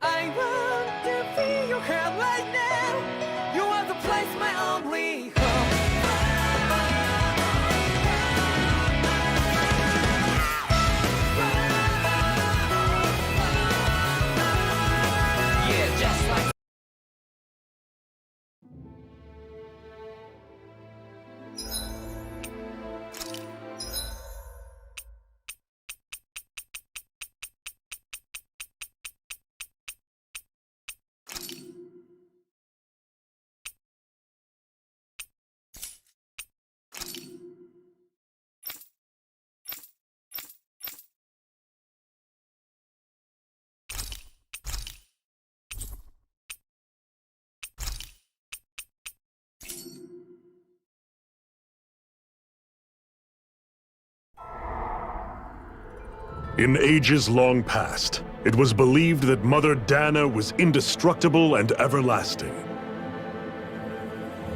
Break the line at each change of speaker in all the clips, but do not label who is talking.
I want to feel your hand right now. You are the place, my only home. Yeah, just like
In ages long past, it was believed that Mother Dana was indestructible and everlasting.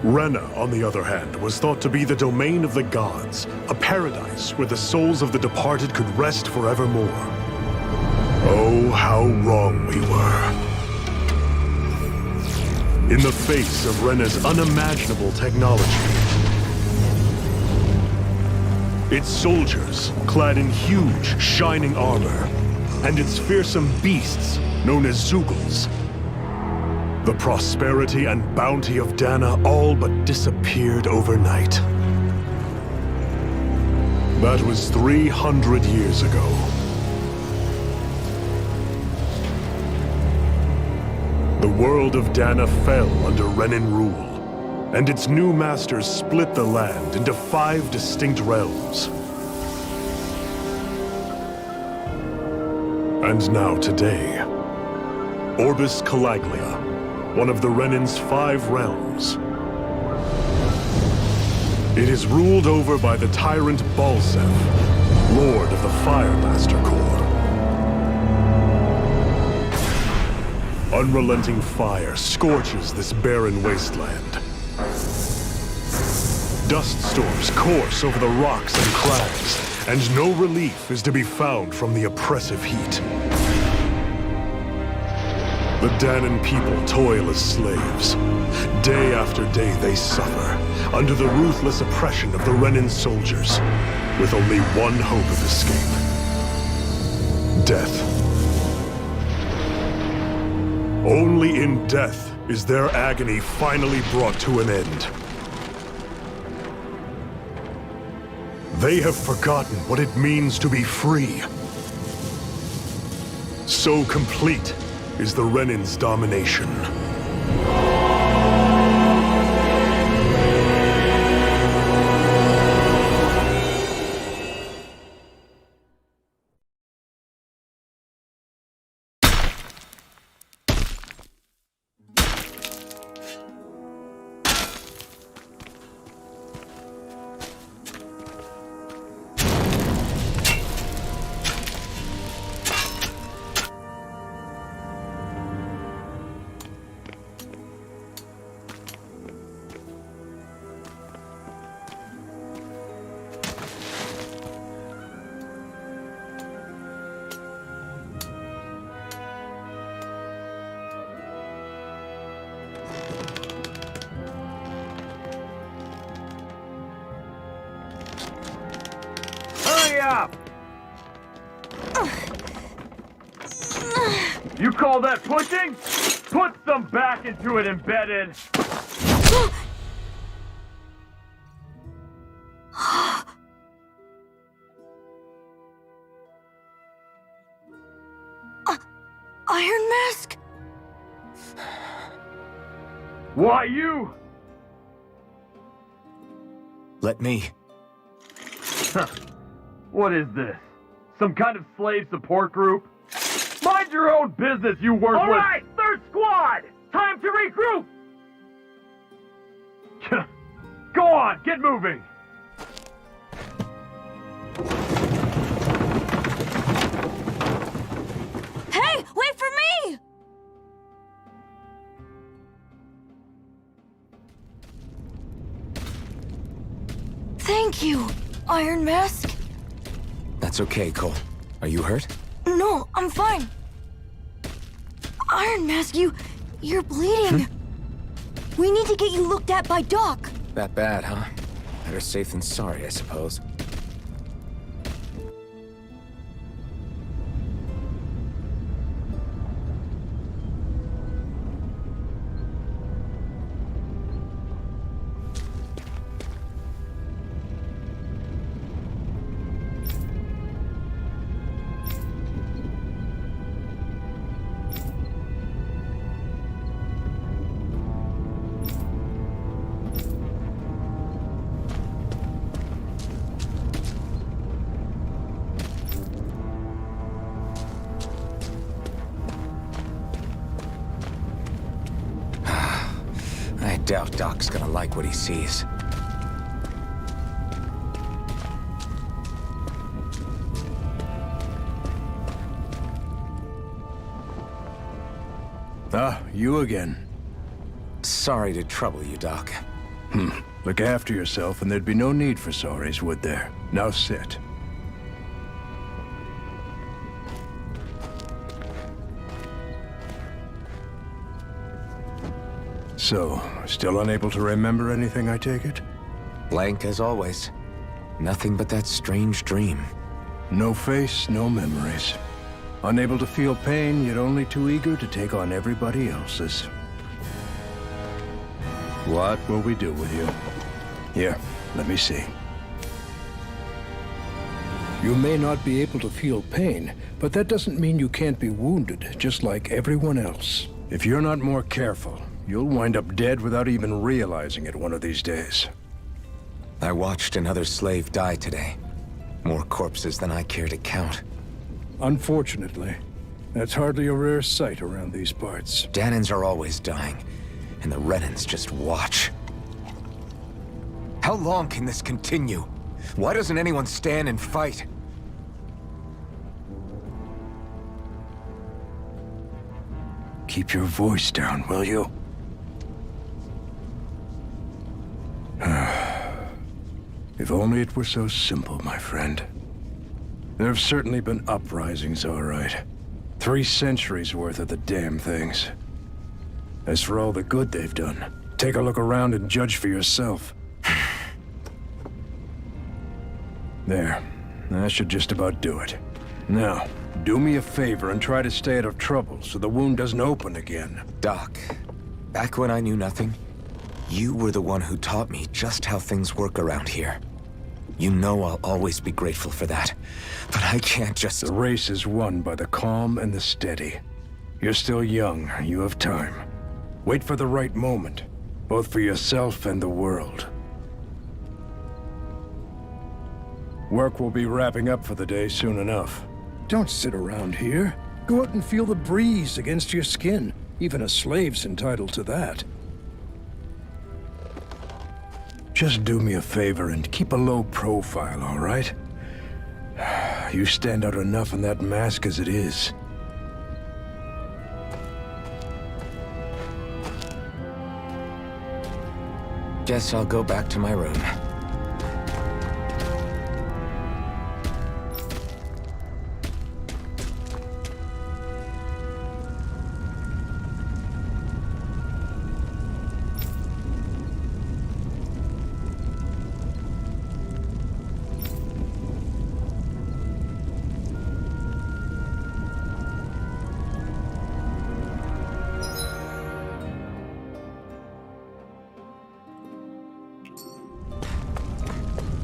Rena, on the other hand, was thought to be the domain of the gods, a paradise where the souls of the departed could rest forevermore. Oh, how wrong we were. In the face of Rena's unimaginable technology, its soldiers, clad in huge, shining armor, and its fearsome beasts, known as Zeugles. The prosperity and bounty of Dana all but disappeared overnight. That was 300 years ago. The world of Dana fell under Renan rule, and its new masters split the land into 5 distinct realms. And now today, Orbis Calaglia, one of the Renan's 5 realms. It is ruled over by the tyrant Balsef, Lord of the Firemaster Corps. Unrelenting fire scorches this barren wasteland. Dust storms course over the rocks and crags, and no relief is to be found from the oppressive heat. The Danan people toil as slaves. Day after day they suffer, under the ruthless oppression of the Renan soldiers, with only one hope of escape: death. Only in death is their agony finally brought to an end. They have forgotten what it means to be free. So complete is the Renan's domination.
Up! You call that pushing? Put some back into it, embedded!
Iron Mask?
Why you?
Let me.
Huh. What is this? Some kind of slave support group? Mind your own business, you worthless— All right, third squad! Time to regroup! Go on, get moving!
Hey, wait for me! Thank you, Iron Mask.
That's okay, Cole. Are you hurt?
No, I'm fine. Iron Mask, you're bleeding. We need to get you looked at by Doc.
That bad, huh? Better safe than sorry, I suppose. I doubt Doc's gonna like what he sees.
Ah, you again.
Sorry to trouble you, Doc.
Look after yourself and there'd be no need for sorries, would there? Now sit. So, still unable to remember anything, I take it?
Blank as always. Nothing but that strange dream.
No face, no memories. Unable to feel pain, yet only too eager to take on everybody else's. What will we do with you? Here, let me see. You may not be able to feel pain, but that doesn't mean you can't be wounded, just like everyone else. If you're not more careful, you'll wind up dead without even realizing it one of these days.
I watched another slave die today. More corpses than I care to count.
Unfortunately, that's hardly a rare sight around these parts.
Danans are always dying, and the Renans just watch. How long can this continue? Why doesn't anyone stand and fight?
Keep your voice down, will you? If only it were so simple, my friend. There have certainly been uprisings, all right. 3 centuries worth of the damn things. As for all the good they've done, take a look around and judge for yourself. There. That should just about do it. Now, do me a favor and try to stay out of trouble so the wound doesn't open again.
Doc, back when I knew nothing, you were the one who taught me just how things work around here. You know I'll always be grateful for that, but I can't just...
The race is won by the calm and the steady. You're still young, you have time. Wait for the right moment, both for yourself and the world. Work will be wrapping up for the day soon enough. Don't sit around here. Go out and feel the breeze against your skin. Even a slave's entitled to that. Just do me a favor and keep a low profile, all right? You stand out enough in that mask as it is.
Guess I'll go back to my room.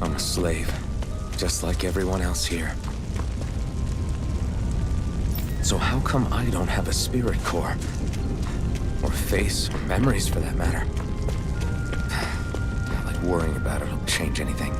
I'm a slave, just like everyone else here. So how come I don't have a spirit core? Or face, or memories for that matter? Not like worrying about it'll change anything.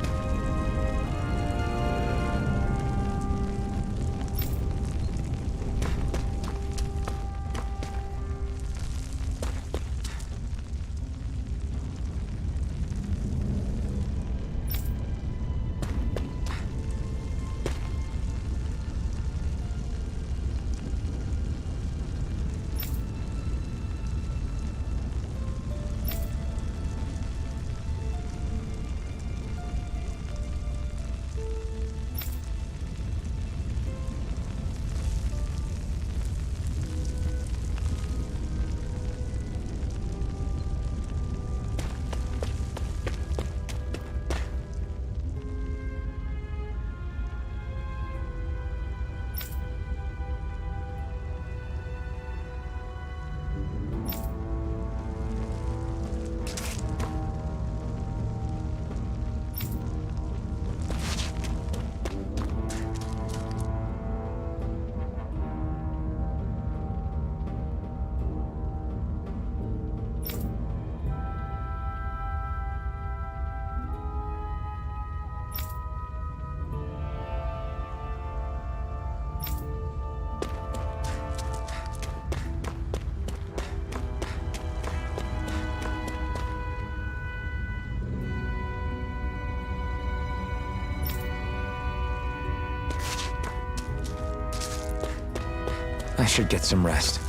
I should get some rest.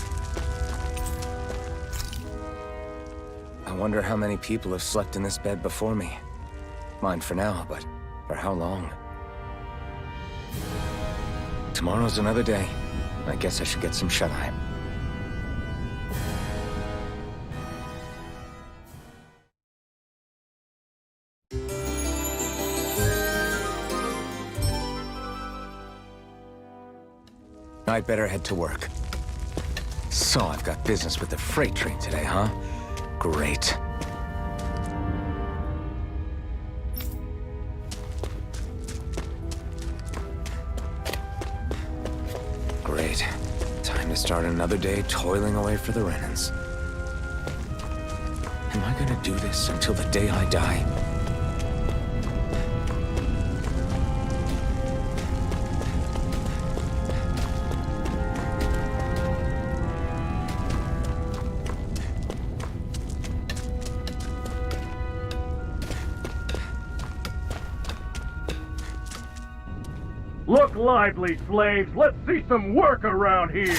I wonder how many people have slept in this bed before me. Mine for now, but for how long? Tomorrow's another day. I guess I should get some shut-eye. I'd better head to work. So I've got business with the freight train today, huh? Great. Great. Time to start another day toiling away for the Renans. Am I gonna do this until the day I die?
Look lively, slaves! Let's see some work around here!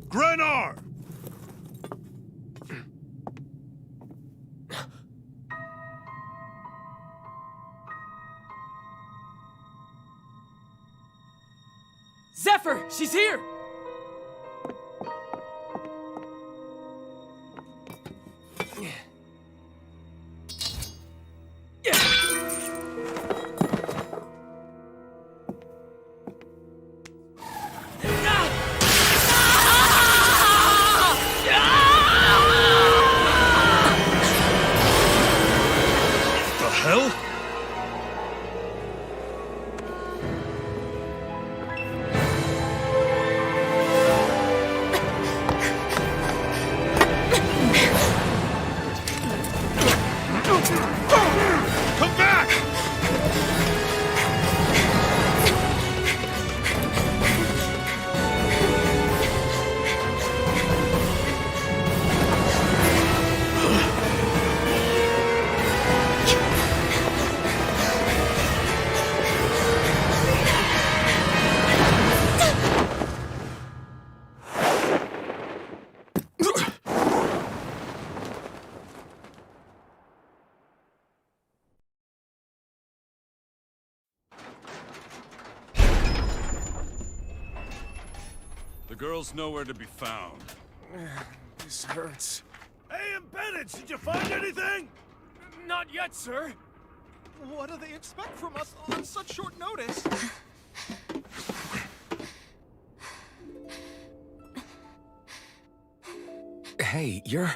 Grenar!
Zephyr, she's here!
The hell? Come back!
The girl's nowhere to be found.
This hurts.
Hey, Bennett, did you find anything?
Not yet, sir. What do they expect from us on such short notice?
Hey, you're...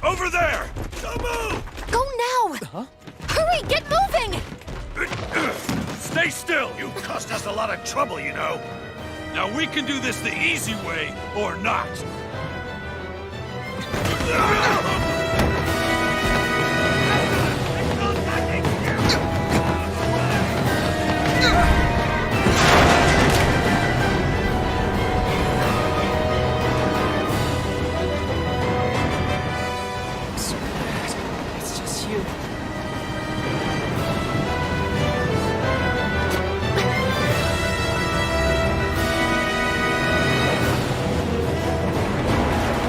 Over there! Don't move!
Go now!
Huh?
Hurry, get moving!
Stay still! You caused us a lot of trouble, you know.
Now we can do this the easy way, or not.
So bad. It's just you.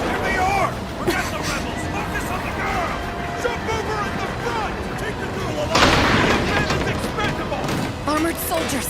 Here they are! Forget the rebels! Focus on the girl! Jump over at the front! Take the girl along! The man is expendable!
Armored soldiers!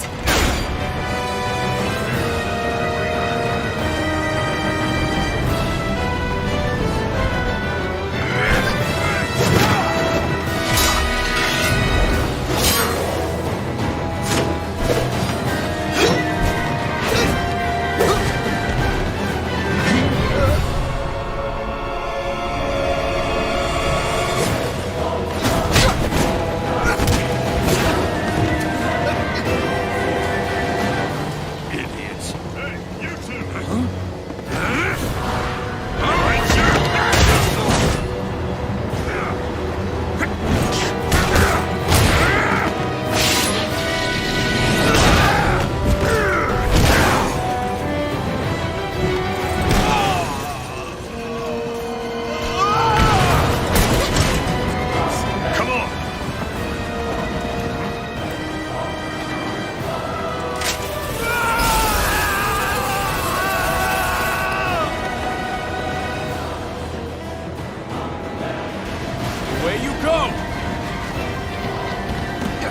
Away you go!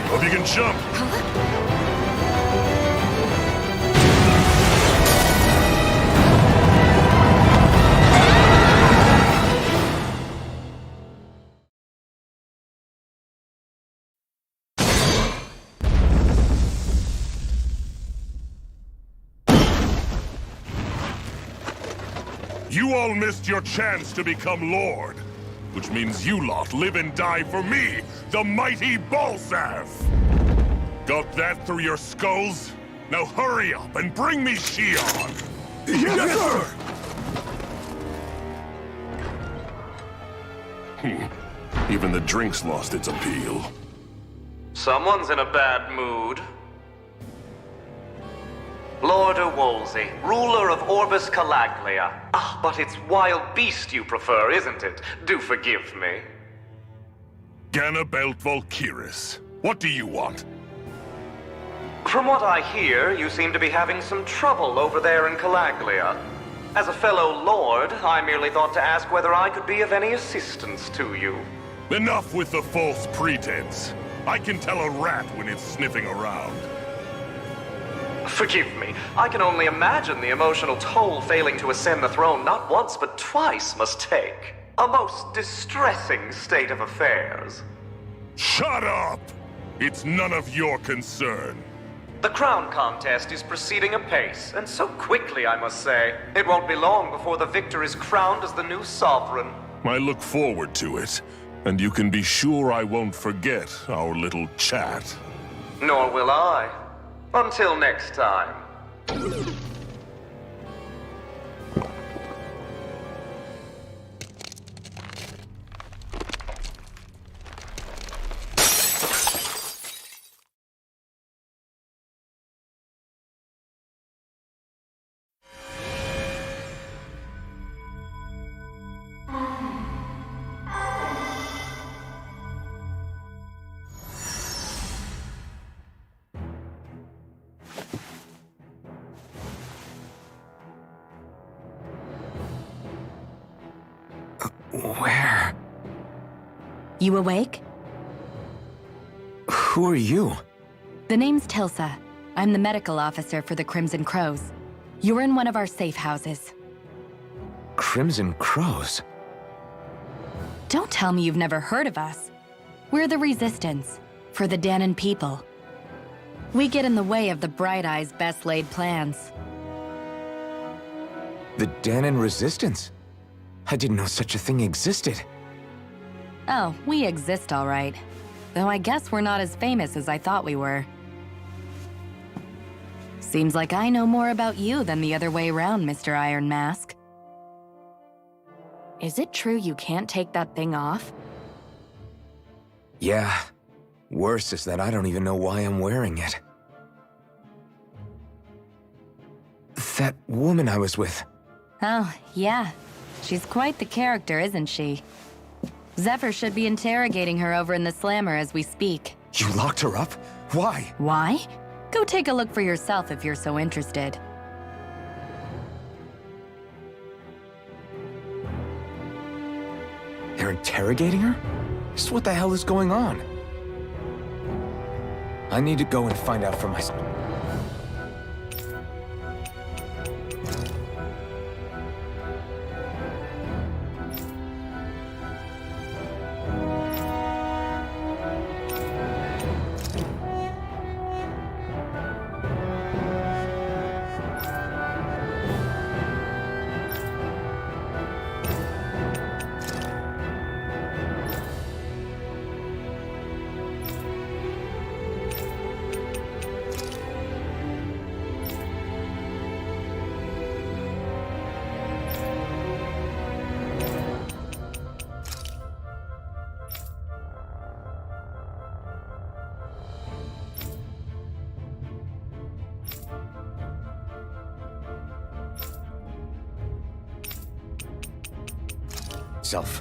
Hope you can jump. You all missed your chance to become Lord, which means you lot live and die for me, the mighty Balsav! Got that through your skulls? Now hurry up and bring me Shion! Yes, sir! Even the drink's lost its appeal.
Someone's in a bad mood. Lord Wolsey, ruler of Orbis Calaglia. Ah, but it's wild beast you prefer, isn't it? Do forgive me.
Ganabelt Volkiris, what do you want?
From what I hear, you seem to be having some trouble over there in Calaglia. As a fellow lord, I merely thought to ask whether I could be of any assistance to you.
Enough with the false pretense. I can tell a rat when it's sniffing around.
Forgive me, I can only imagine the emotional toll failing to ascend the throne not once but twice must take. A most distressing state of affairs.
Shut up! It's none of your concern.
The crown contest is proceeding apace, and so quickly, I must say. It won't be long before the victor is crowned as the new sovereign.
I look forward to it, and you can be sure I won't forget our little chat.
Nor will I. Until next time.
Where?
You awake?
Who are you?
The name's Tilsa. I'm the medical officer for the Crimson Crows. You're in one of our safe houses.
Crimson Crows?
Don't tell me you've never heard of us. We're the Resistance, for the Danon people. We get in the way of the Bright Eye's best-laid plans.
The Danon Resistance? I didn't know such a thing existed.
Oh, we exist all right. Though I guess we're not as famous as I thought we were. Seems like I know more about you than the other way around, Mr. Iron Mask. Is it true you can't take that thing off?
Yeah. Worse is that I don't even know why I'm wearing it. That woman I was with.
Oh, yeah. She's quite the character, isn't she? Zephyr should be interrogating her over in the Slammer as we speak.
You locked her up? Why?
Why? Go take a look for yourself if you're so interested.
They're interrogating her? Just what the hell is going on? I need to go and find out for myself. Self.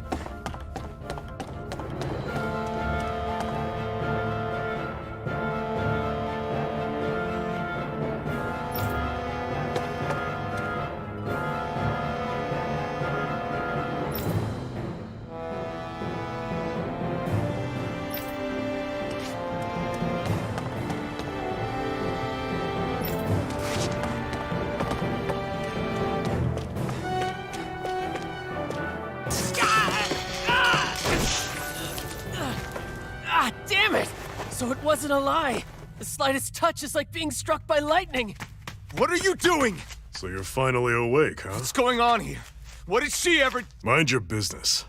Ah, damn it! So it wasn't a lie. The slightest touch is like being struck by lightning.
What are you doing?
So you're finally awake, huh?
What's going on here? What did she ever...
Mind your business.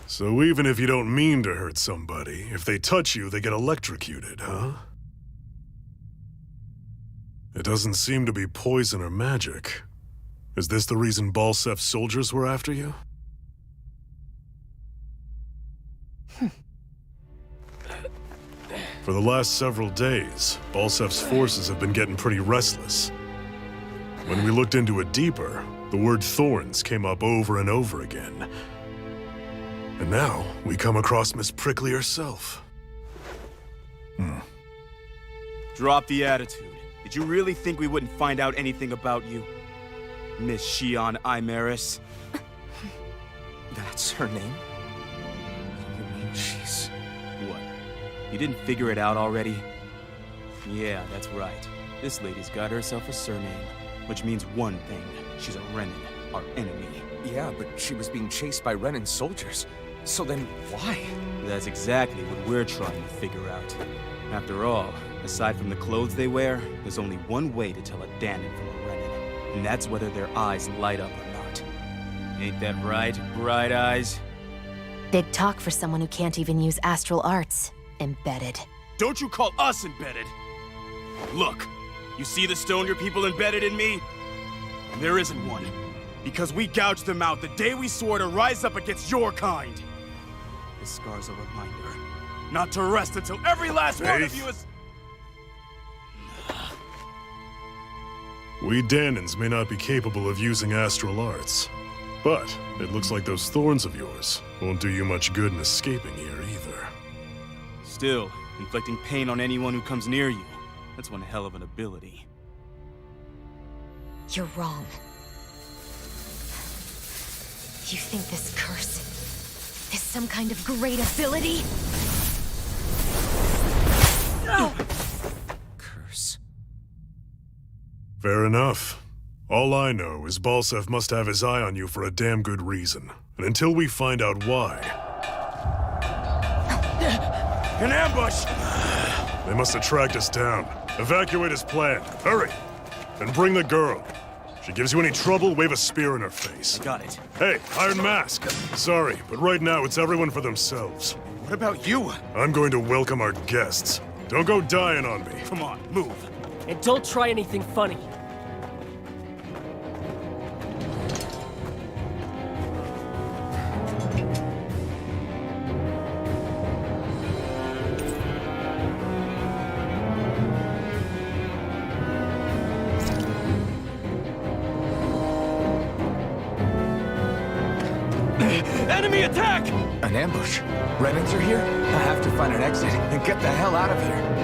So even if you don't mean to hurt somebody, if they touch you, they get electrocuted, huh? It doesn't seem to be poison or magic. Is this the reason Balsef's soldiers were after you? For the last several days, Balsef's forces have been getting pretty restless. When we looked into it deeper, the word thorns came up over and over again. And now, we come across Miss Prickly herself.
Drop the attitude. Did you really think we wouldn't find out anything about you? Miss Shion Imaris?
That's her name? You mean she's...
What? You didn't figure it out already? Yeah, that's right. This lady's got herself a surname, which means one thing. She's a Renin, our enemy.
Yeah, but she was being chased by Renin soldiers. So then, why?
That's exactly what we're trying to figure out. After all, aside from the clothes they wear, there's only one way to tell a Danon from a Renin, and that's whether their eyes light up or not. Ain't that right, Bright Eyes?
Big talk for someone who can't even use astral arts. Embedded.
Don't you call us embedded! Look, you see the stone your people embedded in me? There isn't one. Because we gouged them out the day we swore to rise up against your kind. This scar's a reminder, not to rest until every last one of you is...
We Danons may not be capable of using astral arts, but it looks like those thorns of yours won't do you much good in escaping here either.
Still, inflicting pain on anyone who comes near you, that's one hell of an ability.
You're wrong. You think this curse is some kind of great ability? No!
Curse.
Fair enough. All I know is Balsef must have his eye on you for a damn good reason. And until we find out why...
An ambush!
They must have tracked us down. Evacuate as planned. Hurry! And bring the girl. If she gives you any trouble, wave a spear in her face.
Got it.
Hey, Iron Mask! Sorry, but right now it's everyone for themselves.
What about you?
I'm going to welcome our guests. Don't go dying on me.
Come on, move.
And don't try anything funny.
Enemy attack!
An ambush? Renins are here? I have to find an exit and get the hell out of here.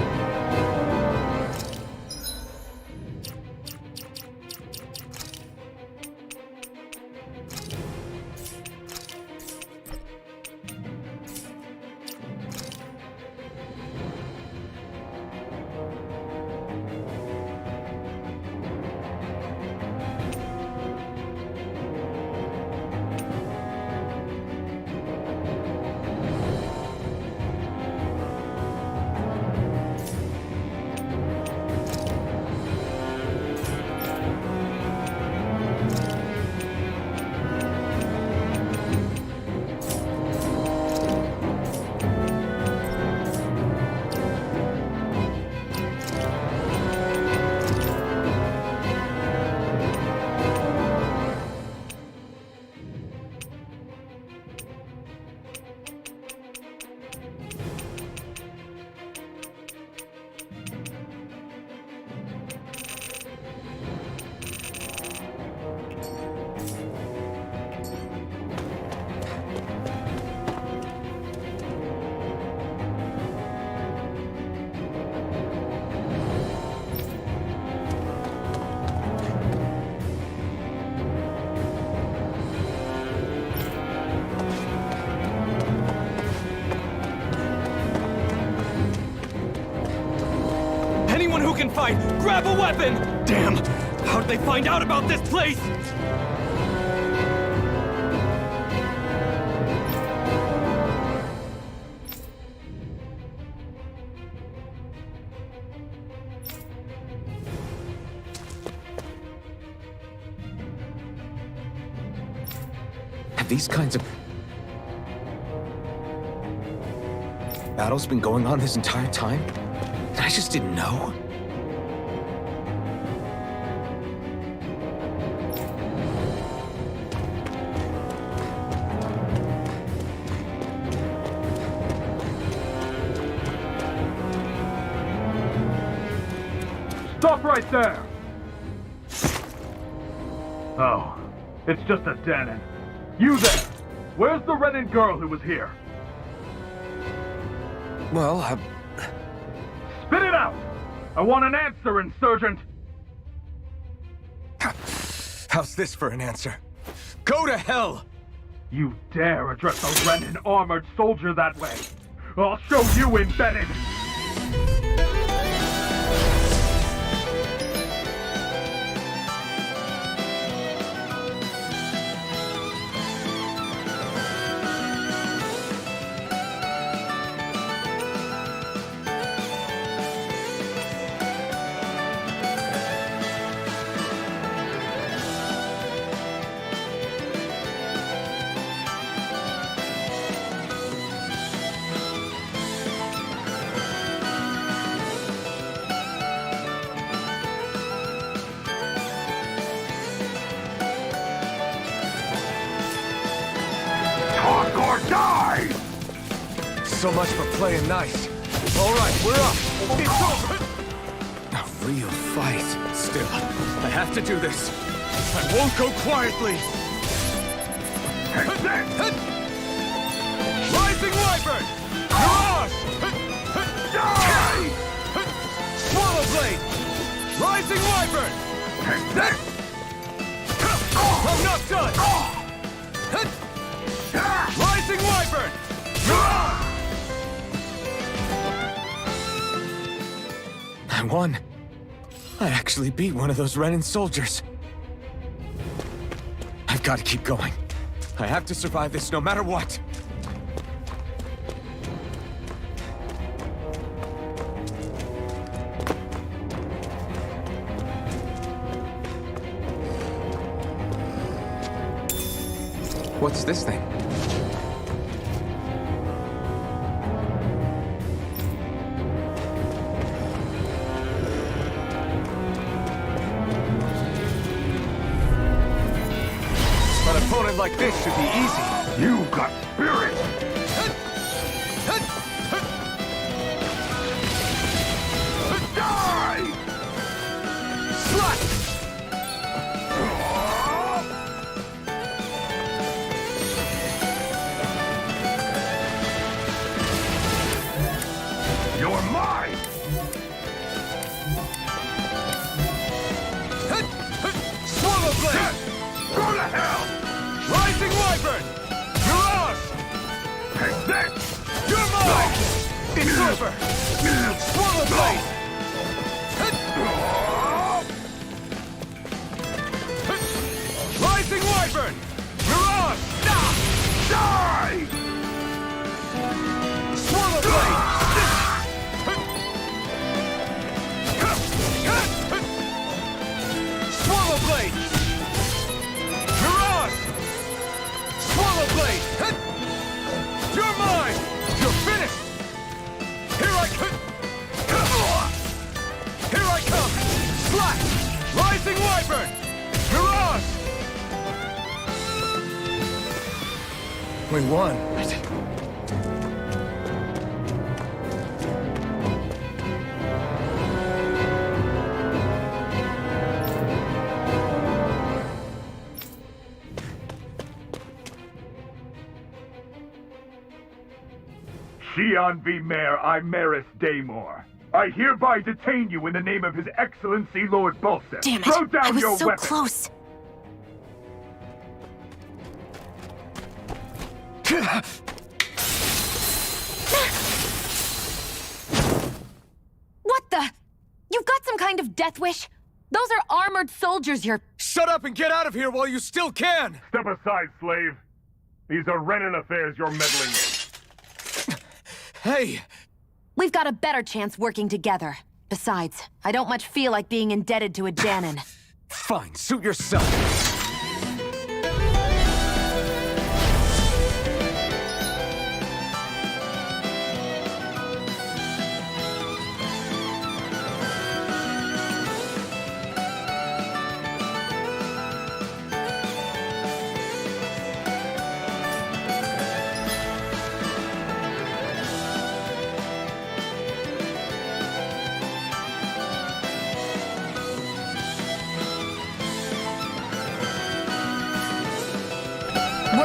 Can fight! Grab a weapon! Damn! How'd they find out about this place?
Have these kinds of battles been going on this entire time? And I just didn't know?
Stop right there! Oh, it's just a Danon. You there! Where's the Renin girl who was here?
Well,
Spit it out! I want an answer, Insurgent!
how's this for an answer? Go to hell!
You dare address a Renin armored soldier that way! I'll show you, Embedded!
So much for playing nice. All right, we're up. It's over. A real fight. Still, I have to do this.
I won't go quietly!
Rising Wyvern! Mirage! Die! Swallow Blade! Rising Wyvern! I'm not done! Rising Wyvern!
I won. I actually beat one of those Renin soldiers. I've got to keep going. I have to survive this no matter what. What's this thing? An opponent like this should be easy.
You got spirit! Die!
Slap!
You're mine!
Swallow Blade!
Go to hell!
Rising Wyvern! Mirage!
Take this!
You're mine! It's over! Swallow Blade! Rising Wyvern! Mirage!
Die!
Swallow Blade! Swallow Blade! Mirage! Swallow Blade! You're mine! You're finished! Here I come! Here I come! Slash! Rising Wyvern! Mirage! We won.
Xian V. Mayor Imaris Daymore. I hereby detain you in the name of His Excellency Lord Bulseth.
Damn it!
Throw down
I was
your
so
weapon.
close. What the? You've got some kind of death wish? Those are armored soldiers you're...
Shut up and get out of here while you still can!
Step aside, slave. These are Renin affairs you're meddling in.
Hey!
We've got a better chance working together. Besides, I don't much feel like being indebted to a Danon.
Fine, suit yourself.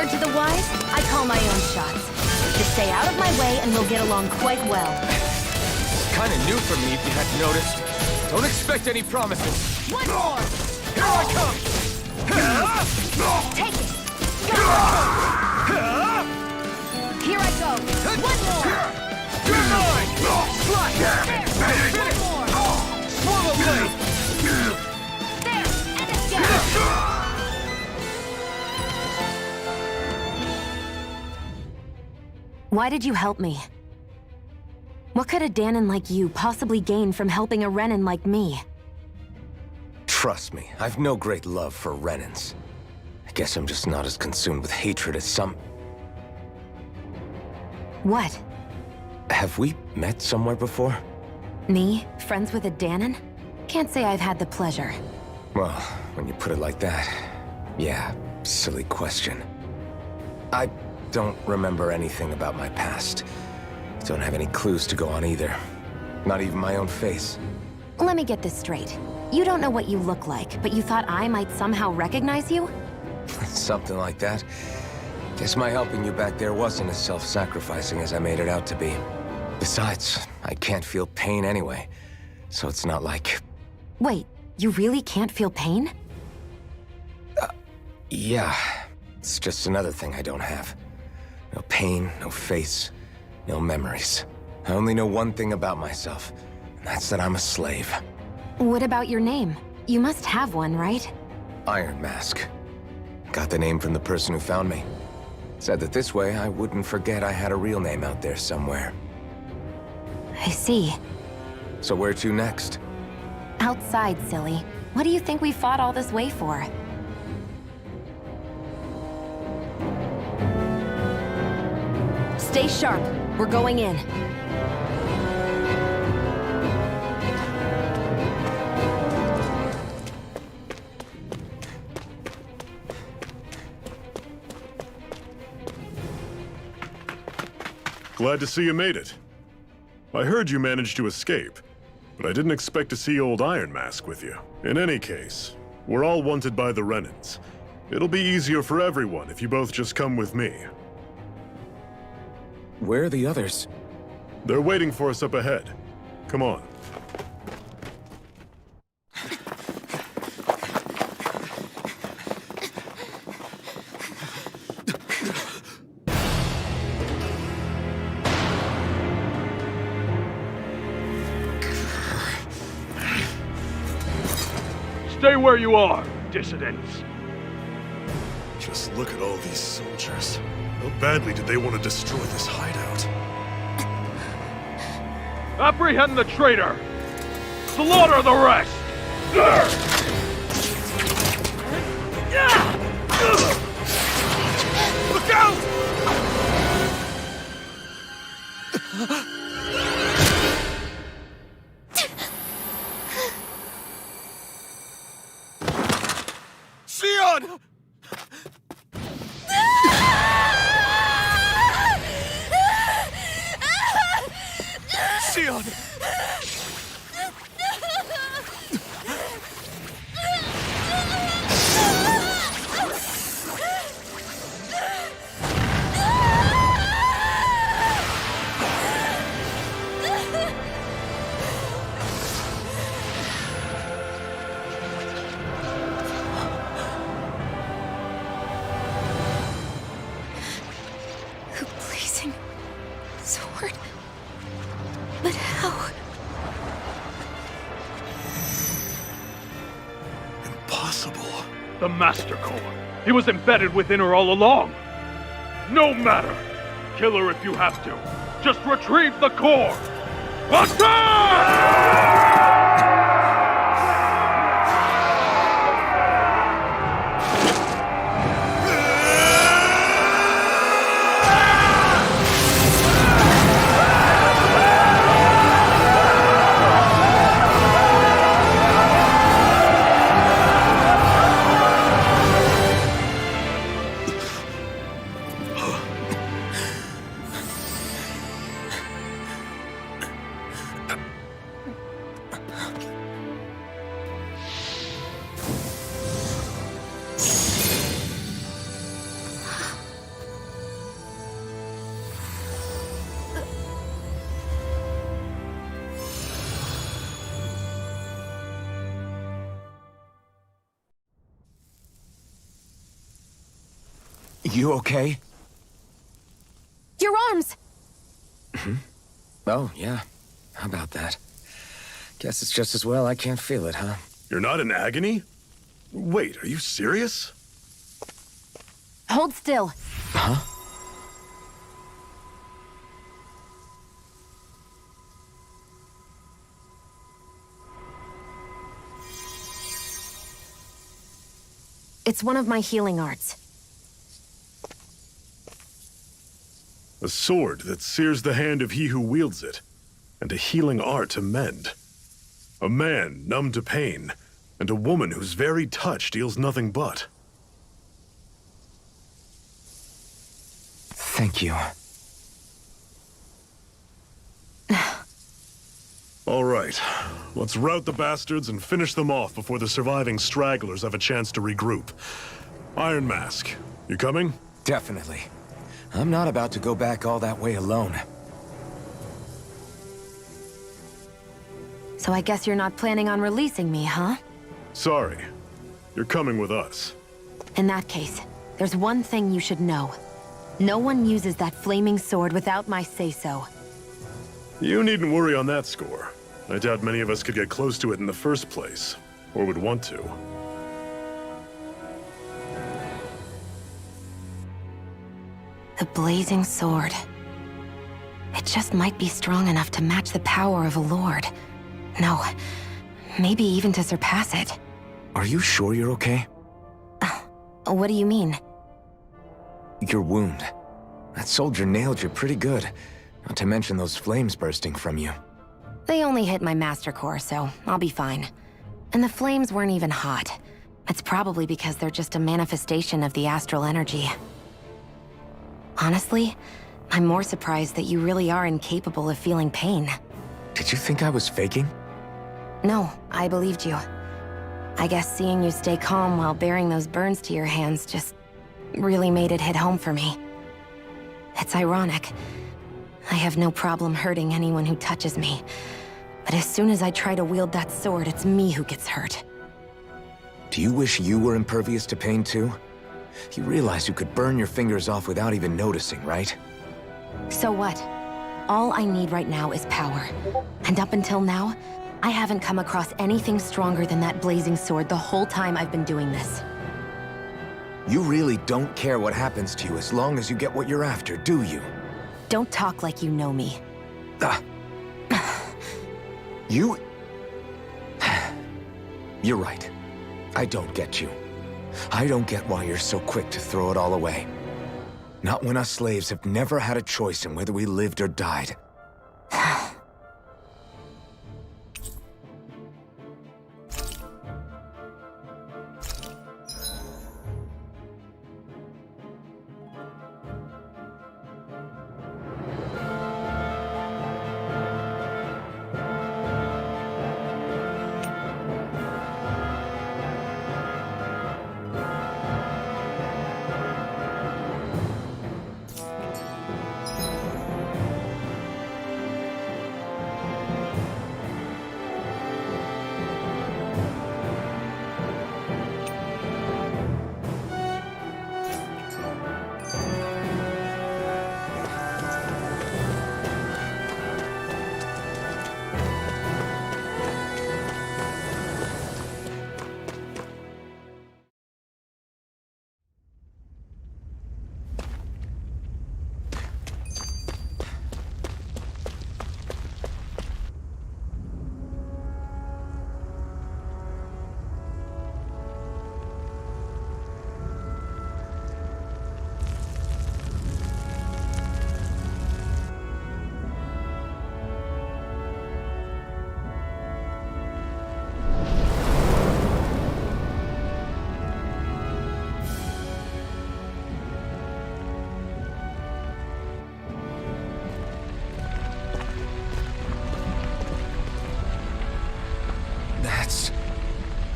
word to the wise, I call my own shots. Just stay out of my way and we'll get along quite well.
Kinda new for me, if you hadn't noticed. Don't expect any promises.
One more!
Here I come!
Take it! Go! Here I go! One more!
You're mine! Slide!
There! One more!
Swallow blade!
There! And it's down! Why did you help me? What could a Danon like you possibly gain from helping a Renan like me?
Trust me, I've no great love for Renans. I guess I'm just not as consumed with hatred as some...
What?
Have we met somewhere before?
Me? Friends with a Danon? Can't say I've had the pleasure.
Well, when you put it like that, yeah, silly question. I don't remember anything about my past. Don't have any clues to go on either. Not even my own face.
Let me get this straight. You don't know what you look like, but you thought I might somehow recognize you?
Something like that. Guess my helping you back there wasn't as self-sacrificing as I made it out to be. Besides, I can't feel pain anyway, so it's not like...
Wait, you really can't feel pain?
Yeah. It's just another thing I don't have. No pain, no face, no memories. I only know one thing about myself, and that's that I'm a slave.
What about your name? You must have one, right?
Iron Mask. Got the name from the person who found me. Said that this way I wouldn't forget I had a real name out there somewhere.
I see.
So where to next?
Outside, silly. What do you think we fought all this way for? Stay sharp. We're going in.
Glad to see you made it. I heard you managed to escape, but I didn't expect to see old Iron Mask with you. In any case, we're all wanted by the Renans. It'll be easier for everyone if you both just come with me.
Where are the others?
They're waiting for us up ahead. Come on.
Stay where you are, dissidents.
Just look at all these soldiers. How badly did they want to destroy this hideout?
Apprehend the traitor! Slaughter the rest!
Look out! Sion! Sion!
A blazing sword. But how?
Impossible.
The Master Core. He was embedded within her all along. No matter. Kill her if you have to. Just retrieve the core. Attack!
You okay?
Your arms!
Oh, yeah. How about that? Guess it's just as well I can't feel it, huh?
You're not in agony? Wait, are you serious?
Hold still.
Huh?
It's one of my healing arts.
A sword that sears the hand of he who wields it, and a healing art to mend. A man numb to pain, and a woman whose very touch deals nothing but.
Thank you.
All right, let's rout the bastards and finish them off before the surviving stragglers have a chance to regroup. Iron Mask, you coming?
Definitely. I'm not about to go back all that way alone.
So I guess you're not planning on releasing me, huh?
Sorry, you're coming with us.
In that case, there's one thing you should know. No one uses that flaming sword without my say-so.
You needn't worry on that score. I doubt many of us could get close to it in the first place, or would want to.
The blazing sword. It just might be strong enough to match the power of a lord. No, maybe even to surpass it.
Are you sure you're okay?
What do you mean?
Your wound. That soldier nailed you pretty good. Not to mention those flames bursting from you.
They only hit my master core, so I'll be fine. And the flames weren't even hot. It's probably because they're just a manifestation of the astral energy. Honestly, I'm more surprised that you really are incapable of feeling pain.
Did you think I was faking?
No, I believed you. I guess seeing you stay calm while bearing those burns to your hands just really made it hit home for me. It's ironic. I have no problem hurting anyone who touches me. But as soon as I try to wield that sword, it's me who gets hurt.
Do you wish you were impervious to pain too? You realize you could burn your fingers off without even noticing, right?
So what? All I need right now is power. And up until now, I haven't come across anything stronger than that blazing sword the whole time I've been doing this.
You really don't care what happens to you as long as you get what you're after, do you?
Don't talk like you know me.
You... You're right. I don't get you. I don't get why you're so quick to throw it all away. Not when us slaves have never had a choice in whether we lived or died.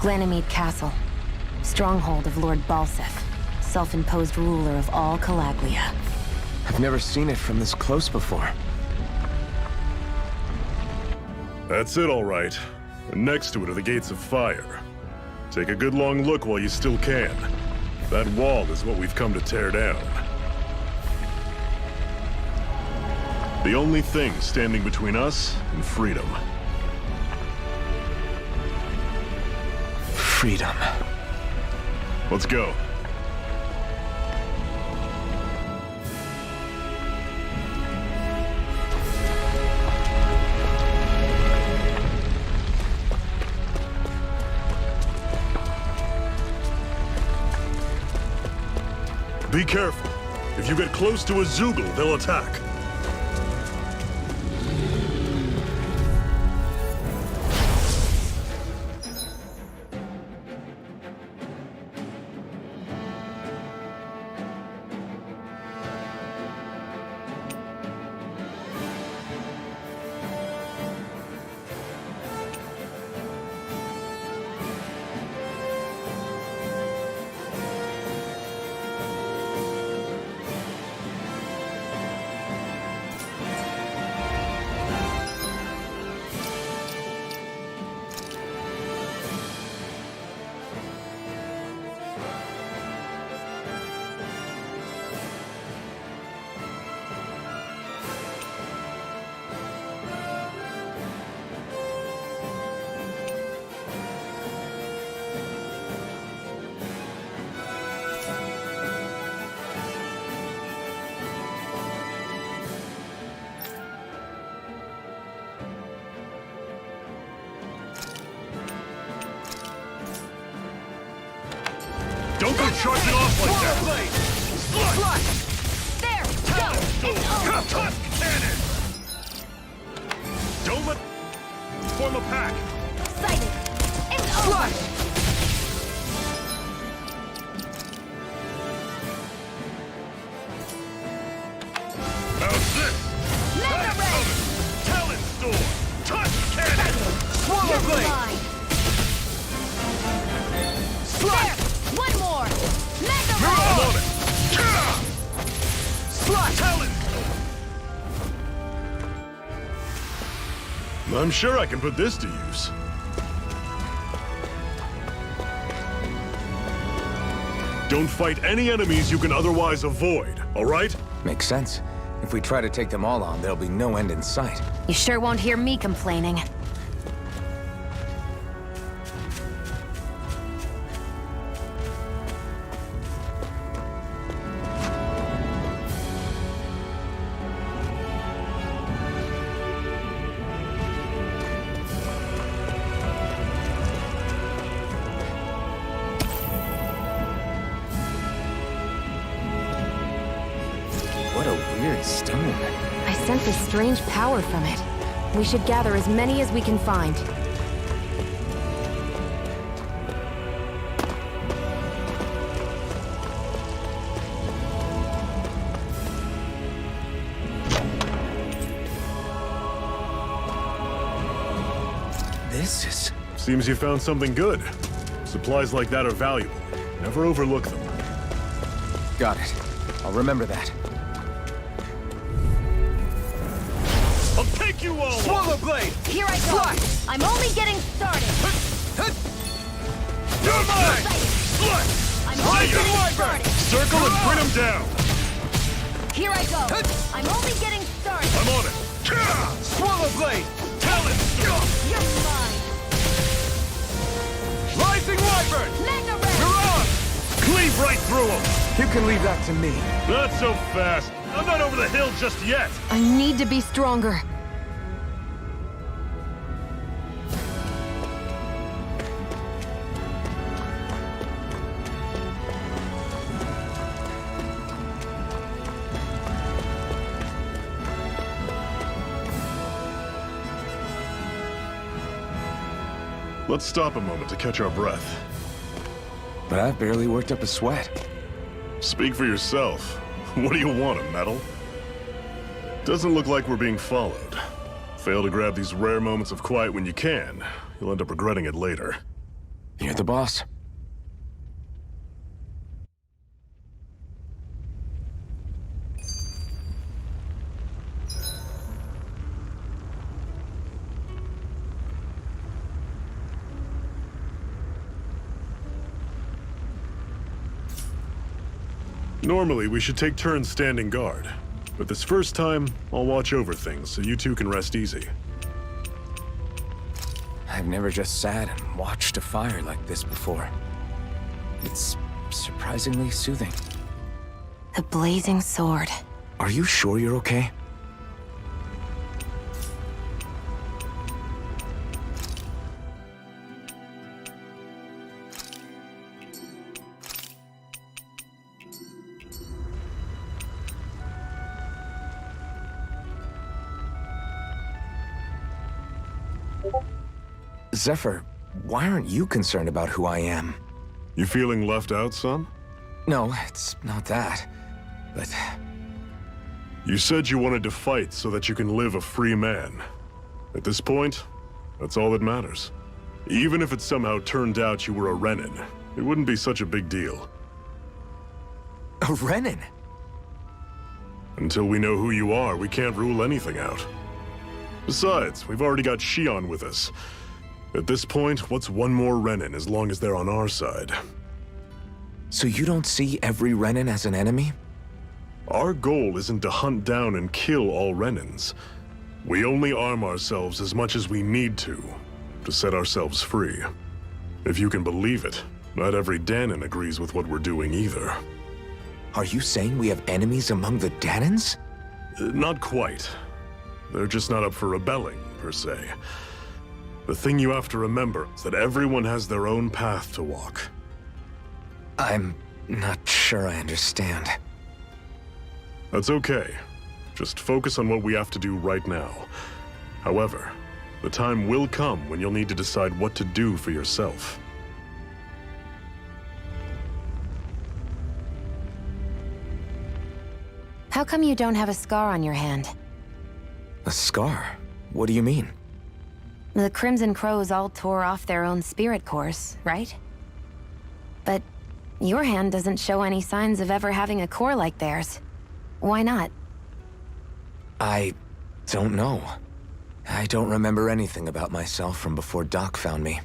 Ganymede Castle, stronghold of Lord Balsef, self-imposed ruler of all Calaglia.
I've never seen it from this close before.
That's it, all right. And next to it are the Gates of Fire. Take a good long look while you still can. That wall is what we've come to tear down. The only thing standing between us and freedom.
Freedom.
Let's go. Be careful. If you get close to a Zoogle, they'll attack. Don't go charging off like that!
There! Go! It's over!
Tusk cannon! Don't let... Form a pack!
Sighted! It's over!
How's this?
Mega Red!
Talon Storm! Tusk cannon!
You're mine! There! One more! Mega
I'm
Red!
on it! Talon! I'm sure I can put this to use. Don't fight any enemies you can otherwise avoid, all right?
Makes sense. If we try to take them all on, there'll be no end in sight.
You sure won't hear me complaining.
What a weird stone.
I sense a strange power from it. We should gather as many as we can find.
This is...
Seems you found something good. Supplies like that are valuable. Never overlook them.
Got it. I'll remember that.
I'll take you all!
Swallow blade!
Here I go! I'm only getting started!
You're mine! Slut!
I'm only getting started!
Circle and bring him down!
Here I go! I'm only getting started!
I'm on it!
Swallow blade!
Talon!
You're mine!
Rising Wyvern!
Mega Red!
You're on!
Cleave right through him!
You can leave that to me.
Not so fast. I'm not over the hill just yet.
I need to be stronger.
Let's stop a moment to catch our breath.
But I've barely worked up a sweat.
Speak for yourself. What do you want, a medal? Doesn't look like we're being followed. Fail to grab these rare moments of quiet when you can. You'll end up regretting it later.
You're the boss.
Normally, we should take turns standing guard. But this first time, I'll watch over things so you two can rest easy.
I've never just sat and watched a fire like this before. It's surprisingly soothing.
The blazing sword.
Are you sure you're okay? Zephyr, why aren't you concerned about who I am?
You feeling left out, son?
No, it's not that. But
You said you wanted to fight so that you can live a free man. At this point, that's all that matters. Even if it somehow turned out you were a Renin, it wouldn't be such a big deal.
a Renin?
Until we know who you are, we can't rule anything out. Besides, we've already got Shion with us. At this point, what's one more Renin as long as they're on our side?
So you don't see every Renin as an enemy?
Our goal isn't to hunt down and kill all Renins. We only arm ourselves as much as we need to set ourselves free. If you can believe it, not every Danon agrees with what we're doing either.
Are you saying we have enemies among the Danons?
Not quite. They're just not up for rebelling, per se. The thing you have to remember is that everyone has their own path to walk.
I'm not sure I understand.
That's okay. Just focus on what we have to do right now. However, the time will come when you'll need to decide what to do for yourself.
How come you don't have a scar on your hand?
A scar? What do you mean?
The Crimson Crows all tore off their own spirit cores, right? But your hand doesn't show any signs of ever having a core like theirs. Why not?
I don't know. I don't remember anything about myself from before Doc found me.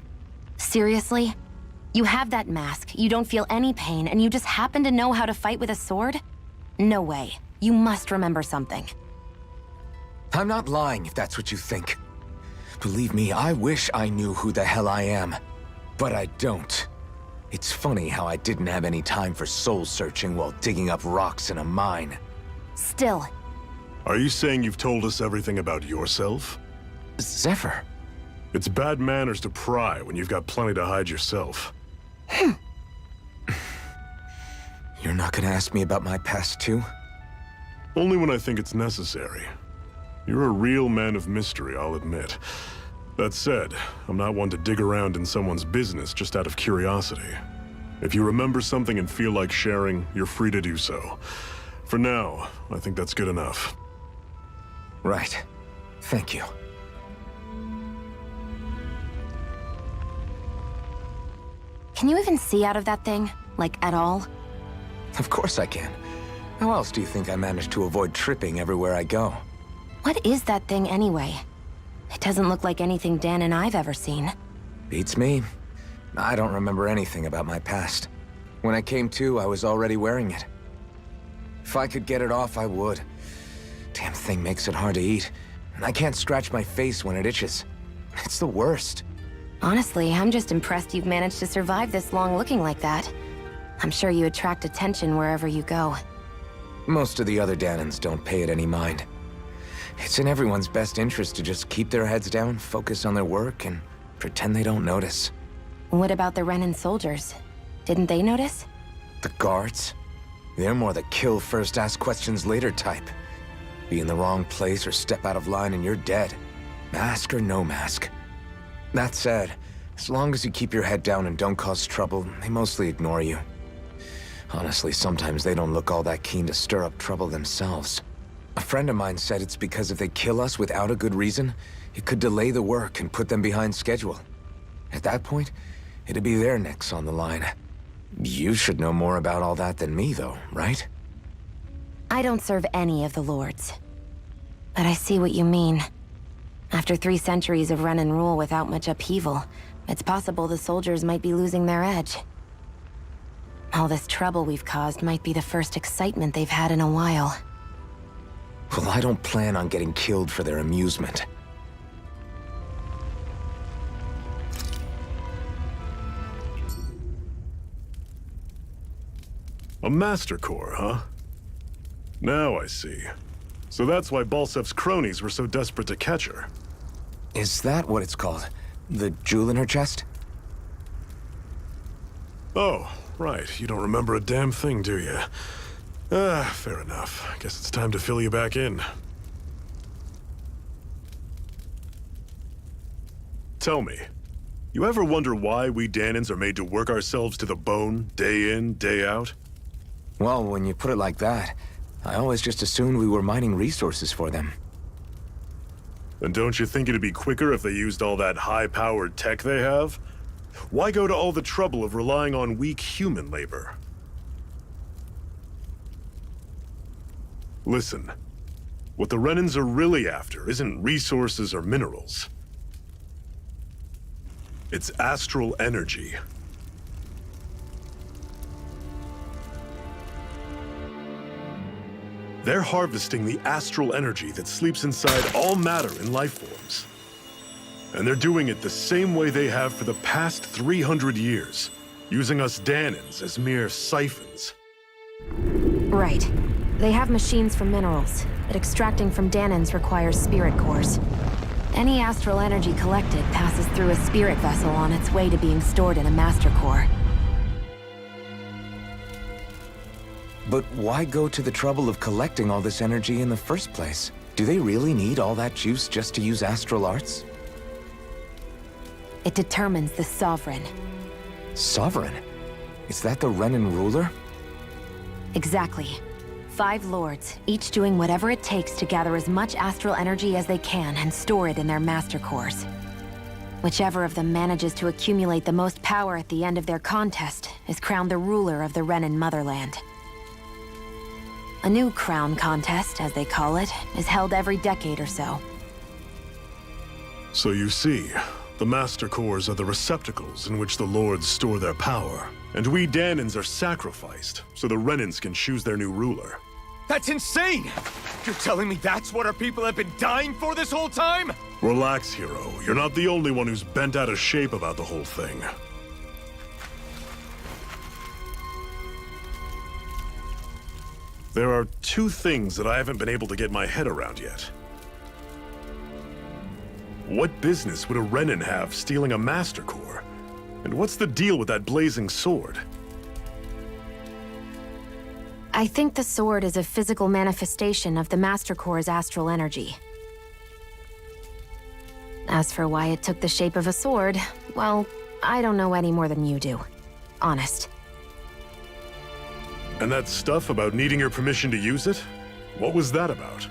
Seriously? You have that mask, you don't feel any pain, and you just happen to know how to fight with a sword? No way. You must remember something.
I'm not lying if that's what you think. Believe me, I wish I knew who the hell I am. But I don't. It's funny how I didn't have any time for soul searching while digging up rocks in a mine.
Still.
Are you saying you've told us everything about yourself?
Zephyr.
It's bad manners to pry when you've got plenty to hide yourself.
You're not gonna ask me about my past too?
Only when I think it's necessary. You're a real man of mystery, I'll admit. That said, I'm not one to dig around in someone's business just out of curiosity. If you remember something and feel like sharing, you're free to do so. For now, I think that's good enough.
Right. Thank you.
Can you even see out of that thing? Like, at all?
Of course I can. How else do you think I managed to avoid tripping everywhere I go?
What is that thing anyway? It doesn't look like anything Dan and I've ever seen.
Beats me. I don't remember anything about my past. When I came to, I was already wearing it. If I could get it off, I would. Damn thing makes it hard to eat, and I can't scratch my face when it itches. It's the worst.
Honestly, I'm just impressed you've managed to survive this long looking like that. I'm sure you attract attention wherever you go.
Most of the other Danons don't pay it any mind. It's in everyone's best interest to just keep their heads down, focus on their work, and pretend they don't notice.
What about the Renin soldiers? Didn't they notice?
The guards? They're more the kill first, ask questions later type. Be in the wrong place or step out of line and you're dead. Mask or no mask. That said, as long as you keep your head down and don't cause trouble, they mostly ignore you. Honestly, sometimes they don't look all that keen to stir up trouble themselves. A friend of mine said it's because if they kill us without a good reason, it could delay the work and put them behind schedule. At that point, it'd be their necks on the line. You should know more about all that than me, though, right?
I don't serve any of the lords. But I see what you mean. After 3 centuries of Renin rule without much upheaval, it's possible the soldiers might be losing their edge. All this trouble we've caused might be the first excitement they've had in a while.
Well, I don't plan on getting killed for their amusement.
A Master Core, huh? Now I see. So that's why Balsef's cronies were so desperate to catch her.
Is that what it's called? The jewel in her chest?
Oh, right. You don't remember a damn thing, do you? Fair enough. Guess it's time to fill you back in. Tell me, you ever wonder why we Danans are made to work ourselves to the bone, day in, day out?
Well, when you put it like that, I always just assumed we were mining resources for them.
Then don't you think it'd be quicker if they used all that high-powered tech they have? Why go to all the trouble of relying on weak human labor? Listen, what the Renans are really after isn't resources or minerals. It's astral energy. They're harvesting the astral energy that sleeps inside all matter in life forms. And they're doing it the same way they have for the past 300 years, using us Danans as mere siphons.
Right. They have machines for minerals, but extracting from Danans requires spirit cores. Any astral energy collected passes through a spirit vessel on its way to being stored in a master core.
But why go to the trouble of collecting all this energy in the first place? Do they really need all that juice just to use astral arts?
It determines the Sovereign.
Sovereign? Is that the Renan ruler?
Exactly. 5 lords, each doing whatever it takes to gather as much astral energy as they can and store it in their master cores. Whichever of them manages to accumulate the most power at the end of their contest is crowned the ruler of the Renan motherland. A new crown contest, as they call it, is held every decade or so.
So you see, the Master Cores are the receptacles in which the Lords store their power. And we Danans are sacrificed, so the Renans can choose their new ruler.
That's insane! You're telling me that's what our people have been dying for this whole time?
Relax, hero. You're not the only one who's bent out of shape about the whole thing. There are 2 things that I haven't been able to get my head around yet. What business would a Renan have stealing a Master Core? And what's the deal with that blazing sword?
I think the sword is a physical manifestation of the Master Core's astral energy. As for why it took the shape of a sword, well, I don't know any more than you do. Honest.
And that stuff about needing your permission to use it? What was that about?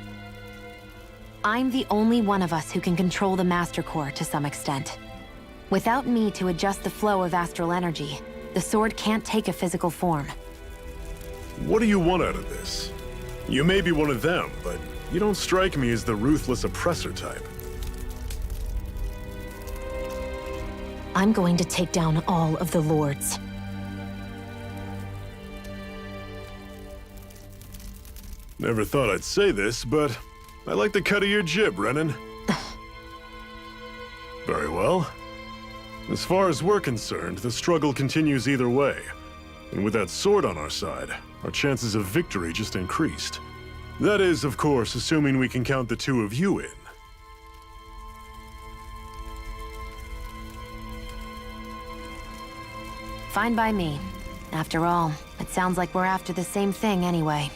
I'm the only one of us who can control the Master Core to some extent. Without me to adjust the flow of astral energy, the sword can't take a physical form.
What do you want out of this? You may be one of them, but you don't strike me as the ruthless oppressor type.
I'm going to take down all of the lords.
Never thought I'd say this, but I like the cut of your jib, Renan. Very well. As far as we're concerned, the struggle continues either way. And with that sword on our side, our chances of victory just increased. That is, of course, assuming we can count the 2 of you in.
Fine by me. After all, it sounds like we're after the same thing anyway.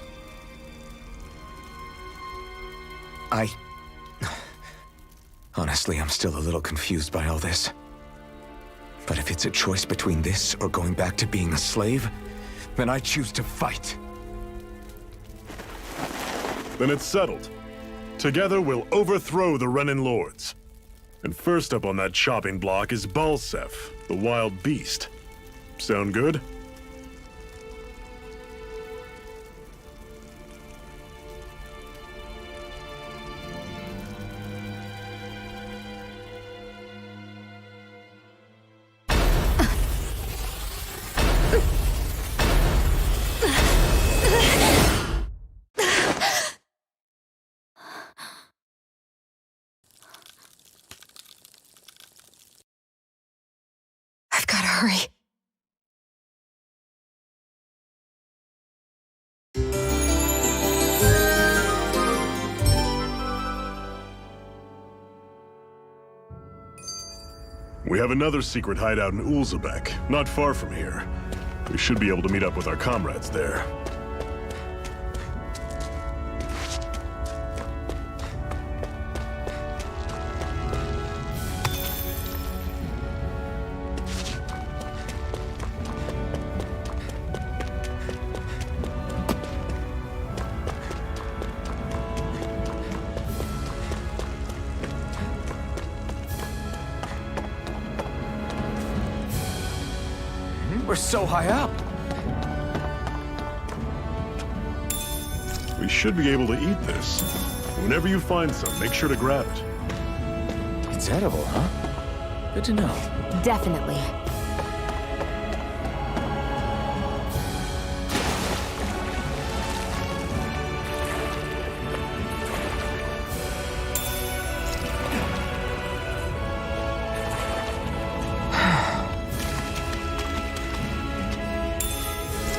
Honestly, I'm still a little confused by all this. But if it's a choice between this or going back to being a slave, then I choose to fight.
Then it's settled. Together we'll overthrow the Renan Lords. And first up on that chopping block is Balsef, the wild beast. Sound good?
Hurry.
We have another secret hideout in Ulzebek, not far from here. We should be able to meet up with our comrades there.
We're so high up.
We should be able to eat this. Whenever you find some, make sure to grab it.
It's edible, huh? Good to know.
Definitely.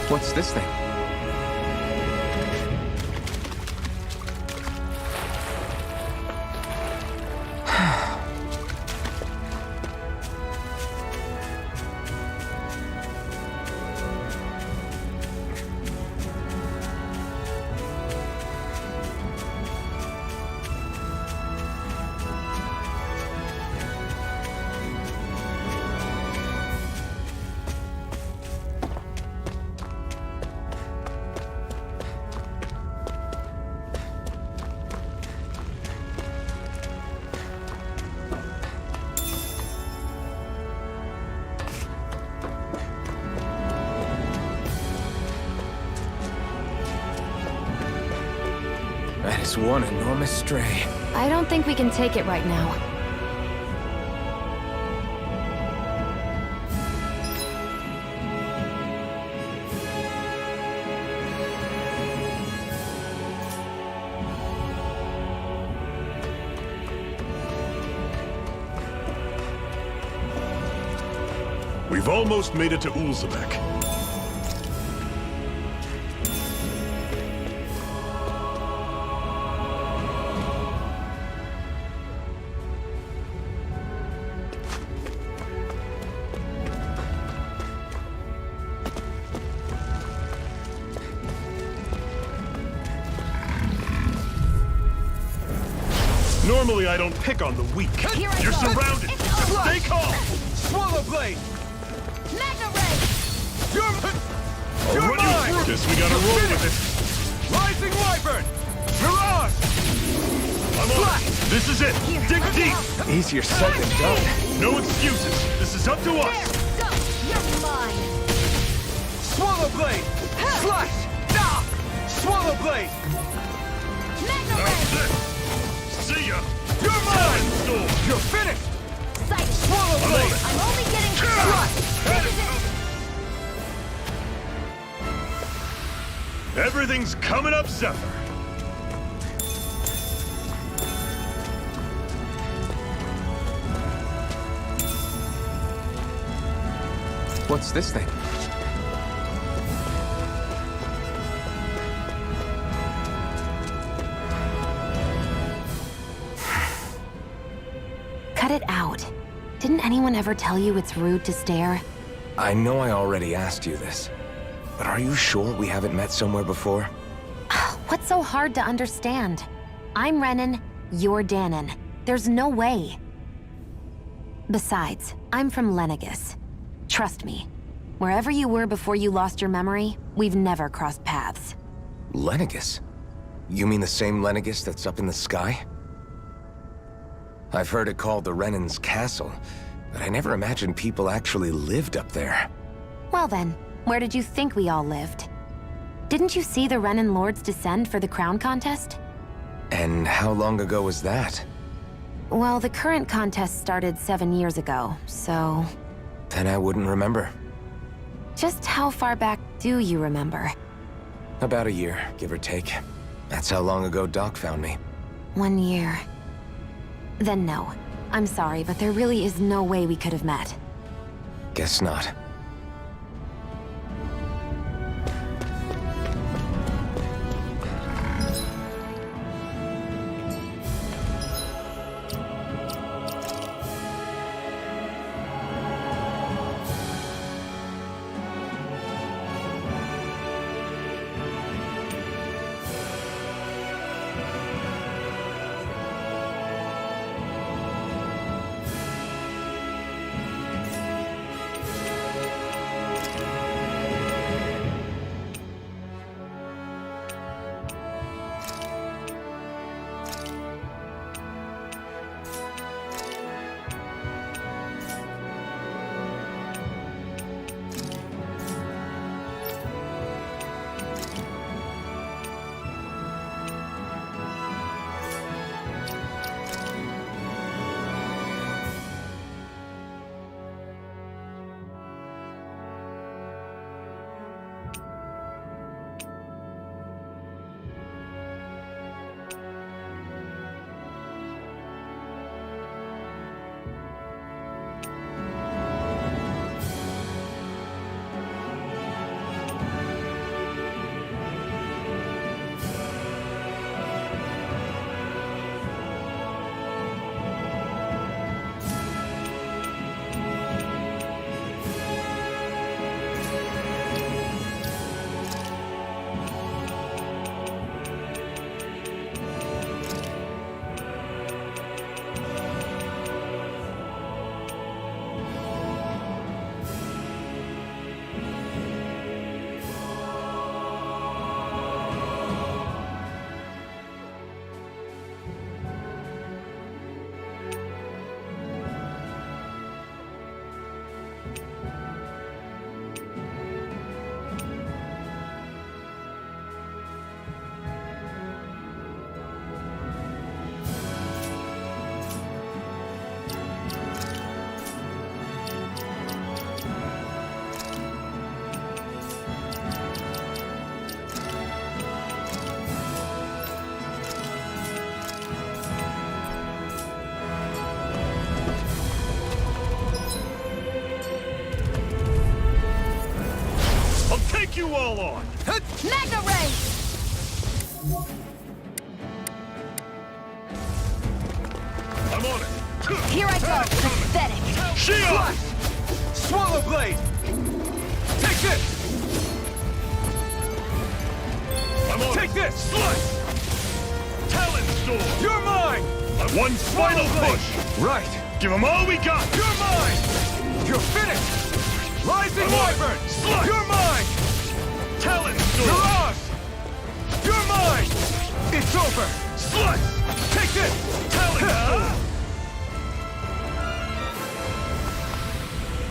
What's this thing? That is one enormous stray.
I don't think we can take it right now.
We've almost made it to Ulzebek. Normally, I don't pick on the weak. You're surrounded. Stay calm.
Swallow blade!
Mega Ray!
I'll run you through. Guess we gotta roll with it.
Rising Wyvern! Mirage!
I'm on it. This is it. Dig deep.
Easier said than done.
No excuses. This is up to us.
Go! You're mine!
Swallow blade! Slash! Ah! Swallow blade!
Mega
That's
Ray!
it. See ya.
You're mine!
Storm.
You're finished!
Sight!
Swallow
I'm on
blade!
it.
I'm only getting
Everything's coming up, Zephyr.
What's this thing?
Cut it out. Didn't anyone ever tell you it's rude to stare?
I know I already asked you this, but are you sure we haven't met somewhere before?
What's so hard to understand? I'm Renan, you're Danon. There's no way. Besides, I'm from Lenegis. Trust me, wherever you were before you lost your memory, we've never crossed paths.
Lenegis? You mean the same Lenegis that's up in the sky? I've heard it called the Renan's Castle, but I never imagined people actually lived up there.
Well then, where did you think we all lived? Didn't you see the Renan Lords descend for the crown contest?
And how long ago was that?
Well, the current contest started 7 years ago, so...
Then I wouldn't remember.
Just how far back do you remember?
About a year, give or take. That's how long ago Doc found me.
1 year. Then no. I'm sorry, but there really is no way we could have met.
Guess not.
You all on!
Mega Ray!
I'm on it!
Here I go! Pathetic!
Shield!
Swallow Blade! Take this!
I'm on
Take
it!
this!
Slice! Talon Sword!
You're mine!
One final
Swallow
push!
Blade! Right!
Give them all we got!
You're mine! You're finished! Rising
I'm on it.
Wyvern!
Slice!
You're mine!
Talon Sword!
Mirage! You're mine! It's over!
Slice!
Take this!
Talon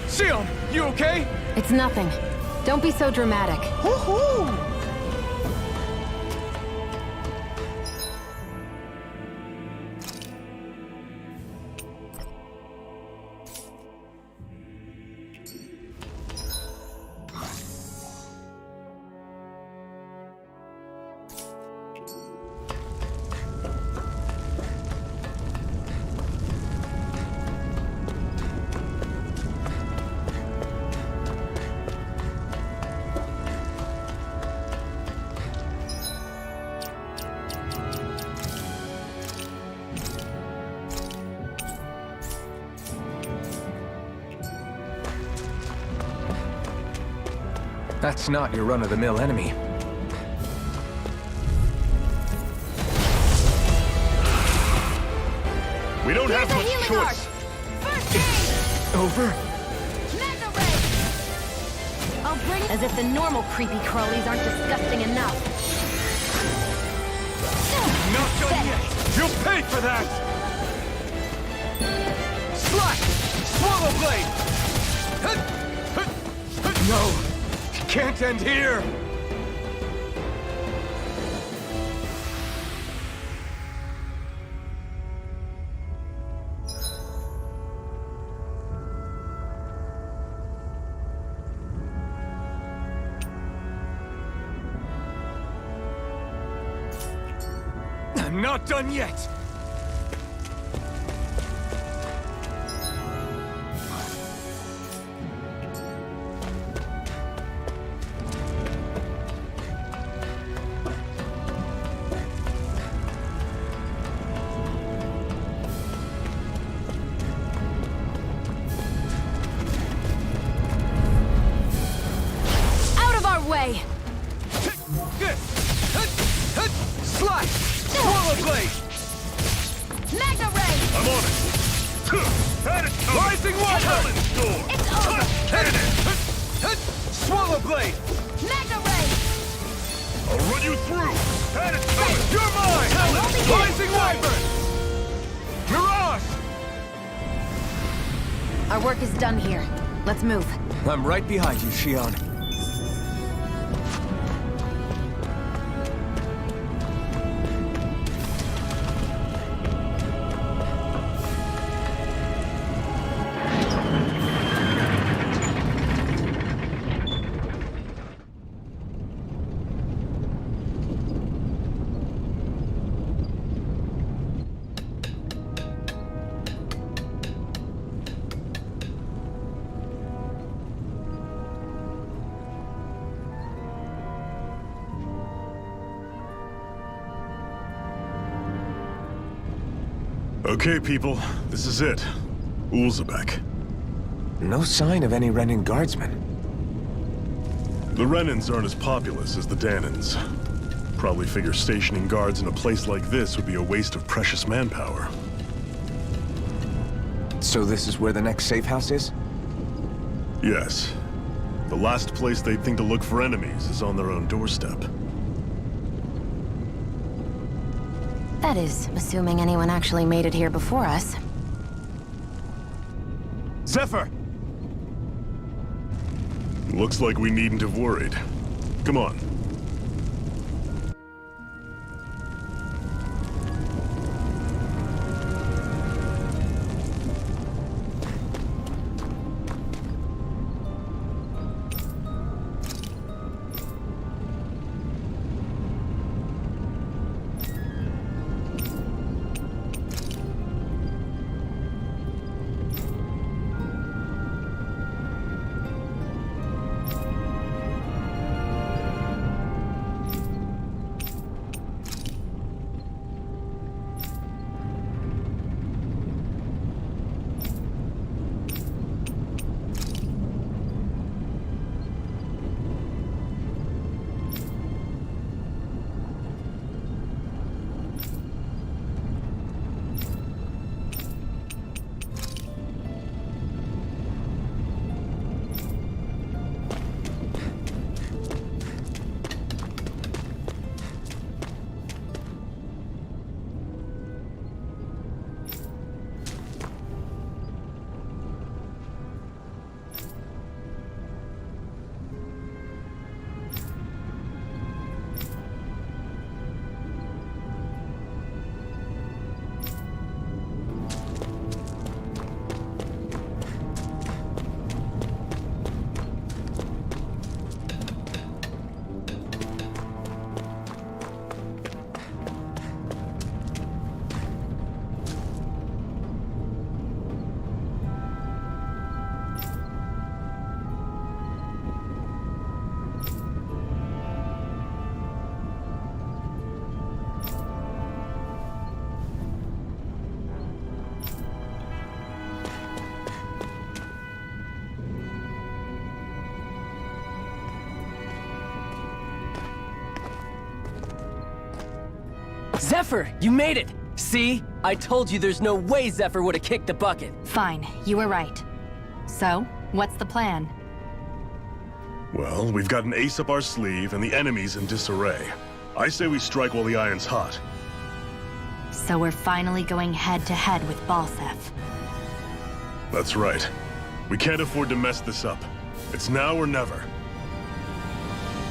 Sword!
Sion, you okay?
It's nothing. Don't be so dramatic.
Woohoo!
That's not your run-of-the-mill enemy.
We don't have much choice!
First aid!
Over?
Mega Ray! I'll bring as if the normal creepy crawlies aren't disgusting enough.
Not done yet! You'll pay for that! Slash! Swallow Blade! No! It can't end here! I'm not done yet!
Slash! Swallow blade!
Mega Ray!
I'm on it. Had it coming.
Rising Water!
Talon Storm.
It's over!
Cannon.
Swallow blade!
Mega Ray!
I'll run you through. Had it coming.
You're mine!
Only you.
Rising Wyvern! Mirage!
Our work is done here. Let's move.
I'm right behind you, Shion.
Okay, people. This is it. Ulzebek.
No sign of any Renin guardsmen.
The Renins aren't as populous as the Danans. Probably figure stationing guards in a place like this would be a waste of precious manpower.
So this is where the next safe house is?
Yes. The last place they'd think to look for enemies is on their own doorstep.
That is, assuming anyone actually made it here before us.
Zephyr! Looks like we needn't have worried. Come on.
Zephyr, you made it! See? I told you there's no way Zephyr would have kicked the bucket.
Fine, you were right. So, what's the plan?
Well, we've got an ace up our sleeve and the enemy's in disarray. I say we strike while the iron's hot.
So we're finally going head-to-head with Balsef.
That's right. We can't afford to mess this up. It's now or never.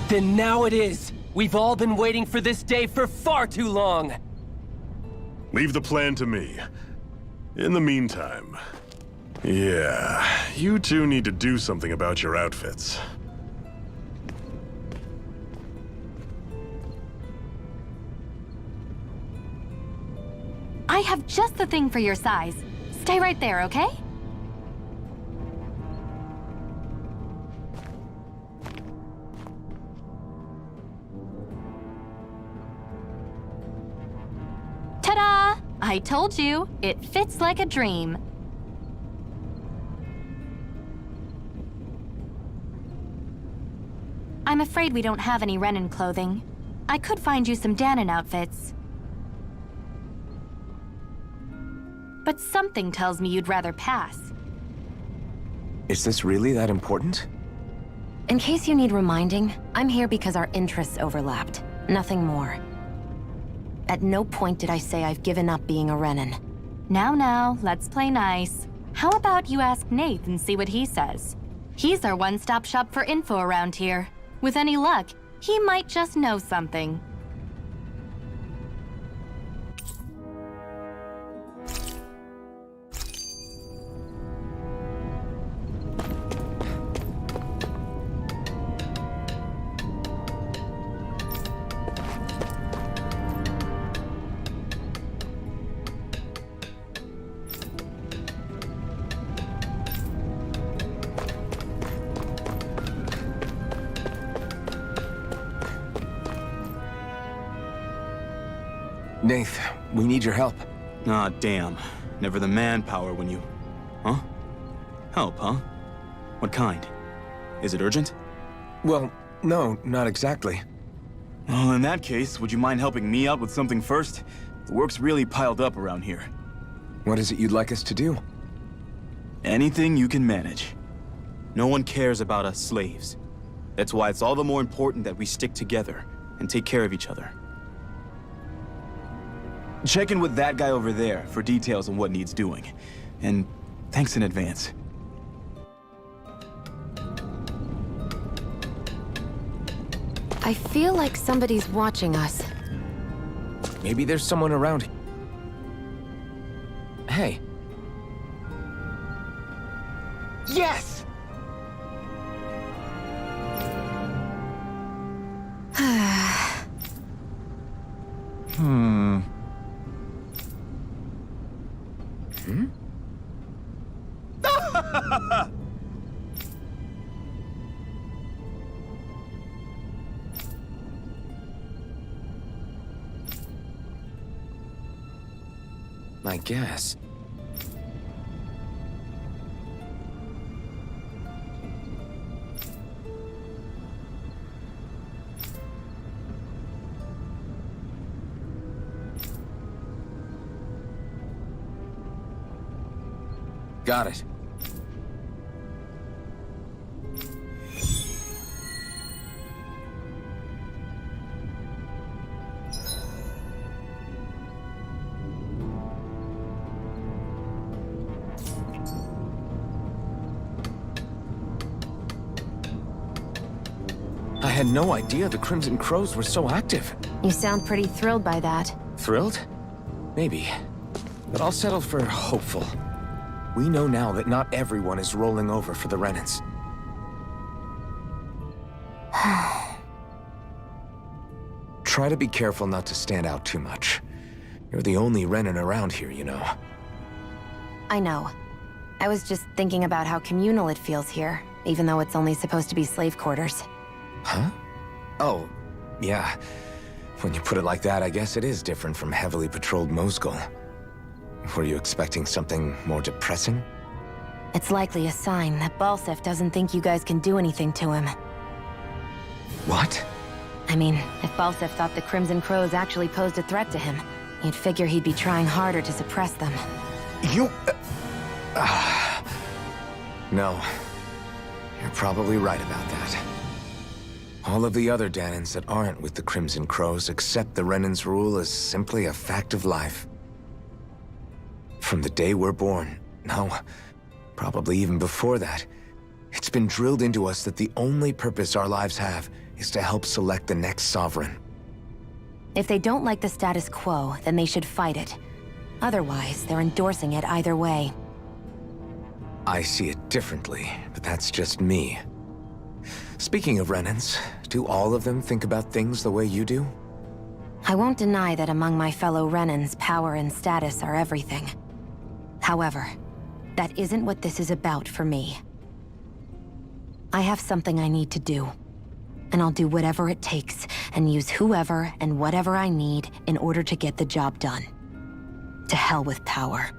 Then now it is! We've all been waiting for this day for far too long!
Leave the plan to me. In the meantime... yeah, you two need to do something about your outfits.
I have just the thing for your size. Stay right there, okay? Ta-da! I told you, it fits like a dream. I'm afraid we don't have any Renin clothing. I could find you some Danon outfits. But something tells me you'd rather pass.
Is this really that important?
In case you need reminding, I'm here because our interests overlapped. Nothing more. At no point did I say I've given up being a Renan.
Now, let's play nice. How about you ask Nath and see what he says? He's our one-stop shop for info around here. With any luck, he might just know something.
Nath, we need your help.
Ah, damn. Never the manpower when you... Huh? Help, huh? What kind? Is it urgent?
Well, no, not exactly.
Well, in that case, would you mind helping me out with something first? The work's really piled up around here.
What is it you'd like us to do?
Anything you can manage. No one cares about us slaves. That's why it's all the more important that we stick together and take care of each other. Check in with that guy over there for details on what needs doing. And thanks in advance.
I feel like somebody's watching us.
Maybe there's someone around. Hey. Yes! I guess. Got it. I had no idea the Crimson Crows were so active.
You sound pretty thrilled by that.
Thrilled? Maybe. But I'll settle for hopeful. We know now that not everyone is rolling over for the Renans. Try to be careful not to stand out too much. You're the only Renan around here, you know.
I know. I was just thinking about how communal it feels here, even though it's only supposed to be slave quarters.
Huh? Oh, yeah. When you put it like that, I guess it is different from heavily patrolled Mosgul. Were you expecting something more depressing?
It's likely a sign that Balsef doesn't think you guys can do anything to him.
What?
I mean, if Balsef thought the Crimson Crows actually posed a threat to him, you'd figure he'd be trying harder to suppress them.
You... No. You're probably right about that. All of the other Danans that aren't with the Crimson Crows accept the Renan's rule as simply a fact of life. From the day we're born, no, probably even before that, it's been drilled into us that the only purpose our lives have is to help select the next sovereign.
If they don't like the status quo, then they should fight it. Otherwise, they're endorsing it either way.
I see it differently, but that's just me. Speaking of Renans, do all of them think about things the way you do?
I won't deny that among my fellow Renans, power and status are everything. However, that isn't what this is about for me. I have something I need to do. And I'll do whatever it takes, and use whoever and whatever I need in order to get the job done. To hell with power.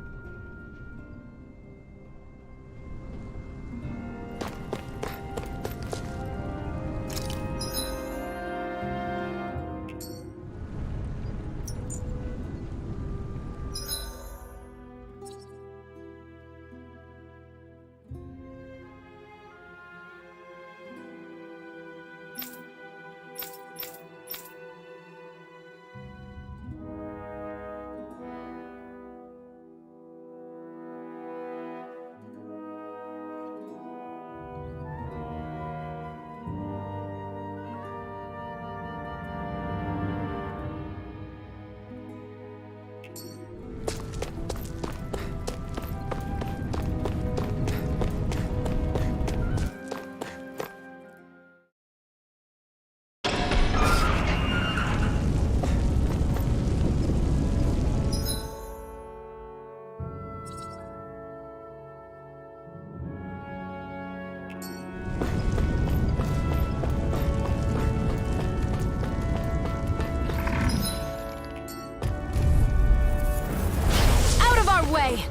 way!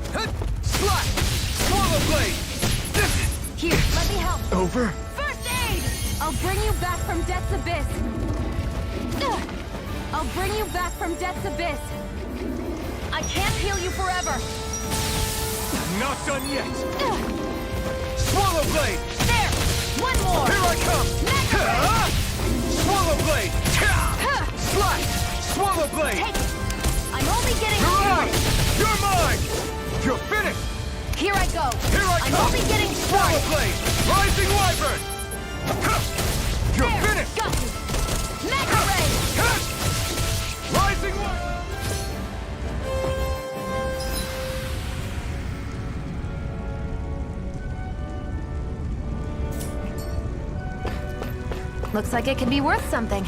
Slash! Swallow blade!
Here, let me help.
Over?
First aid! I'll bring you back from Death's Abyss. I'll bring you back from Death's Abyss. I can't heal you forever.
Not done yet! Swallow blade!
There! One more!
Here I come!
Mega
Swallow blade! Slash! Swallow blade!
Take it! I'm only getting
You're
started!
out! You're mine! You're finished!
Here I go!
Here I
I'm
come!
only getting
Swallow
started!
blade! Rising wyvern! You're
There!
finished!
Got you! Mega Ray!
Rising wyvern!
Looks like it could be worth something.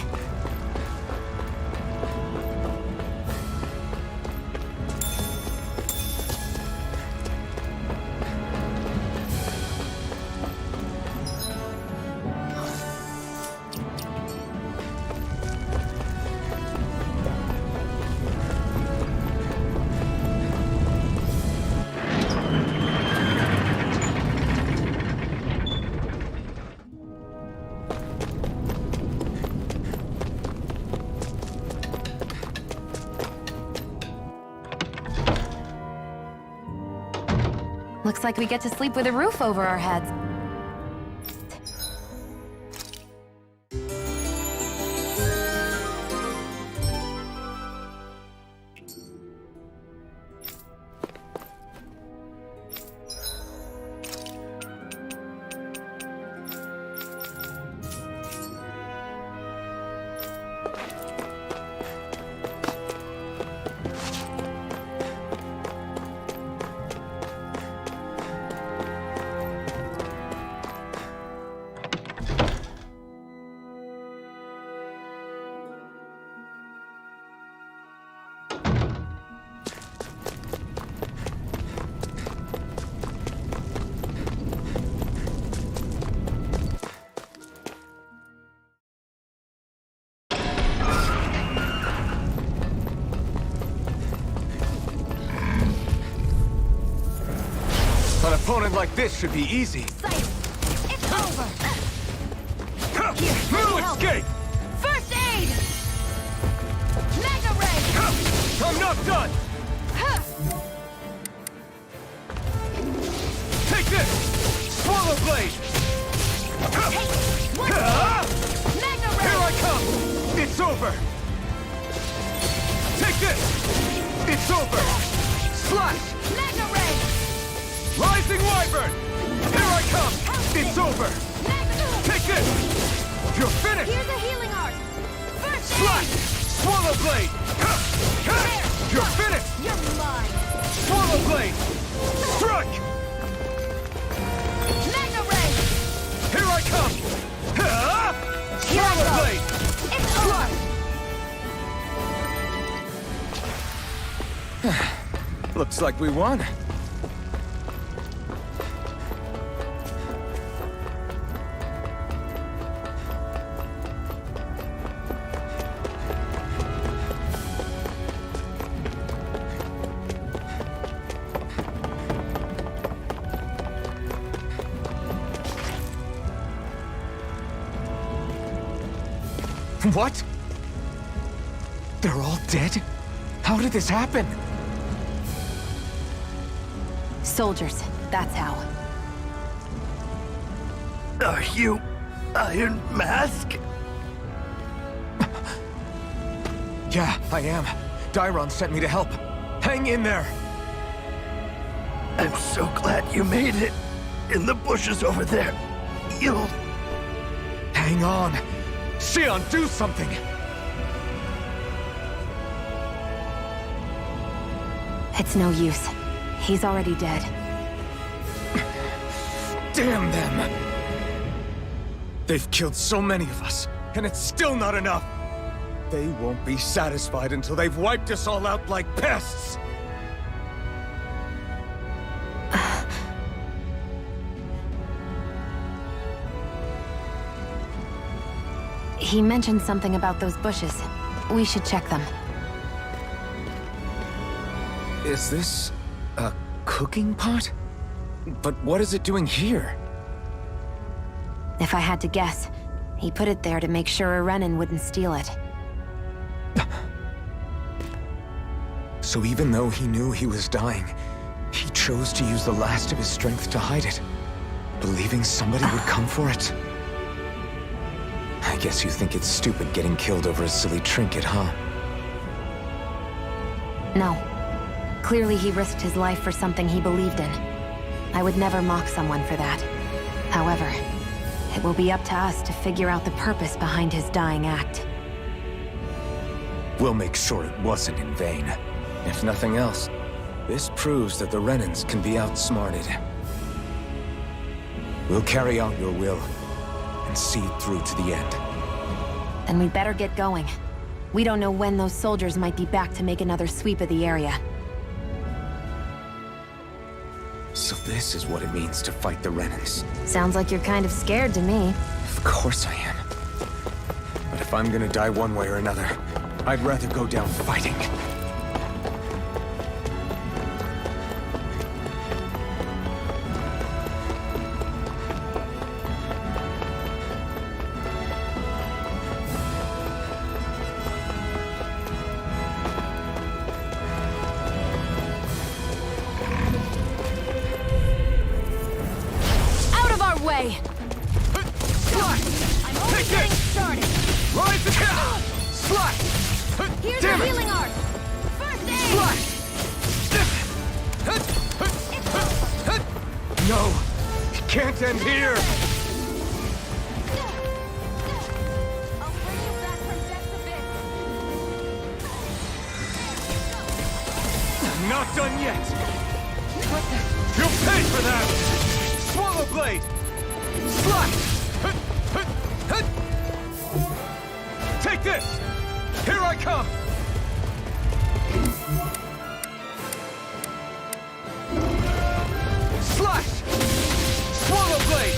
Looks like we get to sleep with a roof over our heads.
An opponent like this should be easy.
Silence! It's over! Here,
No
let me help.
escape!
First aid! Mega Ray!
I'm not done! Take this! Swallow blade!
Take one more! Mega Ray!
Here I come! It's over! Take this! It's over! Slash!
Mega Ray!
Rising wyvern! Here I come! It's over!
Mega
Take this! You're finished!
Here's a healing art! First
Slash!
aid!
Swallow blade! You're finished!
You're mine!
Swallow blade! Strike!
Mega Ray!
Here I come!
Here I
Swallow
go.
blade!
It's over!
Looks like we won. What? They're all dead? How did this happen?
Soldiers, that's how.
Are you Iron Mask? Yeah, I am. Dairon sent me to help. Hang in there!
I'm so glad you made it. In the bushes over there. You'll...
Hang on! Xion, do something!
It's no use. He's already dead.
Damn them! They've killed so many of us, and it's still not enough! They won't be satisfied until they've wiped us all out like pests!
He mentioned something about those bushes. We should check them.
Is this a cooking pot? But what is it doing here?
If I had to guess, he put it there to make sure a Renan wouldn't steal it.
So even though he knew he was dying, he chose to use the last of his strength to hide it, believing somebody would come for it? I guess you think it's stupid getting killed over a silly trinket, huh?
No. Clearly he risked his life for something he believed in. I would never mock someone for that. However, it will be up to us to figure out the purpose behind his dying act.
We'll make sure it wasn't in vain. If nothing else, this proves that the Renans can be outsmarted. We'll carry out your will, and see it through to the end.
Then we'd better get going. We don't know when those soldiers might be back to make another sweep of the area.
So this is what it means to fight the Renans.
Sounds like you're kind of scared to me.
Of course I am. But if I'm gonna die one way or another, I'd rather go down fighting.
Way. I'm only getting started.
Rise again! Slash!
Here's
Damn
the
it!
healing art. First aid.
Slash! No! It can't end here!
I'll bring you back from death's abyss.
Not done yet! You'll pay for that! Swallow blade! Slash! Take this! Here I come! Slash! Swallow blade!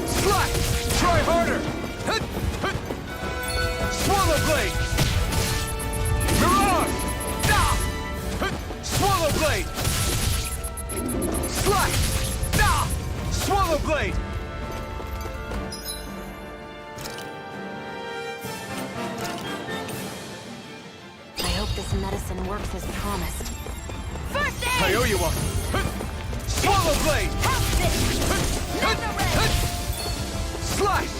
Slash! Try harder! Swallow blade! Mirage! Swallow blade! Slash! Swallow blade!
I hope this medicine works as promised.
First aid.
I owe you one! Swallow blade!
Help this.
Slash!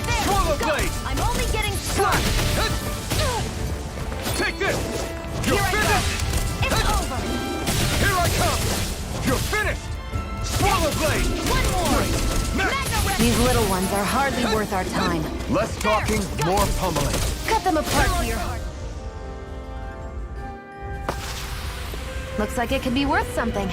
There,
Swallow
go.
blade!
I'm only getting
Slash! Take this! You're
Here I
finished!
go. It's over.
Here I come! You're finished! Swallow blade!
One more.
These little ones are hardly worth our time.
Less talking, more pummeling.
Cut them apart here. Looks like it could be worth something.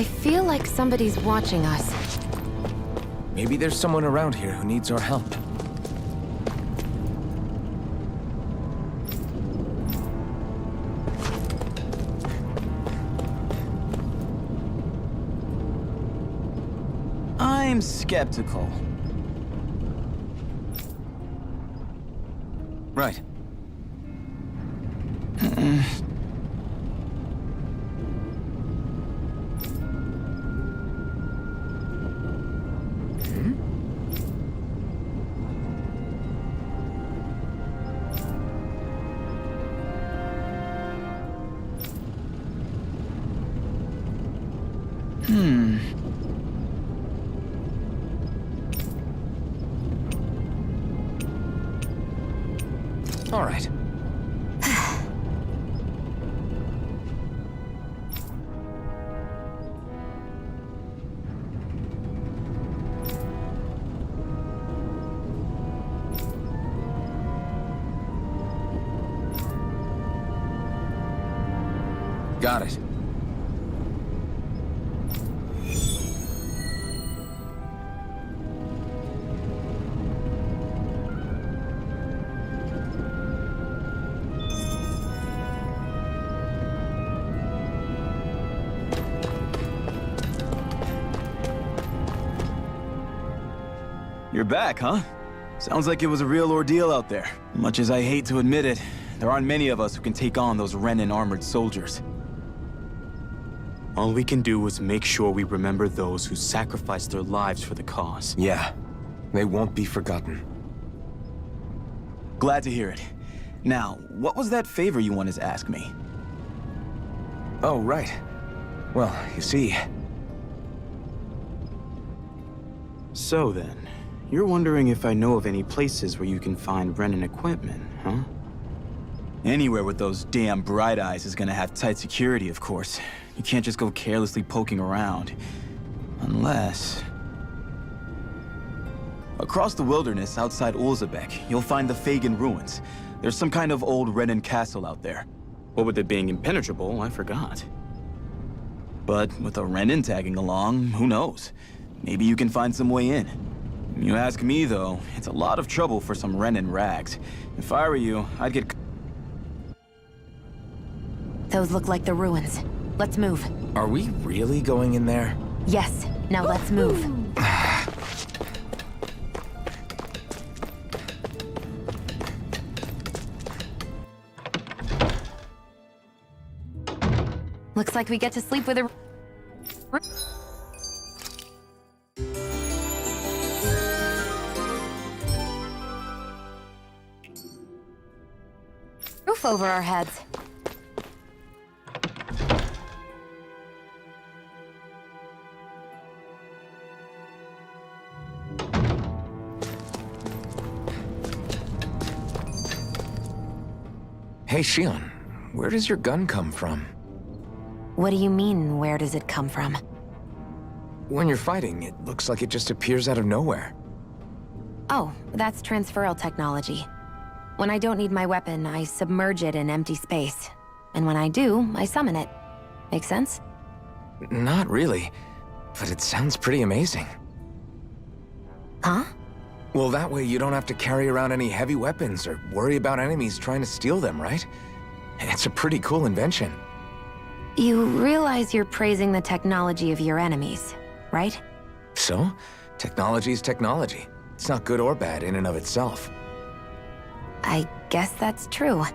I feel like somebody's watching us.
Maybe there's someone around here who needs our help.
I'm skeptical.
Right. All right. Got it.
You're back, huh? Sounds like it was a real ordeal out there. Much as I hate to admit it, there aren't many of us who can take on those Renan armored soldiers.
All we can do is make sure we remember those who sacrificed their lives for the cause.
Yeah, they won't be forgotten.
Glad to hear it. Now, what was that favor you wanted to ask me?
Oh, right. Well, you see...
So then, you're wondering if I know of any places where you can find Renan equipment, huh?
Anywhere with those damn bright eyes is gonna have tight security, of course. You can't just go carelessly poking around. Unless... Across the wilderness outside Ulzebek, you'll find the Fagan ruins. There's some kind of old Renan castle out there.
What with it being impenetrable, I forgot.
But with a Renan tagging along, who knows? Maybe you can find some way in. You ask me, though, it's a lot of trouble for some Renan rags. If I were you, I'd get...
Those look like the ruins. Let's move.
Are we really going in there?
Yes. Now let's move. Looks like we get to sleep with a... roof over our heads.
Hey, Shion, where does your gun come from?
What do you mean, where does it come from?
When you're fighting, it looks like it just appears out of nowhere.
Oh, that's transferal technology. When I don't need my weapon, I submerge it in empty space. And when I do, I summon it. Make sense?
Not really, but it sounds pretty amazing.
Huh?
Well, that way you don't have to carry around any heavy weapons or worry about enemies trying to steal them, right? It's a pretty cool invention.
You realize you're praising the technology of your enemies, right?
So, technology is technology. It's not good or bad in and of itself.
I guess that's true.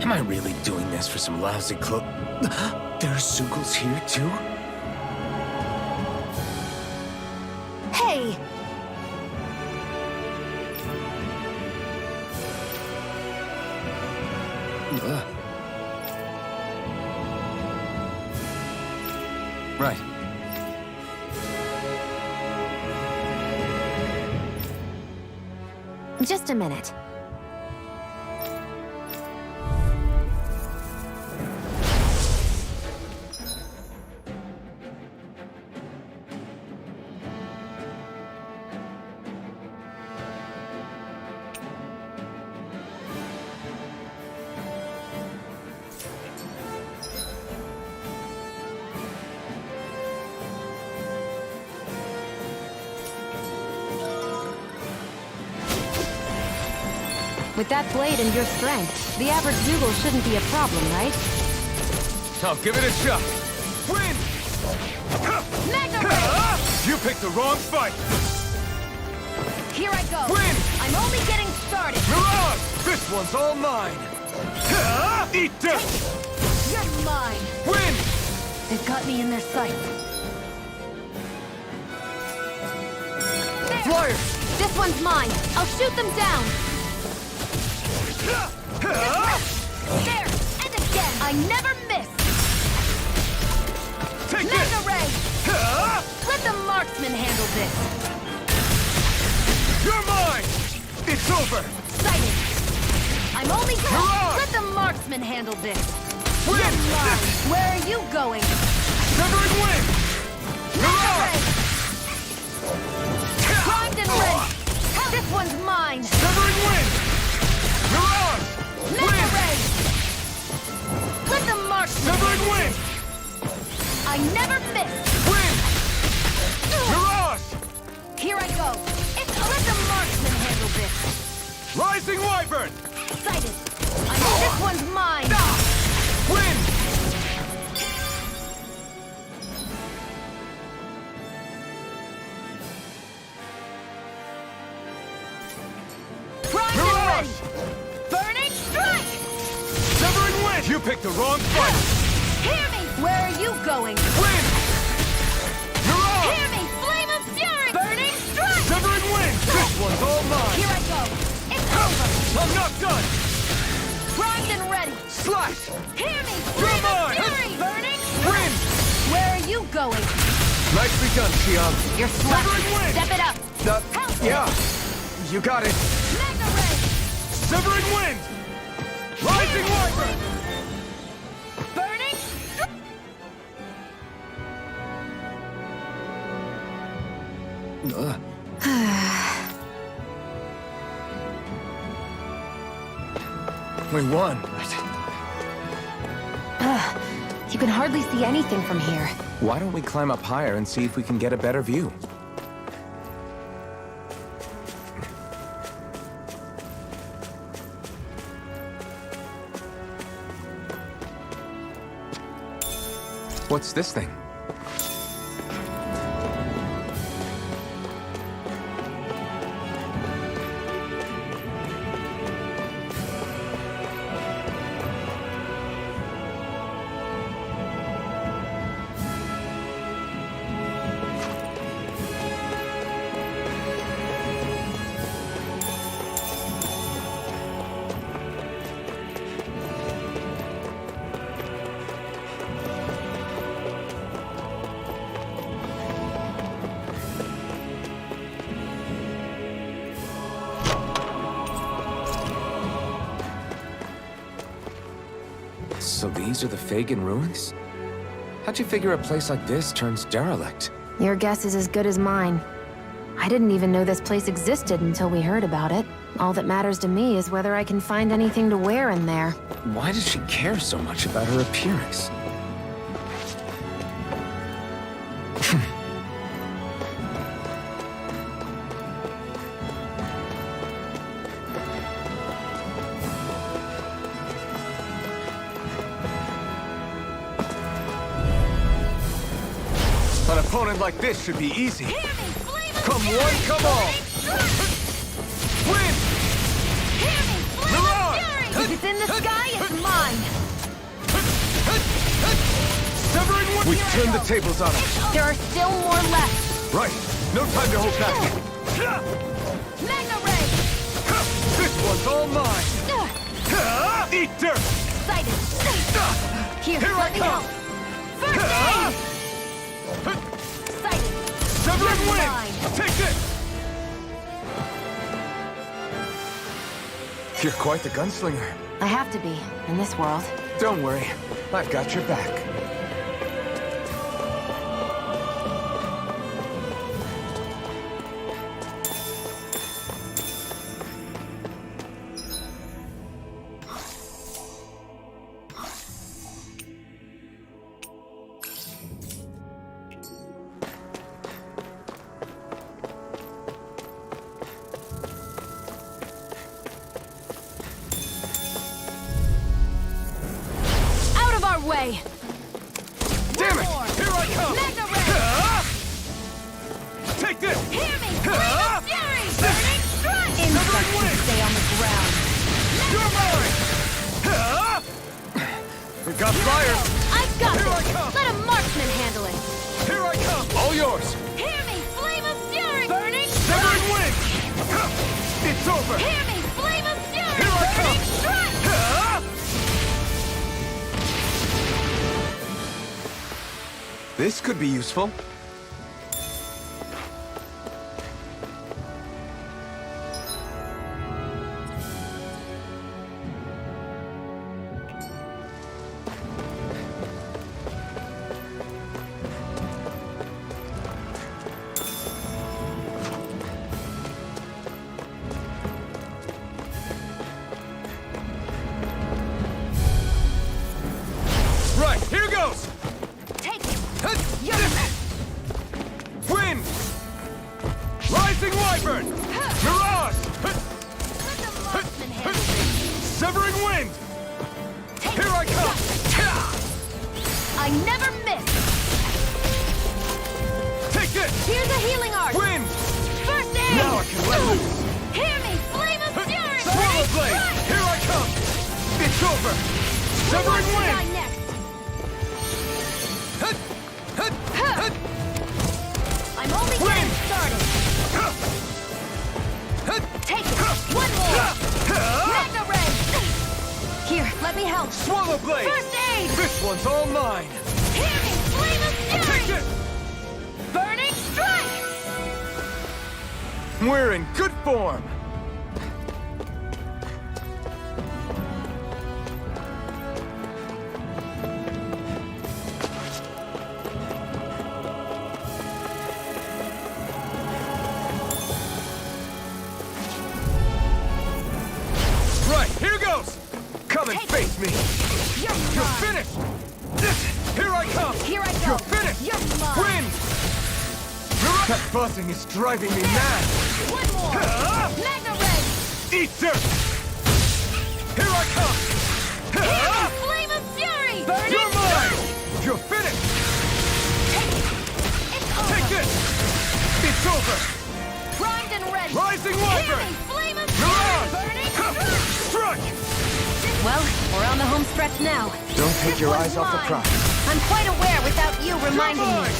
Am I really doing this for some lousy clo- There are Zugals here, too?
Hey!
Right.
Just a minute. With that blade and your strength, the average Dougal shouldn't be a problem, right?
I'll give it a shot. Win!
Mega Ray!
You picked the wrong fight!
Here I go!
Win!
I'm only getting started!
Mirage! This one's all mine! Eat this!
You're mine!
Win!
They've got me in their sights. There!
Flyers!
This one's mine! I'll shoot them down! There! And again! I never miss!
Take
Mega
this!
Ray! Let the marksman handle this!
You're mine! It's over!
Sighted! I'm only going...
Hurrah!
Let the marksman handle this!
Win!
You're mine! Where are you going?
Severing wind!
Mega Ray! Primed and ready! This one's mine!
Severing wind! Mirage!
Mega
Win!
Ray! Let the marksman...
Severing wind!
I never miss!
Win! Mirage!
Here I go! Let the marksman handle this!
Rising Wyvern!
Sighted! This one's mine!
Win!
Primed and ready! Burning strike!
Severing wind! You picked the wrong fight!
Hear me! Where are you going?
Win! Mirage!
Hear me! Flame of fury! Burning strike!
Severing wind! This one's all mine!
Here I go! It's over!
I'm not done!
Primed and ready!
Slash!
Hear me!
You're
Flame of
mine!
fury! Burning
Win!
strike! Where are you going?
Nicely done, Xion.
You're slack!
Severing wind!
Step it up! Help!
Yeah! You got it!
Mega Ray!
Severing wind! Rising Wyvern!
Burning
We won.
You can hardly see anything from here.
Why don't we climb up higher and see if we can get a better view? What's this thing? So these are the Fagin ruins? How'd you figure a place like this turns derelict?
Your guess is as good as mine. I didn't even know this place existed until we heard about it. All that matters to me is whether I can find anything to wear in there.
Why does she care so much about her appearance?
An opponent like this should be easy. Come one, come all. Win! Mirage!
If it's in the sky, it's mine!
Severing one! We've turned the tables on him.
There are still more left!
Right. No time to hold back.
Magna Ray!
This one's all mine. Eat dirt!
Excited! Here,
Here I
let me
come.
help! First aid! Excited!
Severing
You're
wind!
mine.
Take this!
You're quite the gunslinger.
I have to be, in this world.
Don't worry, I've got your back.
Way!
Damn it! Here I come!
Magna Ray!
Take this!
Hear me! Flame of Fury! Burning Strike! Insects can stay on the ground.
You're mine! We got fire!
I've got
Here I
this!
come.
Let a marksman handle it!
Here I come! All yours!
Hear me! Flame of Fury! Burning
Severing
Strike!
wind! It's over!
Hear me! Flame of Fury!
Here I come.
Burning Strike!
This could be useful. Right, here goes!
Take it!
Wind! Rising Wyvern! Mirage!
Let the marksman handle it!
Severing wind! Here I come!
I never miss!
Take this!
Here's a healing art!
Wind!
First aid!
Now I can let loose!
Hear me! Flame of Fury!
Swallow blade! Here I come! It's over! Severing wind!
Next. I'm only getting started. Take it. One more. Magna Ray. Here, let me help.
Swallow blade!
First aid.
This one's all mine!
Hear me, Flame of
Take
Fury.
it!
Burning Strike.
We're in good form! Right, here goes! Come and face me!
You're
You're
mine.
finished! Here I come!
Here I go.
You're finished!
You're mine.
Win! That buzzing is driving me mad!
One more. Magna Ray.
Eat dirt! Here I come!
Hear me, Flame of Fury. Burning
You're mine!
Strike.
You're finished!
It's over.
Take this! It's over!
Primed and ready.
Rising
Hear
Wyvern!
me, Flame of
Mirage!
Fury. Burning
Strike!
Well, we're on the home stretch now.
Don't take
This
your
one's
eyes off the
mine.
prize.
I'm quite aware without you reminding
You're
me.
mine!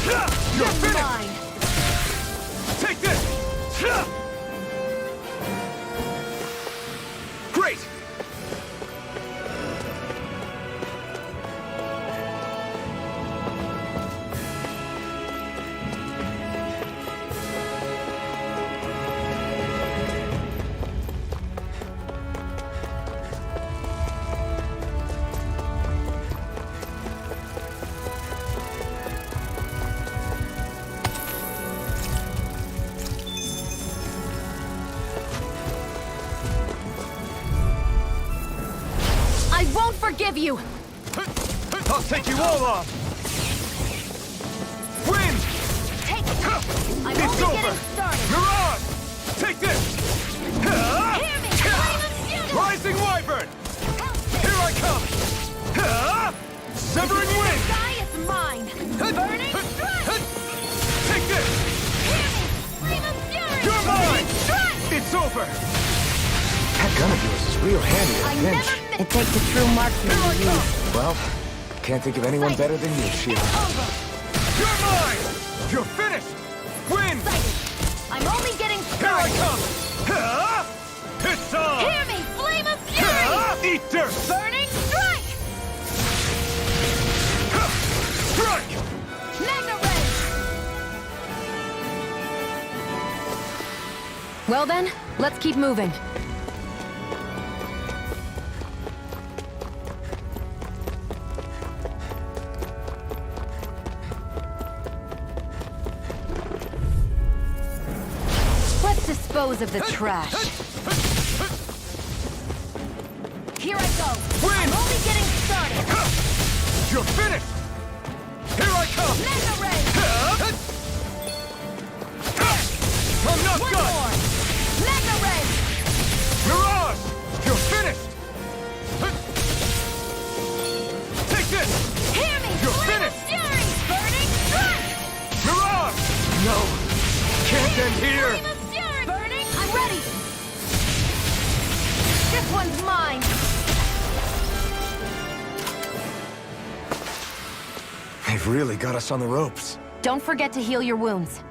You're
You're finished!
mine.
Take this! Great!
of you!
I'll take you all on! Wind!
Take it! I'm
It's
only
over!
getting started!
You're on! Take this!
Hear me! Flame of fury!
Rising Wyvern! Here I come! Severing
The
Wind!
sky is mine! Burning strike!
Take this!
Hear me! Flame of fury!
You're mine!
Strike!
It's over!
That gun of yours is real handy
I
at a pinch.
never
It takes a true marksman to use.
Well, can't think of anyone better than you, Sheila.
over!
You're mine! You're finished! Wind!
Sighted! I'm only getting
Here I
started!
come! It's on!
Hear me! Flame of fury!
Eat dirt!
Burning strike!
Strike!
Mega ray!
Well then, let's keep moving.
Let's dispose of the trash. Here I go.
Wind!
I'm only getting started.
You're finished! Here I come!
Mega ray!
I'm not
One
done!
more! Mega ray!
You're on! You're finished! Take this!
Hear me!
You're
Flame of
finished!
fury! Burning strike!
You're on! No! Can't end here!
Flame of fury! Burning! I'm ready! This one's mine!
They've really got us on the ropes.
Don't forget to heal your wounds.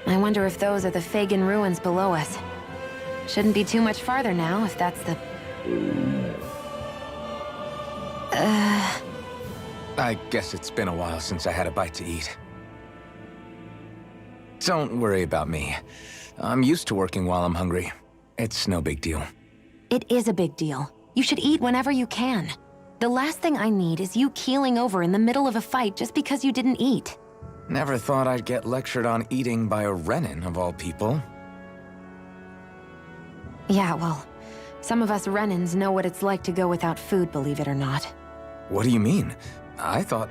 I wonder if those are the Fagin ruins below us. Shouldn't be too much farther now, if that's the...
I guess it's been a while since I had a bite to eat. Don't worry about me. I'm used to working while I'm hungry. It's no big deal.
It is a big deal. You should eat whenever you can. The last thing I need is you keeling over in the middle of a fight just because you didn't eat.
Never thought I'd get lectured on eating by a Renin, of all people.
Yeah, well, some of us Renins know what it's like to go without food, believe it or not.
What do you mean? I thought...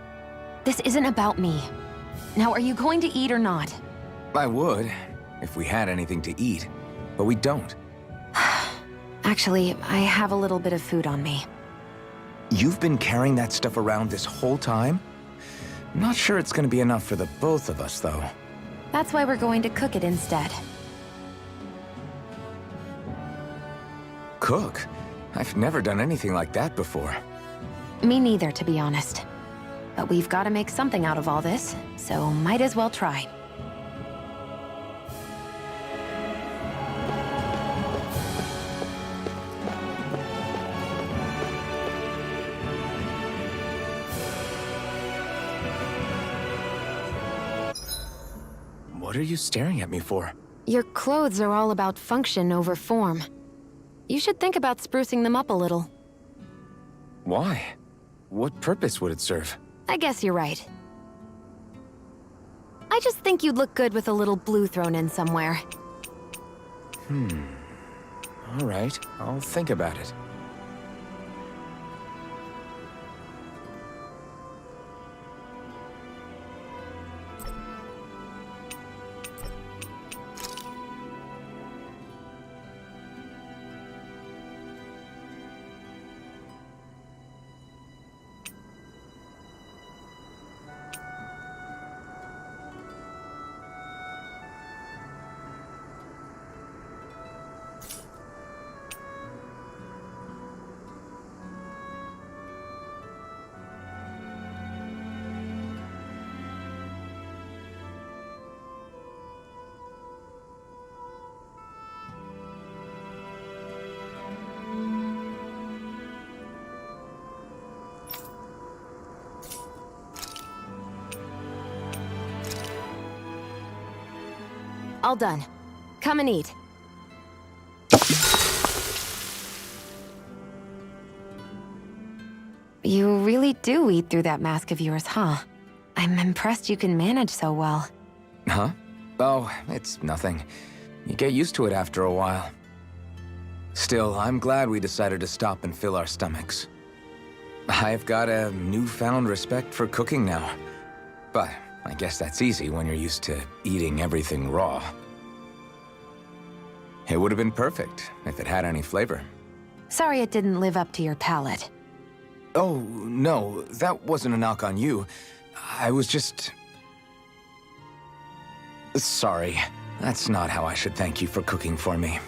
This isn't about me. Now, are you going to eat or not?
I would, if we had anything to eat. But we don't.
Actually, I have a little bit of food on me.
You've been carrying that stuff around this whole time? Not sure it's gonna be enough for the both of us, though.
That's why we're going to cook it instead.
Cook? I've never done anything like that before.
Me neither, to be honest. But we've got to make something out of all this, so might as well try.
What are you staring at me for?
Your clothes are all about function over form. You should think about sprucing them up a little.
Why? What purpose would it serve?
I guess you're right. I just think you'd look good with a little blue thrown in somewhere.
All right, I'll think about it.
All done. Come and eat. You really do eat through that mask of yours, huh? I'm impressed you can manage so well.
Huh? Oh, it's nothing. You get used to it after a while. Still, I'm glad we decided to stop and fill our stomachs. I've got a newfound respect for cooking now. But I guess that's easy when you're used to eating everything raw. It would have been perfect if it had any flavor.
Sorry it didn't live up to your palate.
Oh, no, that wasn't a knock on you. I was just... Sorry. That's not how I should thank you for cooking for me.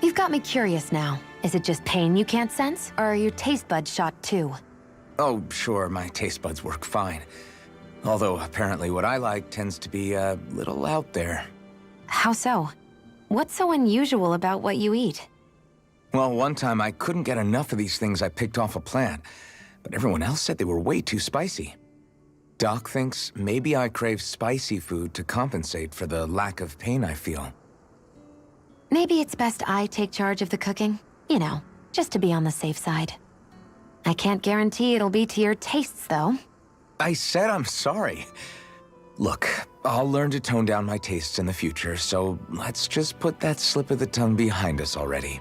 You've got me curious now. Is it just pain you can't sense, or are your taste buds shot too?
Oh, sure, my taste buds work fine. Although, apparently what I like tends to be a little out there.
How so? What's so unusual about what you eat?
Well, one time I couldn't get enough of these things I picked off a plant, but everyone else said they were way too spicy. Doc thinks maybe I crave spicy food to compensate for the lack of pain I feel.
Maybe it's best I take charge of the cooking. You know, just to be on the safe side. I can't guarantee it'll be to your tastes, though.
I said I'm sorry. Look, I'll learn to tone down my tastes in the future, so let's just put that slip of the tongue behind us already.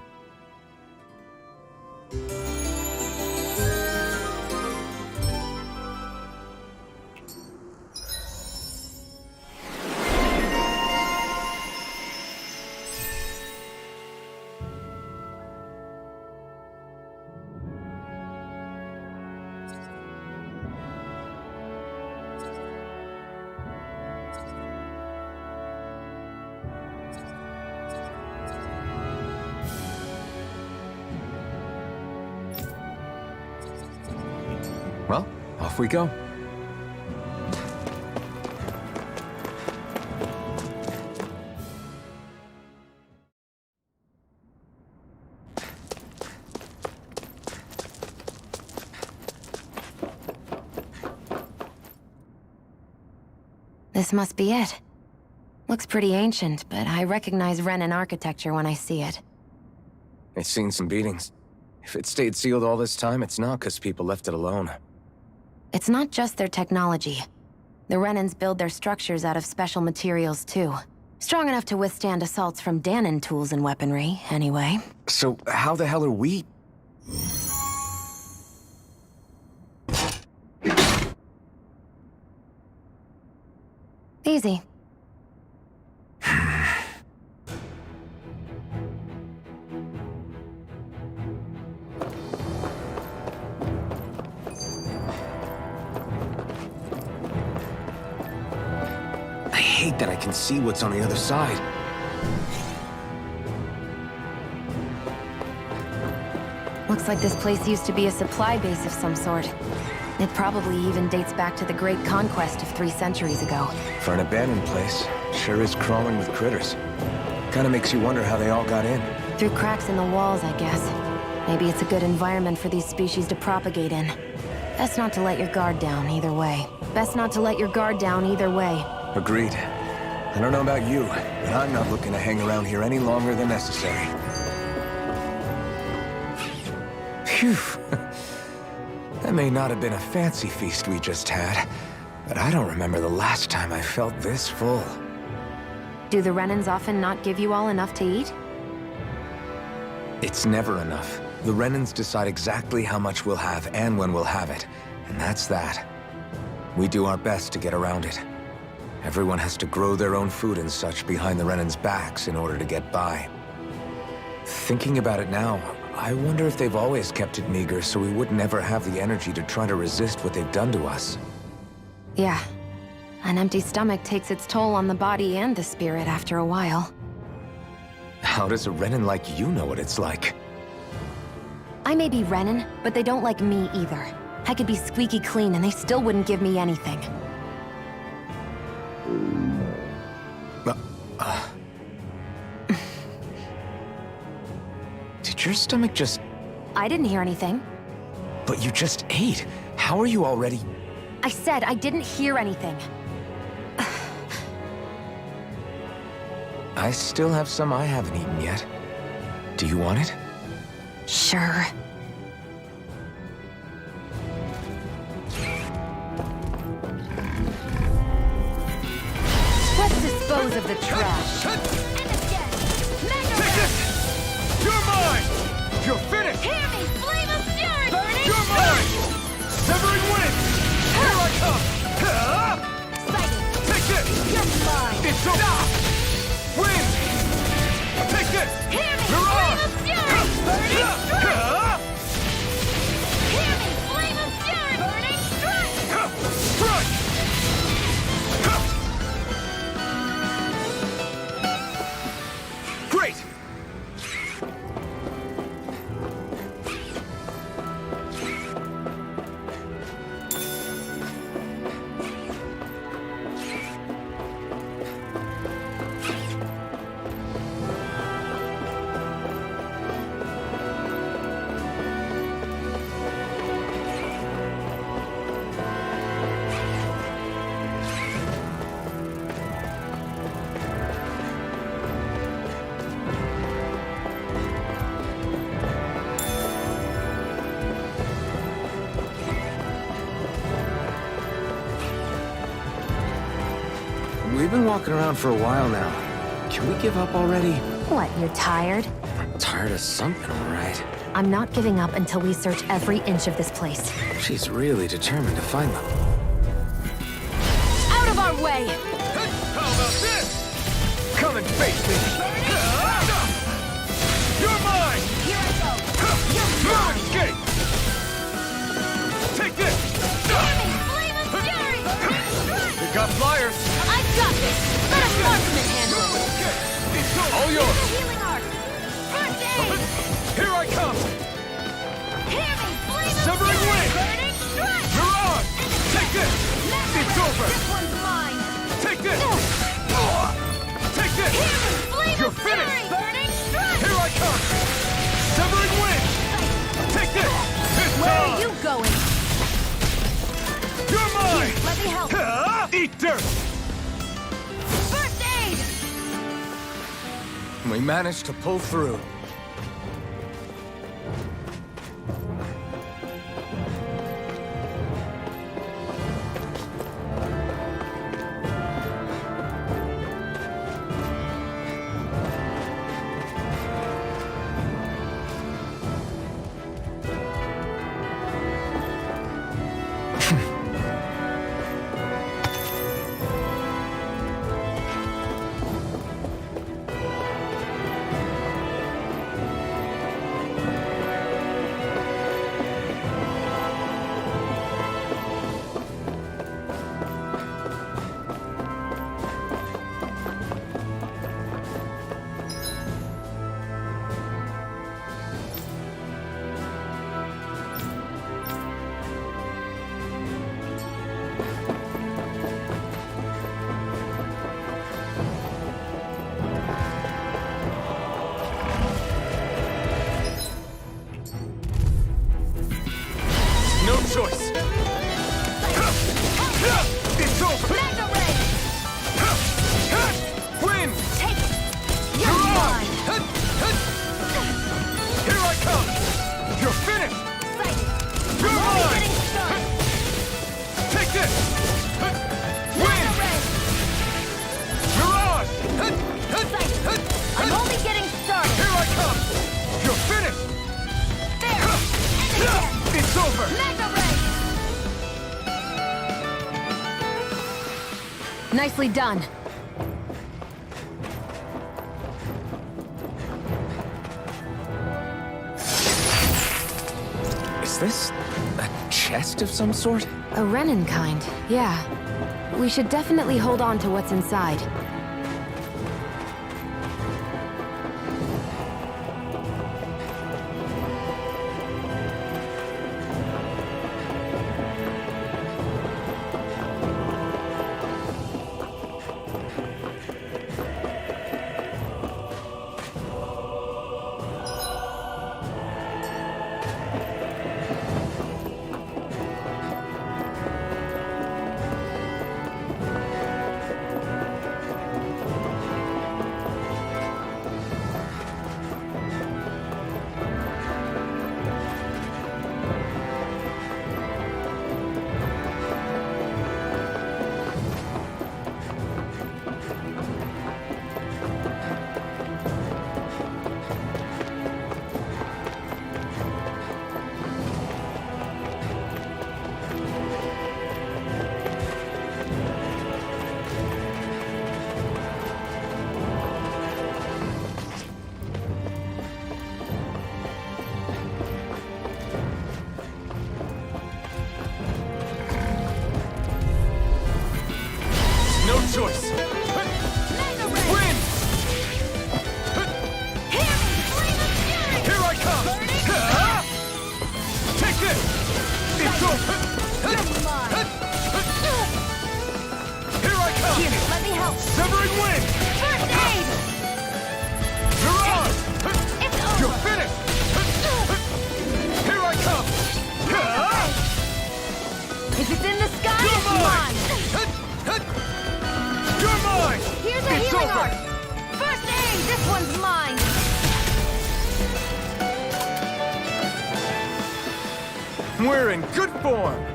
Well, off we go.
This must be it. Looks pretty ancient, but I recognize Renan architecture when I see it.
It's seen some beatings. If it stayed sealed all this time, it's not because people left it alone.
It's not just their technology. The Renans build their structures out of special materials, too. Strong enough to withstand assaults from Danon tools and weaponry, anyway.
So how the hell are we...
Easy.
I hate that I can see what's on the other side.
Looks like this place used to be a supply base of some sort. It probably even dates back to the Great Conquest of 3 centuries ago.
For an abandoned place, sure is crawling with critters. Kinda makes you wonder how they all got in.
Through cracks in the walls, I guess. Maybe it's a good environment for these species to propagate in. Best not to let your guard down either way. Best not to let your guard down either way.
Agreed. I don't know about you, but I'm not looking to hang around here any longer than necessary. Phew. That may not have been a fancy feast we just had, but I don't remember the last time I felt this full.
Do the Renans often not give you all enough to eat?
It's never enough. The Renans decide exactly how much we'll have and when we'll have it, and that's that. We do our best to get around it. Everyone has to grow their own food and such behind the Renans' backs in order to get by. Thinking about it now, I wonder if they've always kept it meager so we would never have the energy to try to resist what they've done to us.
Yeah. An empty stomach takes its toll on the body and the spirit after a while.
How does a Renan like you know what it's like?
I may be Renan, but they don't like me either. I could be squeaky clean and they still wouldn't give me anything.
Did your stomach just...
I didn't hear anything.
But you just ate. How are you already...
I said I didn't hear anything.
I still have some I haven't eaten yet. Do you want it?
Sure.
Let's dispose of the trash.
Take it! You're mine! You're finished!
Hear me, flame of fury! Burning
You're mine! Severing wind! Here I come! Take this!
You're mine!
It's over! Wind! Take this!
Hear me,
Mirage!
flame of fury! Burning strike! Hear me, flame of fury! Burning strike!
Strike! Great!
We've been walking around for a while now. Can we give up already?
What, you're tired?
I'm tired of something, all right.
I'm not giving up until we search every inch of this place.
She's really determined to find them.
Out of our way!
How about this? Come and face me! You're mine!
Here I go!
You're escape! Take this!
Hear me, flame of fury! Burning strike!
We got flyers!
I've got this! Let a marksman handle it!
It's all yours!
Healing arc! First aid!
Here I come!
Hear me, flame of
Severing
fury!
wind!
Burning strike!
Mirage! Take this! It's over!
This one's mine!
Take this! Take this!
Hear me, flame
You're
of fury!
finished!
Burning strike!
Here I come! Severing wind! Take this! This
Where
time!
are you going?
You're mine!
Let me help.
Eat dirt!
First aid!
We managed to pull through.
No choice! It's over!
Mega ray!
Win!
Take it! You're
You're
mine!
on! Here I come! You're finished!
Sighted!
You're
I'm only
mine!
getting started!
Take this!
Mega
Win!
ray!
Mirage!
Sighted! I'm only getting started!
Here I come! You're finished!
There! And again!
It's over!
Mega ray!
Nicely done.
Is this a chest of some sort?
A Renin kind, yeah. We should definitely hold on to what's inside. arc! First aid! This one's mine!
We're in good form!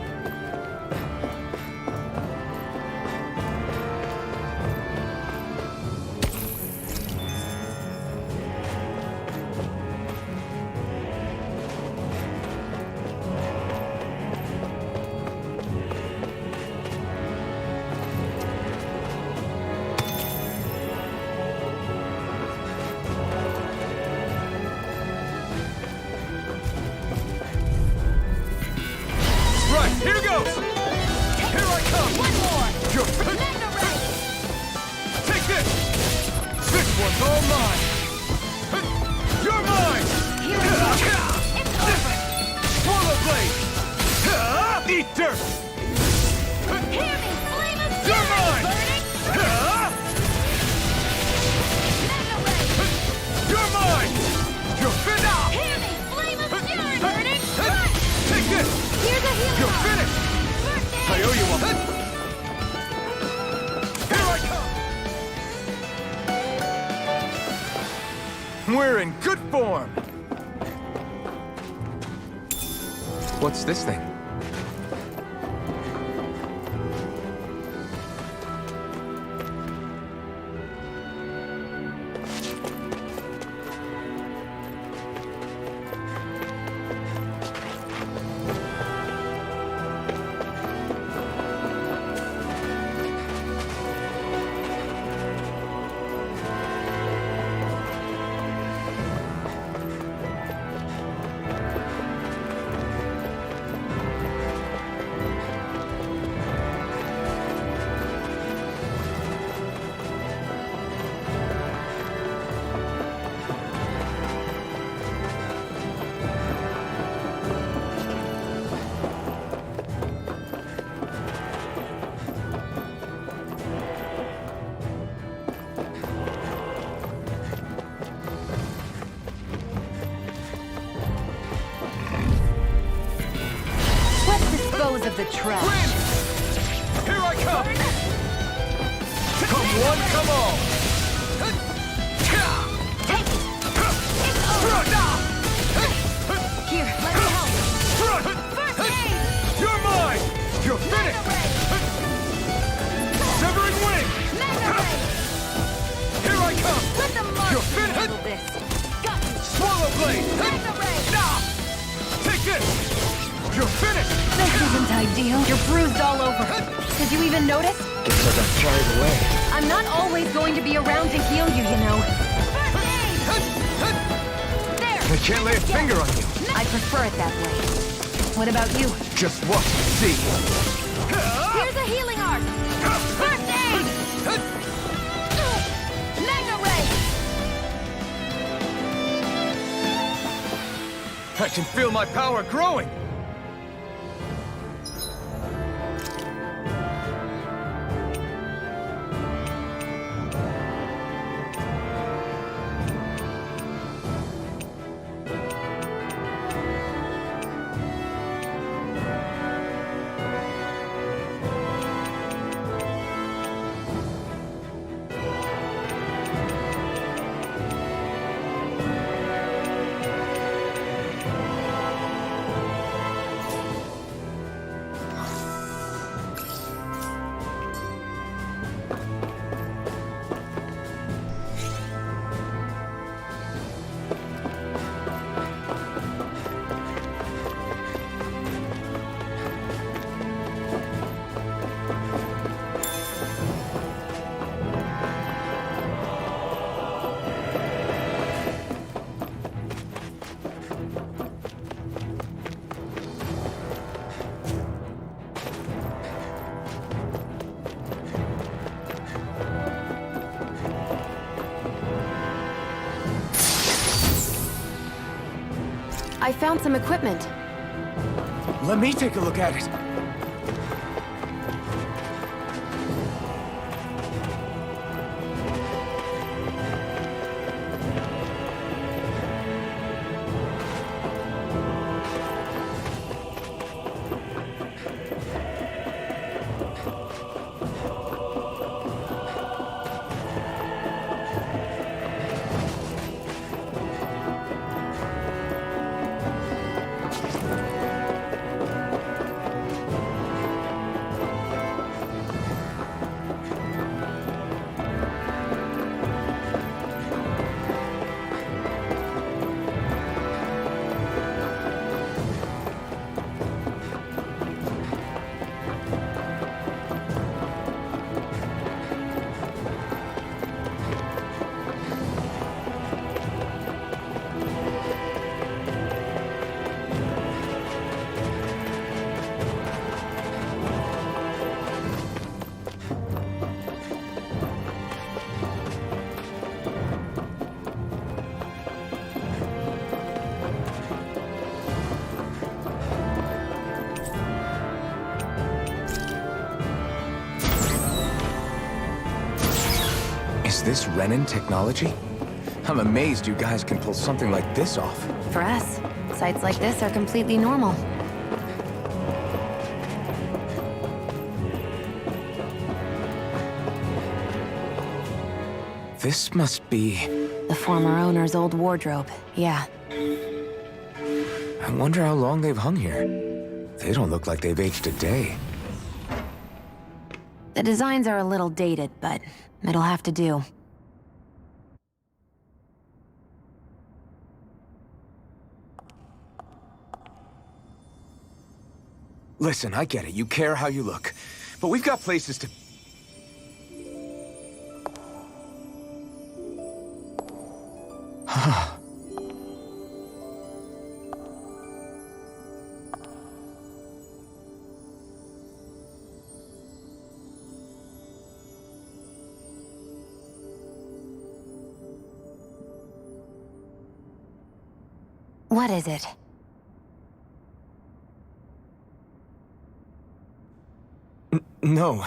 Here goes! Here I come!
One more!
You're
Mega Ray!
Take this! This one's all mine! You're mine!
Here it goes! It's over!
Swallow blade! Eat dirt!
Hear me! Flame of
You're
fury!
mine!
Mega Ray!
You're mine! You're finished!
Hear me! Flame of fury! Burning!
Take this!
Here's a healing
You're
arc.
finished!
First aid!
I owe you one! Here I come! We're in good form!
What's this thing?
Dispose of the trash.
Here I come! Come one, come all!
Take it! It's over! Here, let me help! First aid!
You're mine! You're finished! Severing wing!
Mega Ray!
Here I come!
Let the
You're
marksman
finished!
handle this! Got you!
Swallow blade!
Mega Ray!
Take this! You're finished!
This isn't ideal. You're bruised all over. Did you even notice?
Guess I got carried away.
I'm not always going to be around to heal you, you know.
First aid! There!
I can't lay a finger on you.
I prefer it that way. What about you?
Just watch and see.
Here's a healing arc! First aid! Mega Ray!
I can feel my power growing!
I found some equipment.
Let me take a look at it.
this Renin technology? I'm amazed you guys can pull something like this off.
For us, sites like this are completely normal.
This must be...
The former owner's old wardrobe, yeah.
I wonder how long they've hung here. They don't look like they've aged a day.
The designs are a little dated, but it'll have to do.
Listen, I get it. You care how you look. But we've got places to...
What is it?
No.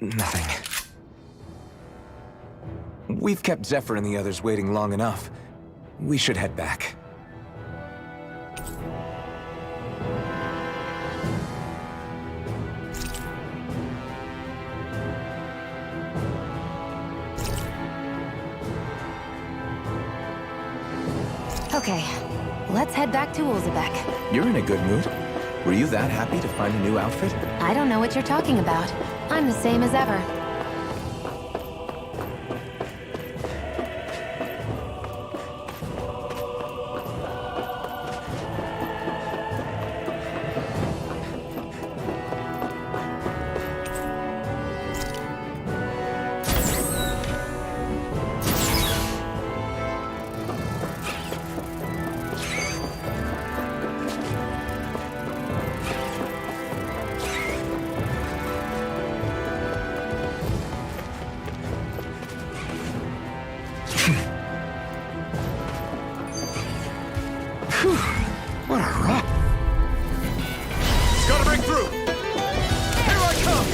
Nothing. We've kept Zephyr and the others waiting long enough. We should head back.
Okay, let's head back to Ulzebek.
You're in a good mood. Were you that happy to find a new outfit?
I don't know what you're talking about. I'm the same as ever.
What a rock!
Gotta break through! Here I come!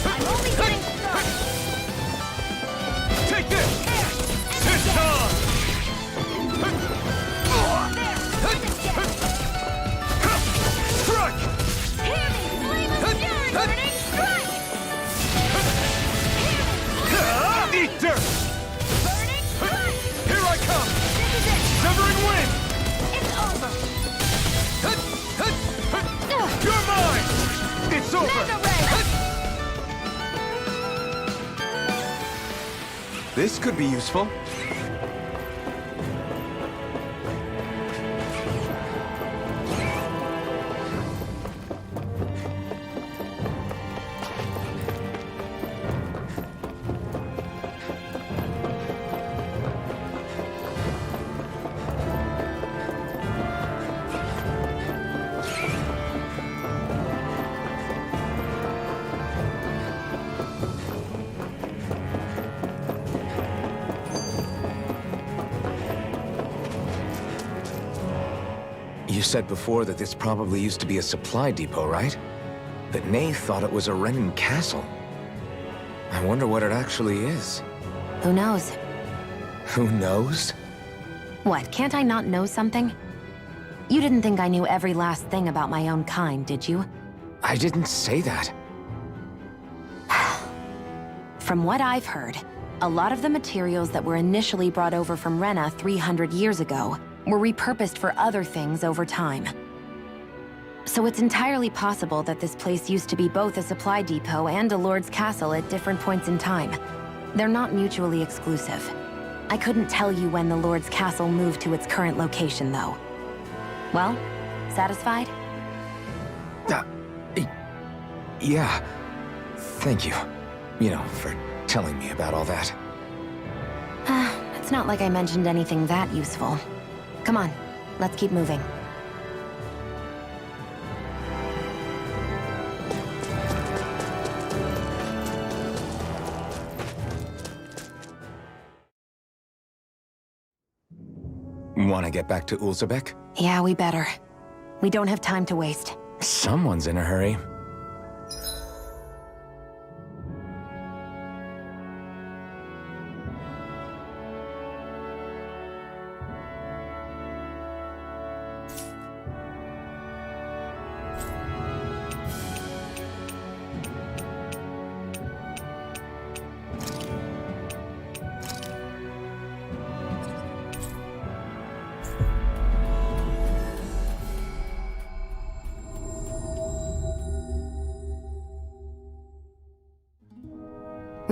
I'm only getting started.
Take this! It's time! Strike!
Hear me, flame of fury, burning strike!
Eat dirt!
Burning strike!
Here I come!
This is it!
Severing wind!
It's over!
You're mine! It's over!
Mega ray!
This could be useful. You said before that this probably used to be a supply depot, right? But Nay thought it was a Renin castle. I wonder what it actually is.
Who knows?
Who knows?
What, can't I not know something? You didn't think I knew every last thing about my own kind, did you?
I didn't say that.
From what I've heard, a lot of the materials that were initially brought over from Rena 300 years ago were repurposed for other things over time. So it's entirely possible that this place used to be both a supply depot and a lord's castle at different points in time. They're not mutually exclusive. I couldn't tell you when the lord's castle moved to its current location, though. Well, satisfied?
Yeah. Thank you. You know, for telling me about all that.
It's not like I mentioned anything that useful. Come on, let's keep moving.
Want to get back to Ulzebek?
Yeah, we better. We don't have time to waste.
Someone's in a hurry.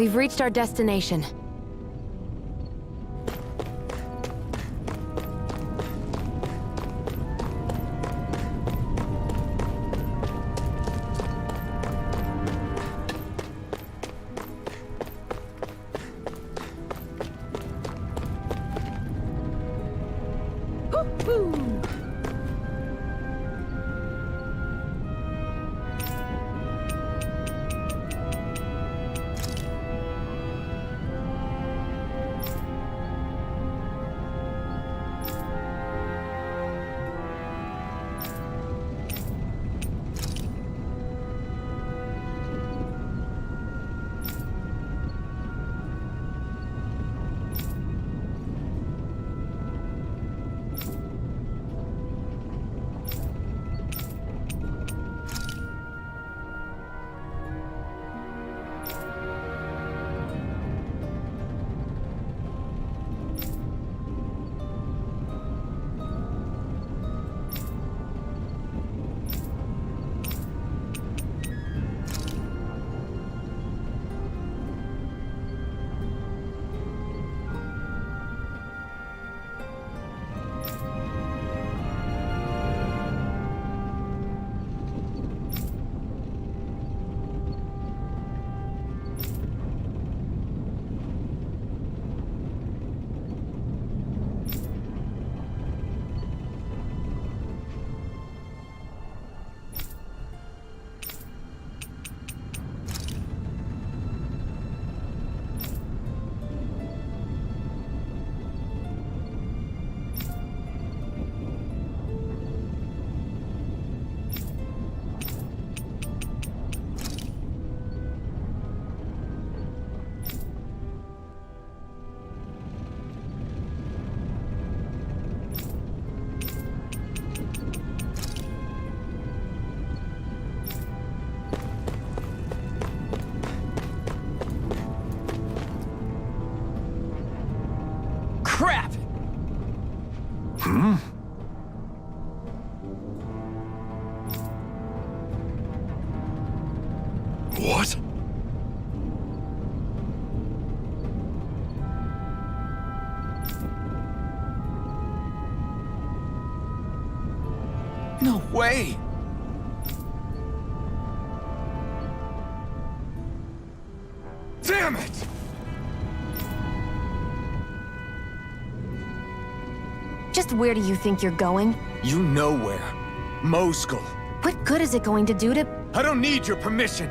We've reached our destination.
Crap!
What?
No way! Damn it!
Just where do you think you're going?
You know where. Moskul.
What good is it going to do to...
I don't need your permission.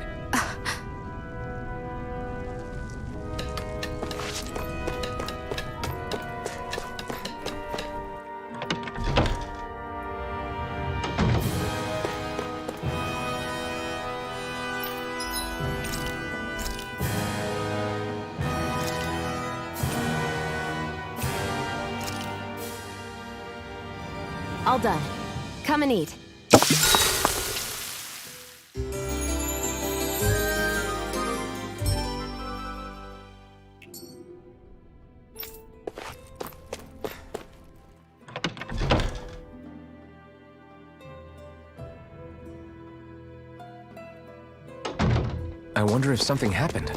All done. Come and eat.
I wonder if something happened.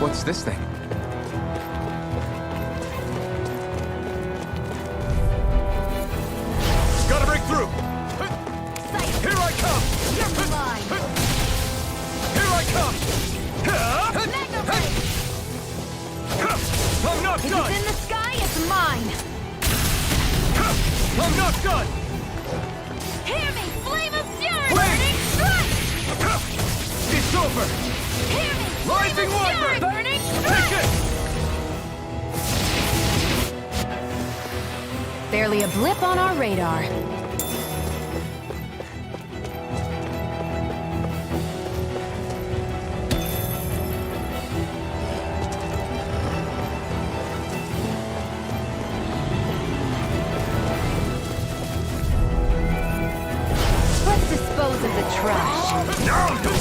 What's this thing?
Gotta break through! Here I come!
You're mine!
Here I come! I'm not
If
done!
it's in the sky, it's mine!
I'm not done!
Hear me! Flame of fury!
Flame!
Burning strike!
It's over!
Hear me!
Rising
Flame of
Wyvern!
fury! Burning
Take
strike!
it!
Barely a blip on our radar.
No!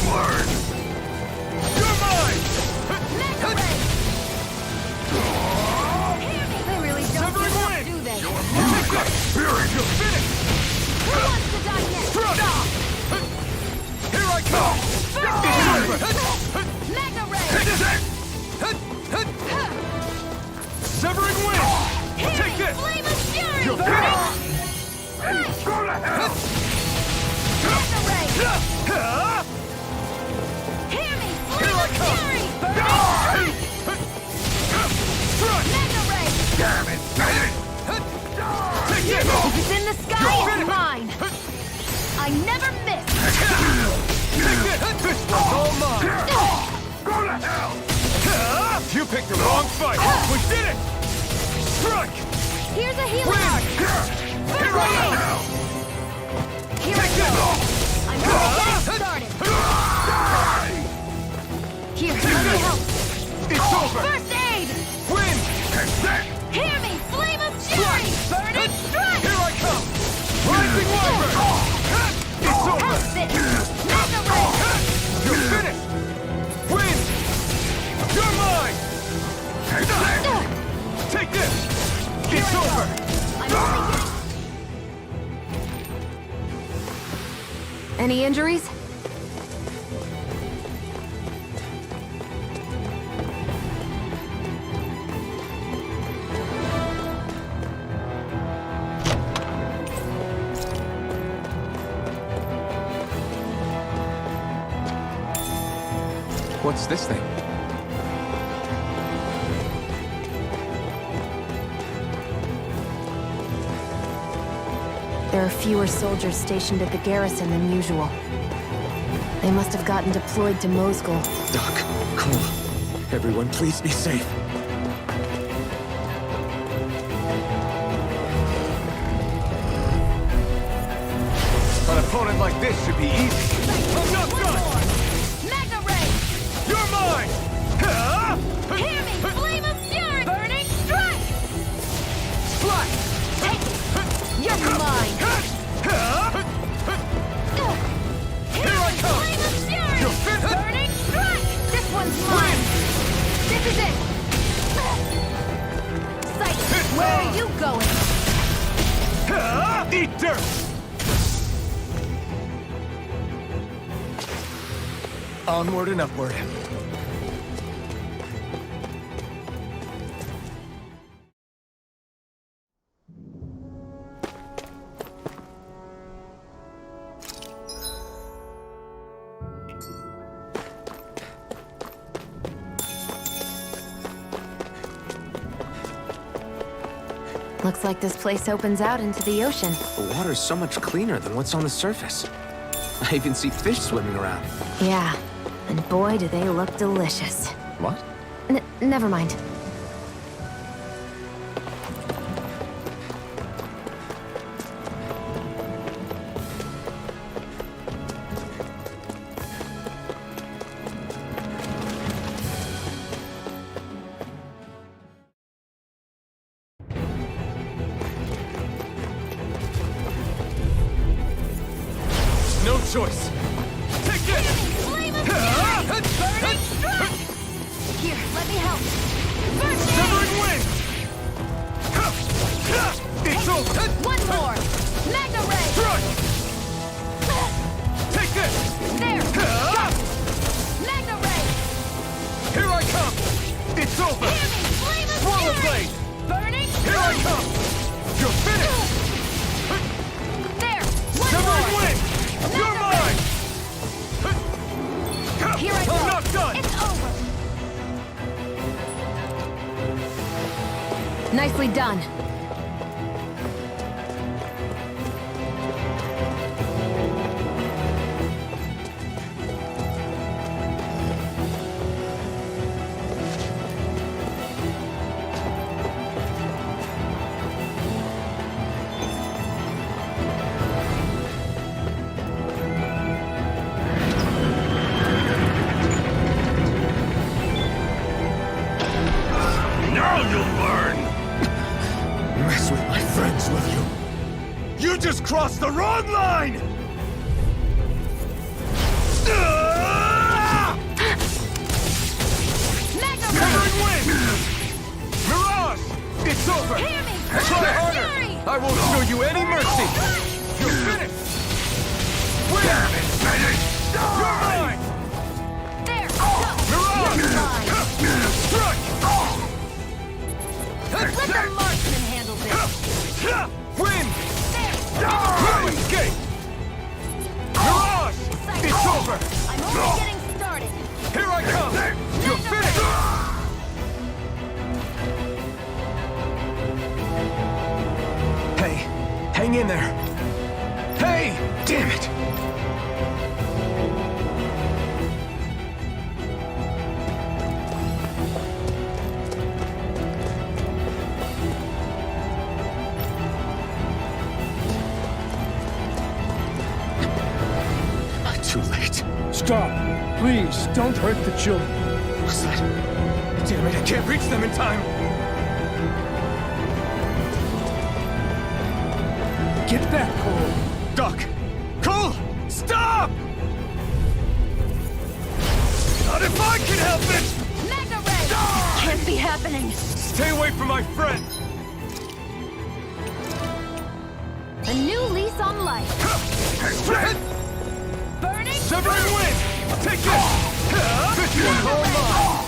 this!
flame of fury!
You're
Burning
finished! Go to hell!
Mega ray! Hear me! Flame of fury! Burning Mega ray!
Damn it! Take this!
If it's in the sky, it's mine! I never miss!
Take this! This one's all mine! Go to hell! You picked the wrong fight! We did it! Strike!
Here's a healing arc!
Here I am!
Here I go! I'm gonna get it started! Here, let me help!
It's over!
First aid!
Win!
Hear me! Flame of fury! Burning strike!
Here I come! Rising Wyvern! It's over!
How's this? Mega ray!
You're finished! Win! You're mine! Take this! It's over!
I'm only
Any injuries?
What's this thing?
There are fewer soldiers stationed at the garrison than usual. They must have gotten deployed to Mosgul.
Doc, Cole, everyone please be safe.
An opponent like this should be easy. I'm not done!
Mega ray!
You're mine!
Hear me! Flame of fury! Burning strike!
Splat!
Take it! You're mine!
Here I come!
Flame of fury!
You're finished!
Burning strike! This one's mine! This is it! Sight! Where are you going?
Eat dirt!
Onward and upward.
Looks like this place opens out into the ocean.
The water's so much cleaner than what's on the surface. I even see fish swimming around.
Yeah, and boy, do they look delicious.
What?
Never mind.
No choice! Take this!
Flame of fury! Burning strike! Here, let me help! First aid!
Severing wind! It's over!
One more! Mega ray!
Strike! Take this!
There! Got it! Mega ray!
Here I come! It's over!
Hear me! Flame of
Swallow
fury!
blade!
Burning
Here I
strike!
come! You're finished!
There! One
Severing
more!
wind! You're mine!
Here I go!
I'm not done!
It's over!
Nicely done.
Now you'll learn!
Mess with my friends, will you?
You just crossed the wrong line!
Mega
Severing
ray!
wind! Mirage! It's over!
Hear me!
Try
Flame of
harder!
fury!
I won't show you any mercy! You're finished! Damn it, finish! You're mine!
There! Go!
Mirage!
You're mine!
Strike!
Let the marksman handle this!
Wind! No escape! Mirage! It's over!
I'm only getting started.
Here I come! You're finished! Hey, hang in there! Hey! Damn it! Too late.
Stop! Please, don't hurt the children.
What's that? Damn it, I can't reach them in time!
Get back, Cole!
Doc! Cole! Stop! Not if I can help it!
Mega Ray! Can't be happening.
Stay away from my friend!
A new lease on life. Burning.
Severing wind! Take this! This one's all mine!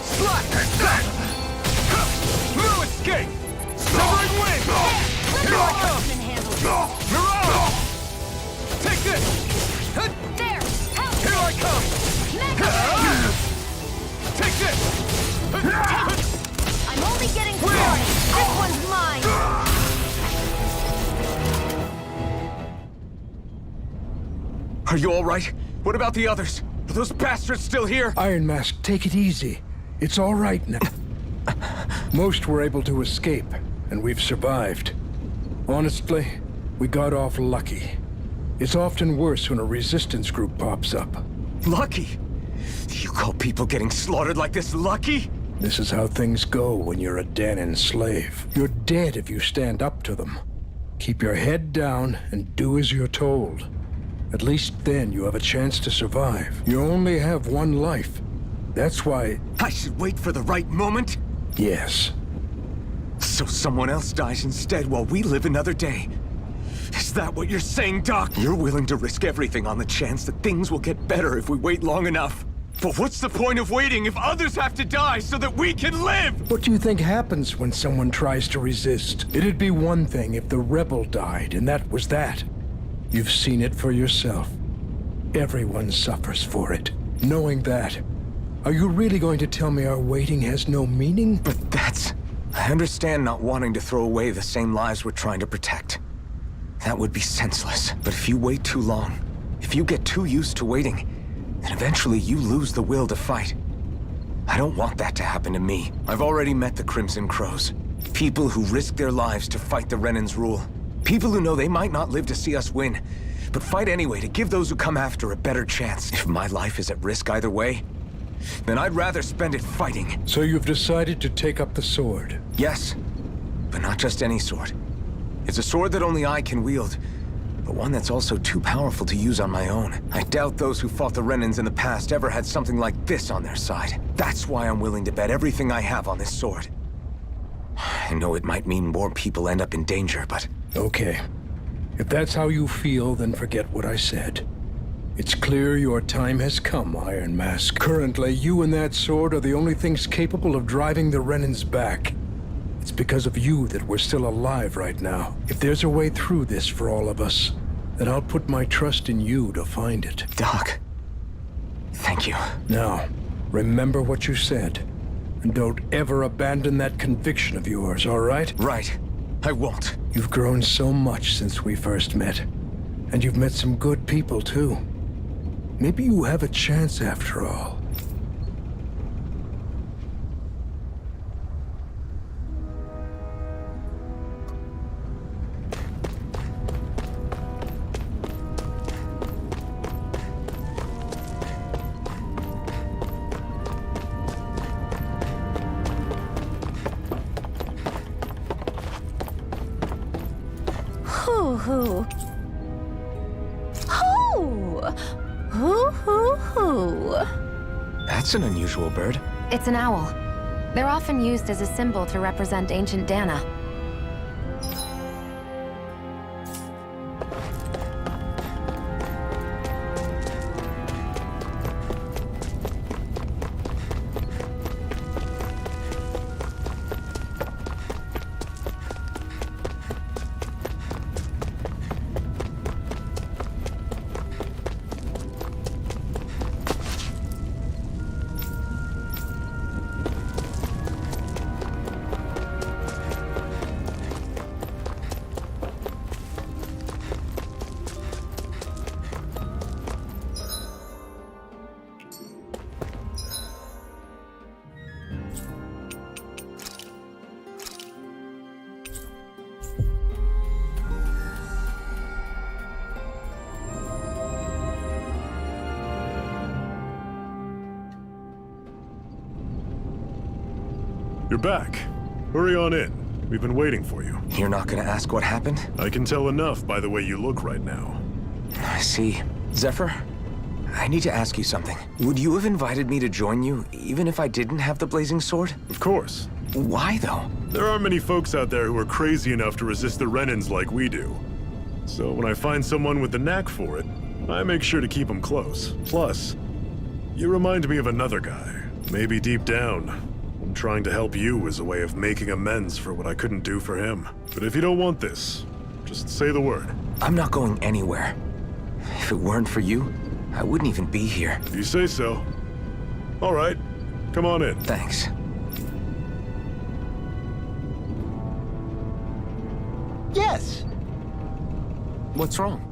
Slap! No escape! Severing wind! Here I come! Mirage! Take this!
There! Help!
Here I come!
Mega Ray!
Take this!
I'm only getting started. This one's mine.
Are you all right? What about the others? Are those bastards still here?
Iron Mask, take it easy. It's all right now. Most were able to escape, and we've survived. Honestly, we got off lucky. It's often worse when a resistance group pops up.
Lucky? You call people getting slaughtered like this lucky?
This is how things go when you're a Danon slave. You're dead if you stand up to them. Keep your head down and do as you're told. At least then you have a chance to survive. You only have one life. That's why...
I should wait for the right moment?
Yes.
So someone else dies instead while we live another day. Is that what you're saying, Doc? You're willing to risk everything on the chance that things will get better if we wait long enough. But what's the point of waiting if others have to die so that we can live?
What do you think happens when someone tries to resist? It'd be one thing if the rebel died, and that was that. You've seen it for yourself. Everyone suffers for it. Knowing that, are you really going to tell me our waiting has no meaning?
But that's... I understand not wanting to throw away the same lives we're trying to protect. That would be senseless. But if you wait too long, if you get too used to waiting, then eventually you lose the will to fight. I don't want that to happen to me. I've already met the Crimson Crows. People who risk their lives to fight the Renan's rule. People who know they might not live to see us win, but fight anyway to give those who come after a better chance. If my life is at risk either way, then I'd rather spend it fighting.
So you've decided to take up the sword?
Yes, but not just any sword. It's a sword that only I can wield, but one that's also too powerful to use on my own. I doubt those who fought the Renans in the past ever had something like this on their side. That's why I'm willing to bet everything I have on this sword. I know it might mean more people end up in danger, but...
Okay. If that's how you feel, then forget what I said. It's clear your time has come, Iron Mask. Currently, you and that sword are the only things capable of driving the Renans back. It's because of you that we're still alive right now. If there's a way through this for all of us, then I'll put my trust in you to find it.
Doc, thank you.
Now, remember what you said. And don't ever abandon that conviction of yours, all right?
Right. I won't.
You've grown so much since we first met. And you've met some good people, too. Maybe you have a chance after all.
Hoo-hoo. Hoo! Hoo-hoo-hoo.
That's an unusual bird.
It's an owl. They're often used as a symbol to represent ancient Dana.
You're back. Hurry on in. We've been waiting for you.
You're not gonna ask what happened?
I can tell enough by the way you look right now.
I see. Zephyr, I need to ask you something. Would you have invited me to join you, even if I didn't have the blazing sword?
Of course.
Why, though?
There aren't many folks out there who are crazy enough to resist the Renans like we do. So when I find someone with the knack for it, I make sure to keep them close. Plus, you remind me of another guy. Maybe deep down, I'm trying to help you as a way of making amends for what I couldn't do for him. But if you don't want this, just say the word.
I'm not going anywhere. If it weren't for you, I wouldn't even be here.
If you say so. All right, come on in.
Thanks.
Yes!
What's wrong?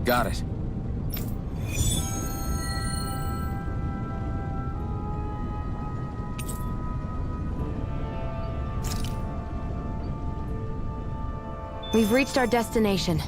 Got it.
We've reached our destination.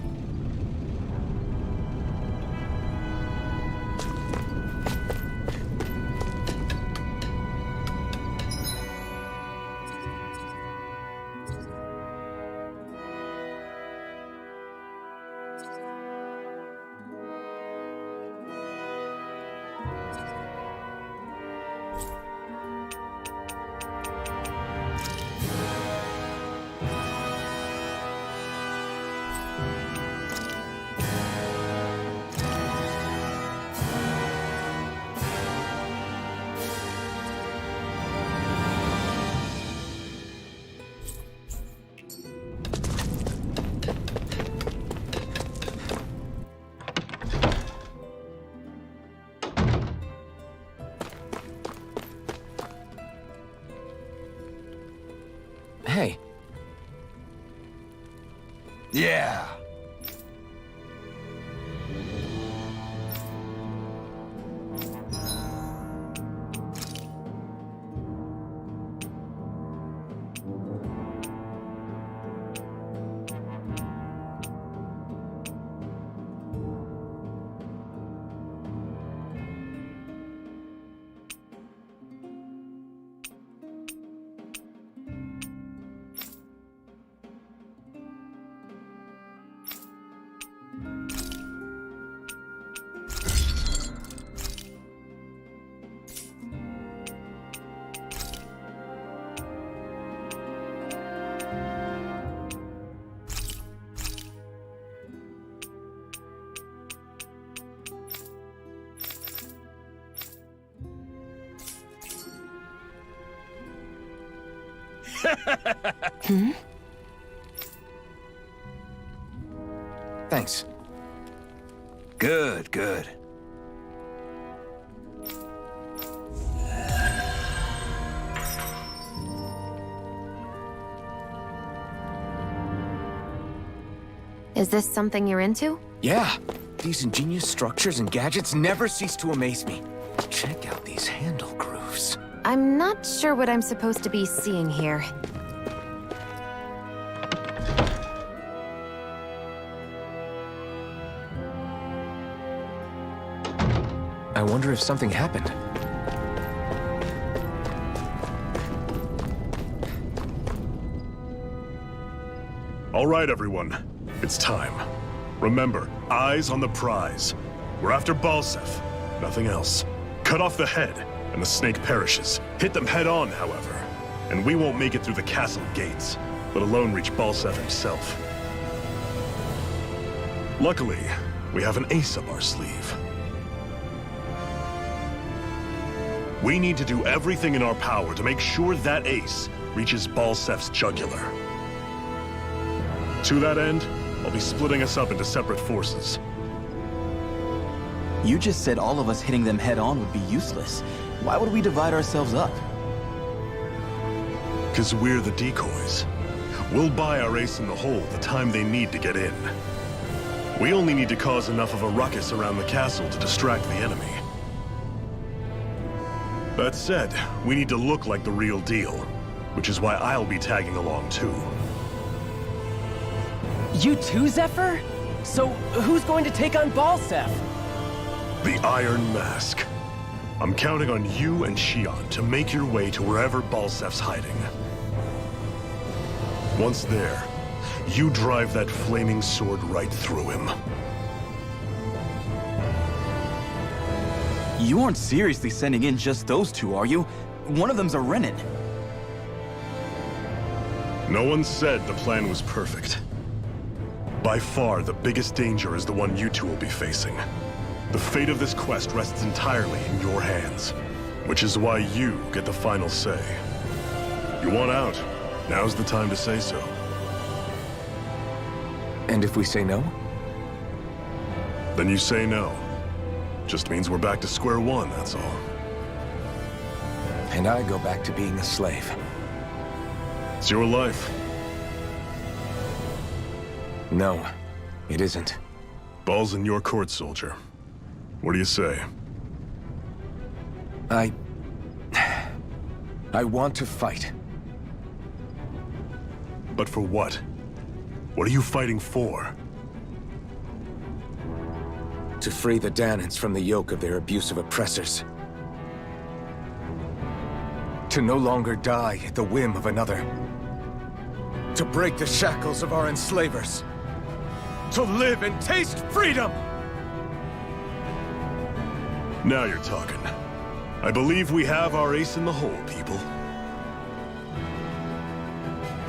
Hey.
Yeah.
Hmm?
Thanks.
Good, good.
Is this something you're into?
Yeah. These ingenious structures and gadgets never cease to amaze me. Check out these handle grooves.
I'm not sure what I'm supposed to be seeing here.
I wonder if something happened.
All right, everyone. It's time. Remember, eyes on the prize. We're after Balsef. Nothing else. Cut off the head, and the snake perishes. Hit them head on, however. And we won't make it through the castle gates, let alone reach Balsef himself. Luckily, we have an ace up our sleeve. We need to do everything in our power to make sure that ace reaches Balsef's jugular. To that end, I'll be splitting us up into separate forces.
You just said all of us hitting them head-on would be useless. Why would we divide ourselves up?
Because we're the decoys. We'll buy our ace in the hole the time they need to get in. We only need to cause enough of a ruckus around the castle to distract the enemy. That said, we need to look like the real deal, which is why I'll be tagging along too.
You too, Zephyr? So, who's going to take on Balseph?
The Iron Mask. I'm counting on you and Xion to make your way to wherever Balsef's hiding. Once there, you drive that flaming sword right through him.
You aren't seriously sending in just those two, are you? One of them's a Renin.
No one said the plan was perfect. By far, the biggest danger is the one you two will be facing. The fate of this quest rests entirely in your hands, which is why you get the final say. You want out, now's the time to say so.
And if we say no?
Then you say no. Just means we're back to square one, that's all.
And I go back to being a slave.
It's your life.
No, it isn't.
Ball's in your court, soldier. What do you say?
I want to fight.
But for what? What are you fighting for?
To free the Danans from the yoke of their abusive oppressors. To no longer die at the whim of another. To break the shackles of our enslavers. To live and taste freedom!
Now you're talking. I believe we have our ace in the hole, people.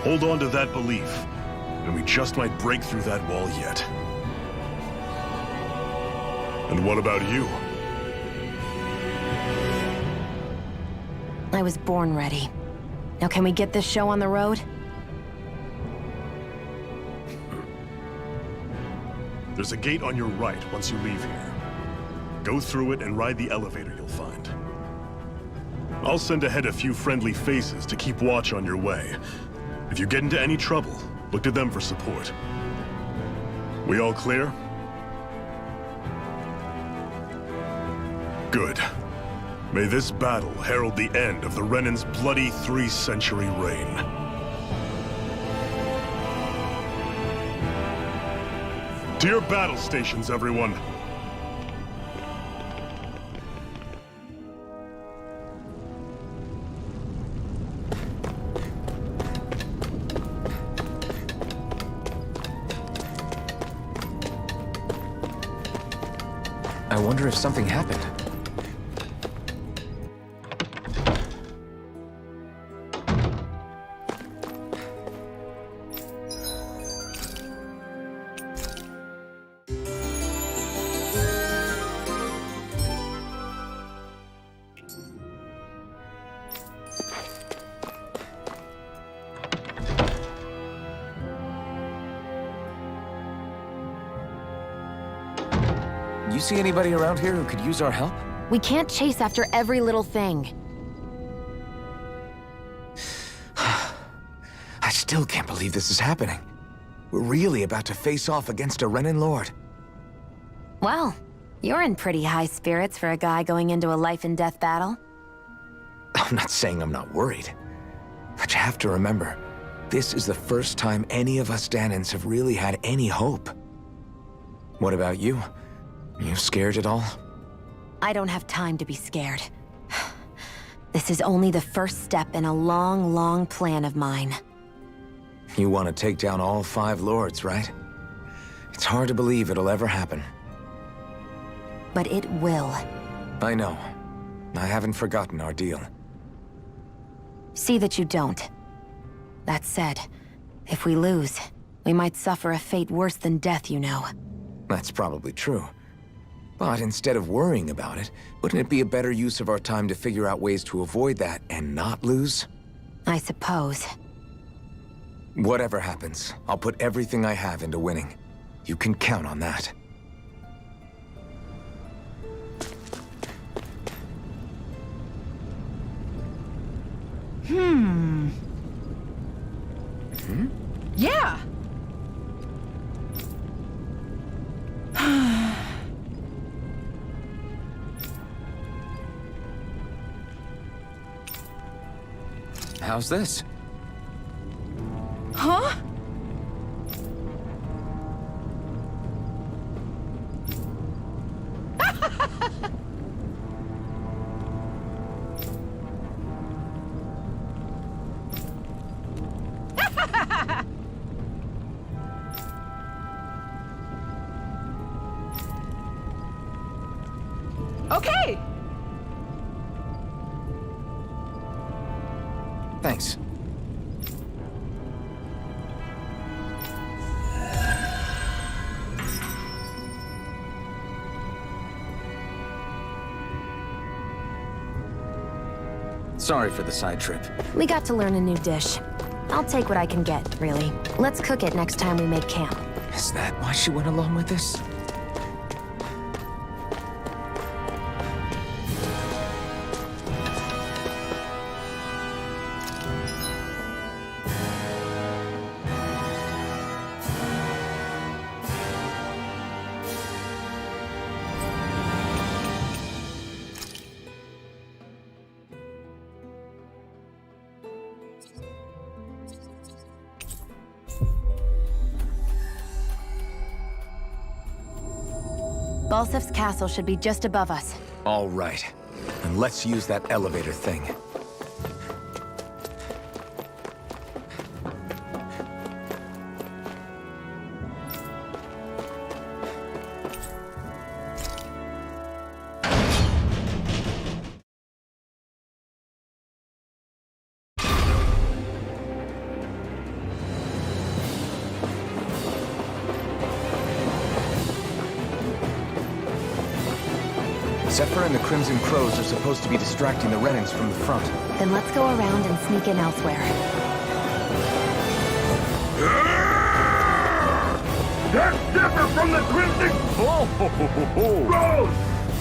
Hold on to that belief, and we just might break through that wall yet. And what about you?
I was born ready. Now can we get this show on the road?
There's a gate on your right once you leave here. Go through it and ride the elevator you'll find. I'll send ahead a few friendly faces to keep watch on your way. If you get into any trouble, look to them for support. We all clear? Good. May this battle herald the end of the Renin's bloody 3-century reign. To your battle stations, everyone!
I wonder if something happened. You see anybody around here who could use our help?
We can't chase after every little thing.
I still can't believe this is happening. We're really about to face off against a Renin Lord.
Well, you're in pretty high spirits for a guy going into a life-and-death battle.
I'm not saying I'm not worried. But you have to remember, this is the first time any of us Danans have really had any hope. What about you? You scared at all?
I don't have time to be scared. This is only the first step in a long, long plan of mine.
You want to take down all 5 lords, right? It's hard to believe it'll ever happen.
But it will.
I know. I haven't forgotten our deal.
See that you don't. That said, if we lose, we might suffer a fate worse than death, you know.
That's probably true. But instead of worrying about it, wouldn't it be a better use of our time to figure out ways to avoid that and not lose?
I suppose.
Whatever happens, I'll put everything I have into winning. You can count on that.
Yeah!
How's this?
Huh? Okay!
Thanks. Sorry for the side trip.
We got to learn a new dish. I'll take what I can get, really. Let's cook it next time we make camp.
Is that why she went along with this?
Balsef's castle should be just above us.
All right. And let's use that elevator thing. Zephyr and the Crimson Crows are supposed to be distracting the Renans from the front.
Then let's go around and sneak in elsewhere.
That's Zephyr from the Crimson! Crows!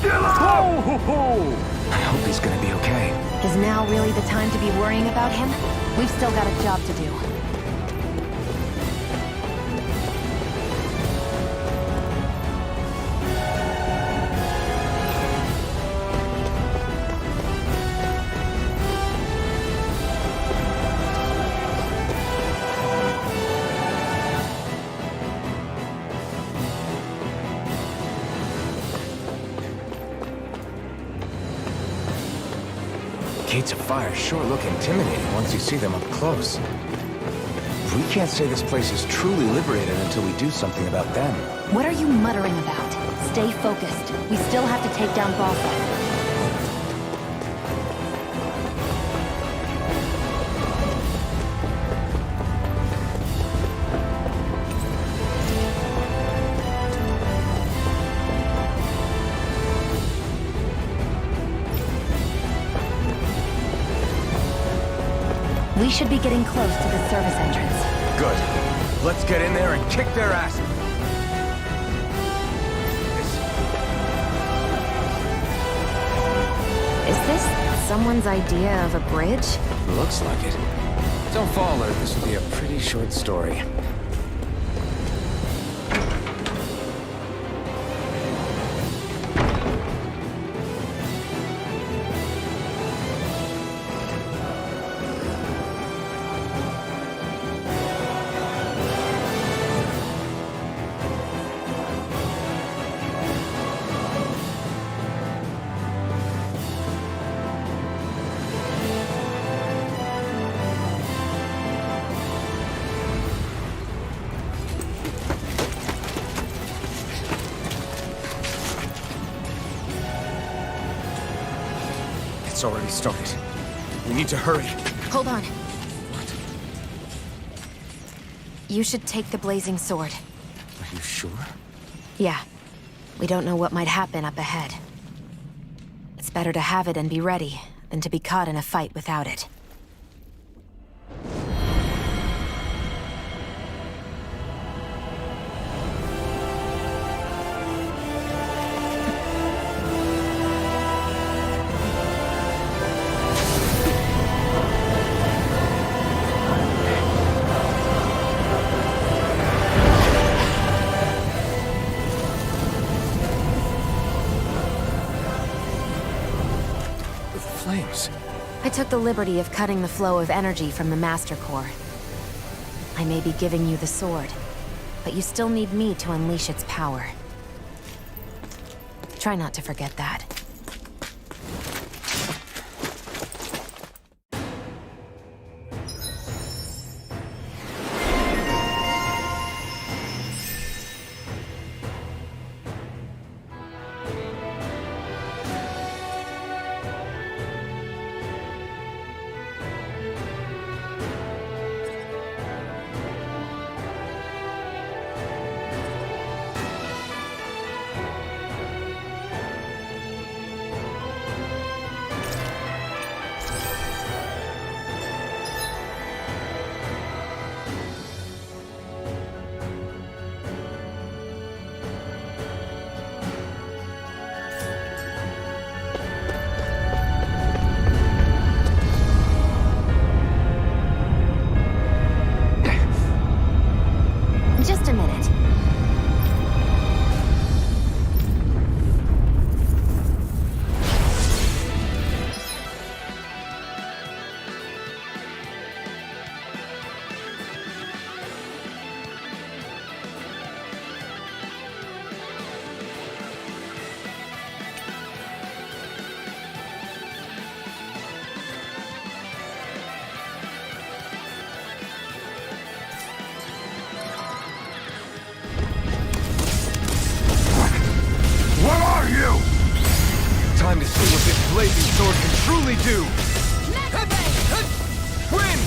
Kill him!
I hope he's gonna be okay.
Is now really the time to be worrying about him? We've still got a job to do.
Gates of fire sure look intimidating once you see them up close. We can't say this place is truly liberated until we do something about them.
What are you muttering about? Stay focused. We still have to take down Balsef. We should be getting close to the service entrance.
Good. Let's get in there and kick their ass.
Is this someone's idea of a bridge?
Looks like it. Don't fall, or this will be a pretty short story. It's already started. We need to hurry.
Hold on. You should take the blazing sword.
Are you sure?
Yeah. We don't know what might happen up ahead. It's better to have it and be ready than to be caught in a fight without it. I took the liberty of cutting the flow of energy from the Master Core. I may be giving you the sword, but you still need me to unleash its power. Try not to forget that.
blazing sword can truly do! Win!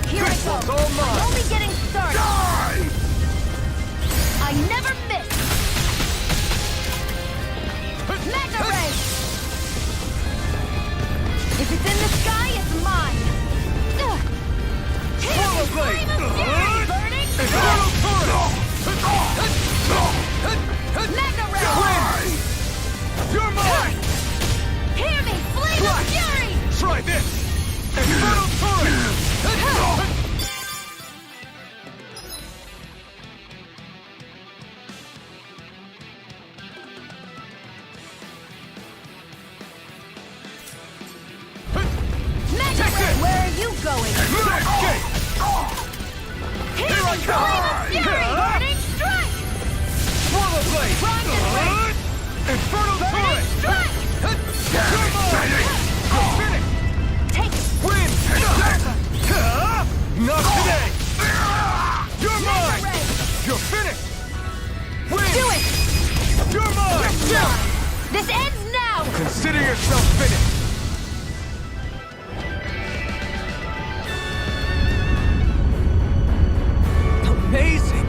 Here I
This
go.
one's all mine!
Only getting started.
Die!
I never miss. Mega Ray! If it's in the sky, it's mine.
Swallow blade!
Burning
Infernal
Mega Ray!
Win! You're mine!
Hear me, flame of fury!
Try this! Infernal torrent!
Mega Ray, where are you going?
Escape!
Here I come! Flame of fury! Burning strike!
Swallow blade!
Rocket blade!
Infernal
Burning
torrent!
strike!
You're mine! You're finished!
Take it!
Win! Not today! You're
Mega
mine!
Ray!
You're finished! Win!
Do it!
You're mine!
This ends now!
Consider yourself finished! Amazing!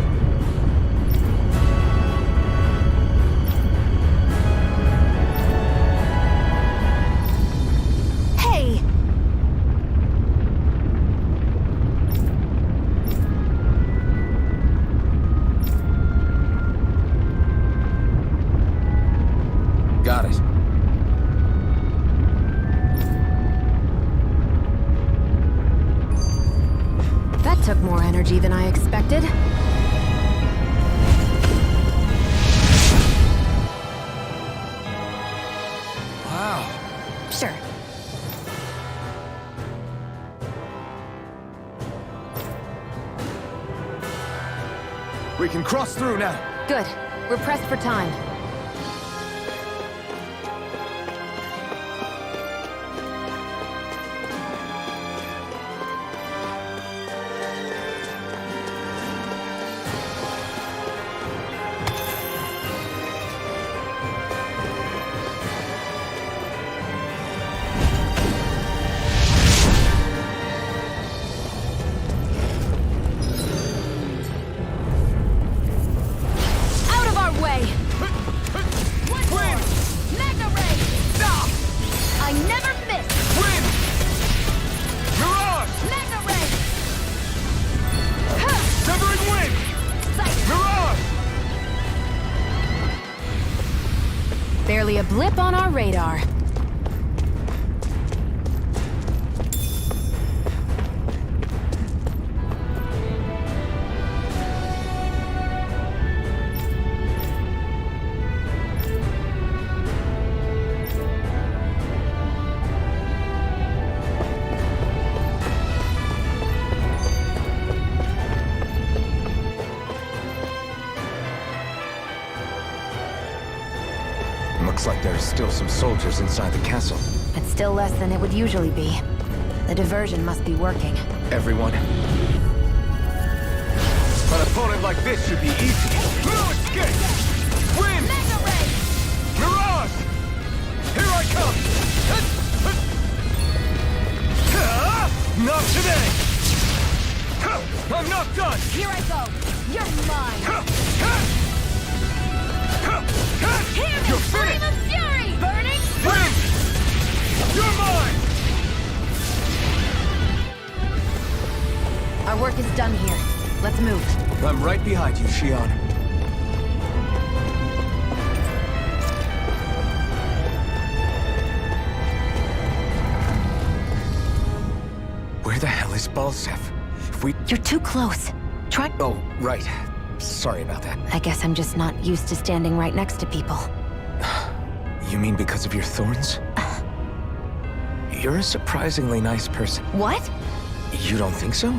Hey!
Got it.
That took more energy than I expected.
Wow.
Sure.
We can cross through now.
Good. We're pressed for time.
Out of our way! One more! Mega Ray!
Stop!
I never miss!
Win! Mirage!
Mega Ray!
Severing wind!
Sight!
Mirage!
Barely a blip on our radar.
Looks like there's still some soldiers inside the castle.
It's still less than it would usually be. The diversion must be working.
Everyone,
An opponent like this should be easy. No escape! Win!
Mega Ray!
Mirage! Here I come! Not today! I'm not done!
Here I go! You're mine! Hear me,
You're
flame
finished!
of fury! Burning
Win! You're mine!
Our work is done here. Let's move.
I'm right behind you, Shion. Where the hell is Balsef? If we...
You're too close. Try...
Oh, right. Sorry about that.
I guess I'm just not used to standing right next to people.
You mean because of your thorns? You're a surprisingly nice person.
What?
You don't think so?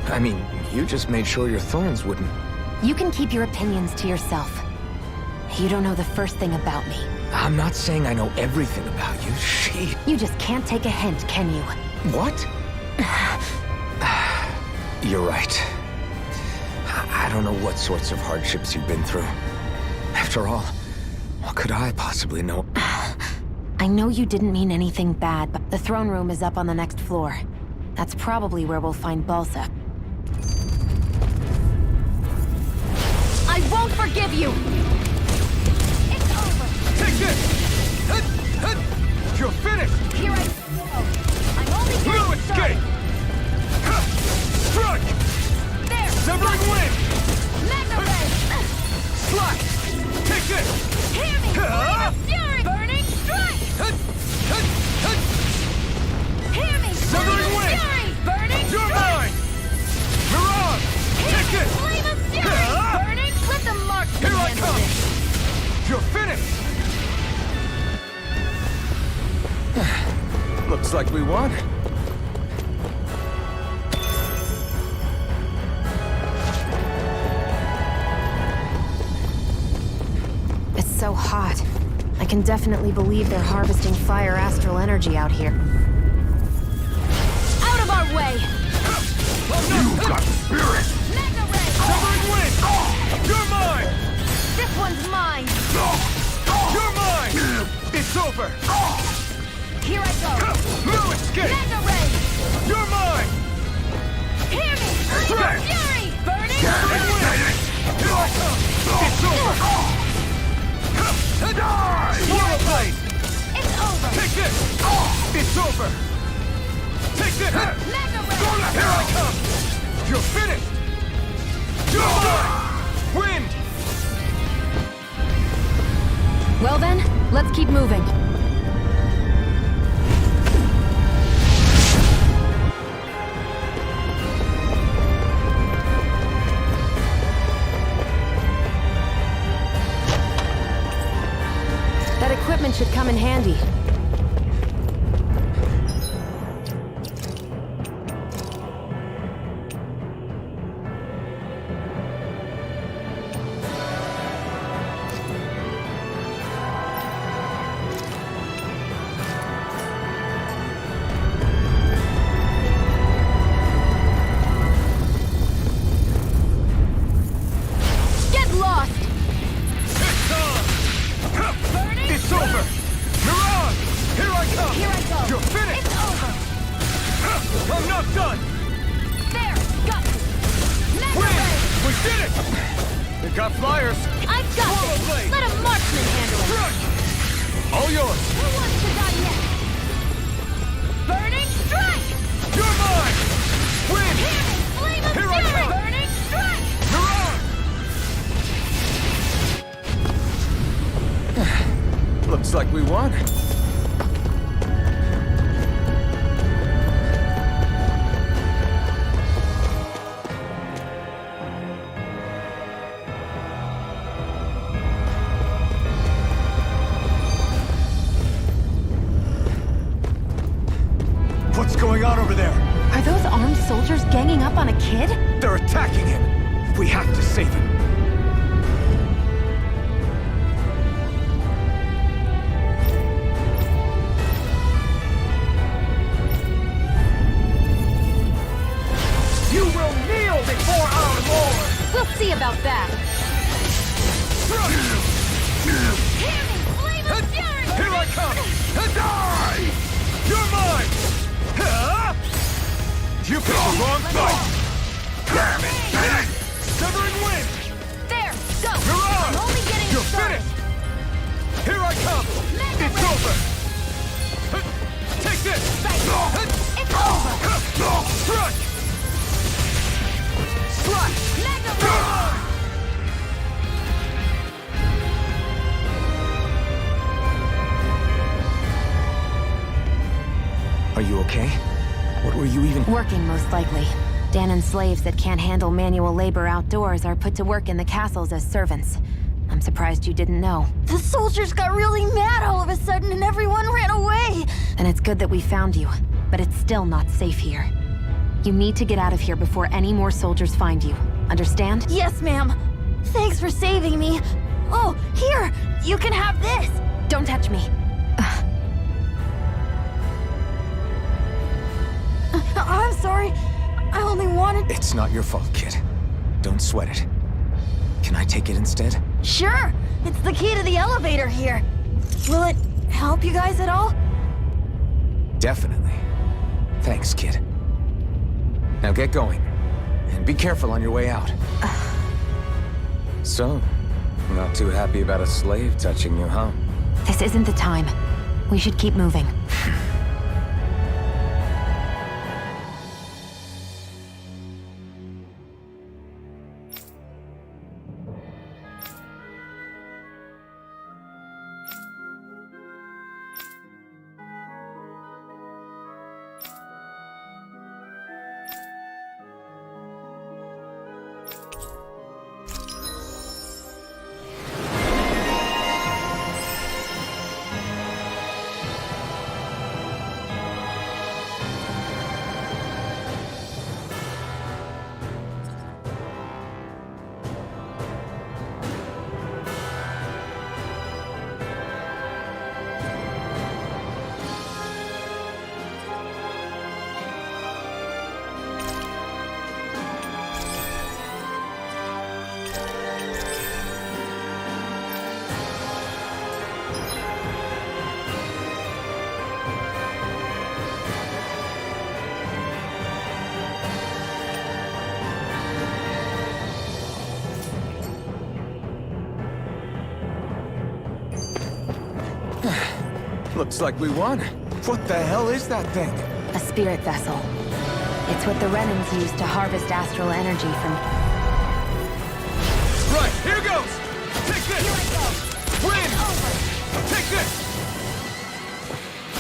I mean, you just made sure your thorns wouldn't...
You can keep your opinions to yourself. You don't know the first thing about me.
I'm not saying I know everything about you. She...
You just can't take a hint, can you?
What? You're right. I don't know what sorts of hardships you've been through. After all, what could I possibly know?
I know you didn't mean anything bad, but the throne room is up on the next floor. That's probably where we'll find Balsa.
I won't forgive you!
Take this! You're finished!
Here I go! I'm only
No
getting started!
escape! Strike!
There!
Severing wind!
Magna Ray!
Slash! Take this!
Hear me! Fury! Burning strike! Hear me!
Severing wind!
Fury! Burning
You're
strike!
mine! Mirage! Take this!
Flame of fury! Burning! Let the marksman
Here I
handle
come!
this!
You're finished! Looks like we won.
It's so hot. I can definitely believe they're harvesting fire astral energy out here.
Out of our way!
You got spirit!
Magna Ray!
Severing wind! You're mine!
This one's mine!
You're mine! It's over!
Here I go!
No escape!
Magna Ray!
You're mine!
Hear me! Flame of fury! Burning
Severing wind! Here I come! It's over! Die! Swallow blade!
It's over!
Take this! It's over! Take this!
Magna Ray!
Here I come! You're finished! You're mine! Wind!
Well then, let's keep moving.
That equipment should come in handy.
Get lost!
It's over! Mirage! Here I come!
Here I go!
You're finished!
It's over!
I'm not done!
There! Got you! Magna
Win!
Ray!
We did it! We got flyers!
I've got
Swallow
this!
blade!
Let a marksman handle it!
Crush! All yours!
Who wants to die next? Burning strike!
You're mine! Win!
Hear me! Flame of
Here I
fury!
come!
Burning strike!
Mirage! Looks like we won. What's going on over there?
Are those armed soldiers ganging up on a kid?
They're attacking him. We have to save him. You will kneel before our Lord!
We'll see about that! Hear me! Flame of fury!
Here I come! Die! You're mine! Huh? You picked the wrong fight! Damn it! Severing wind!
There! Go!
Mirage!
I'm only getting
You're
started!
finished! Here I come!
Magna
It's
Ray!
over! Take this!
Right! It's over!
Crush! Slash!
Magna Ray!
Are you okay? What were you even...
Working, most likely. Danon slaves that can't handle manual labor outdoors are put to work in the castles as servants. I'm surprised you didn't know.
The soldiers got really mad all of a sudden and everyone ran away!
And it's good that we found you, but it's still not safe here. You need to get out of here before any more soldiers find you. Understand?
Yes, ma'am! Thanks for saving me! Oh, here! You can have this!
Don't touch me.
I'm sorry. I only wanted...
It's not your fault, kid. Don't sweat it. Can I take it instead?
Sure! It's the key to the elevator here. Will it
help you guys at all?
Definitely. Thanks, kid. Now get going. And be careful on your way out. So, not too happy about a slave touching you, huh?
This isn't the time. We should keep moving.
Looks like we won. What the hell is that thing?
A spirit vessel. It's what the Renans use to harvest astral energy from...
Right, here goes! Take this!
Here I go!
Win! Take this!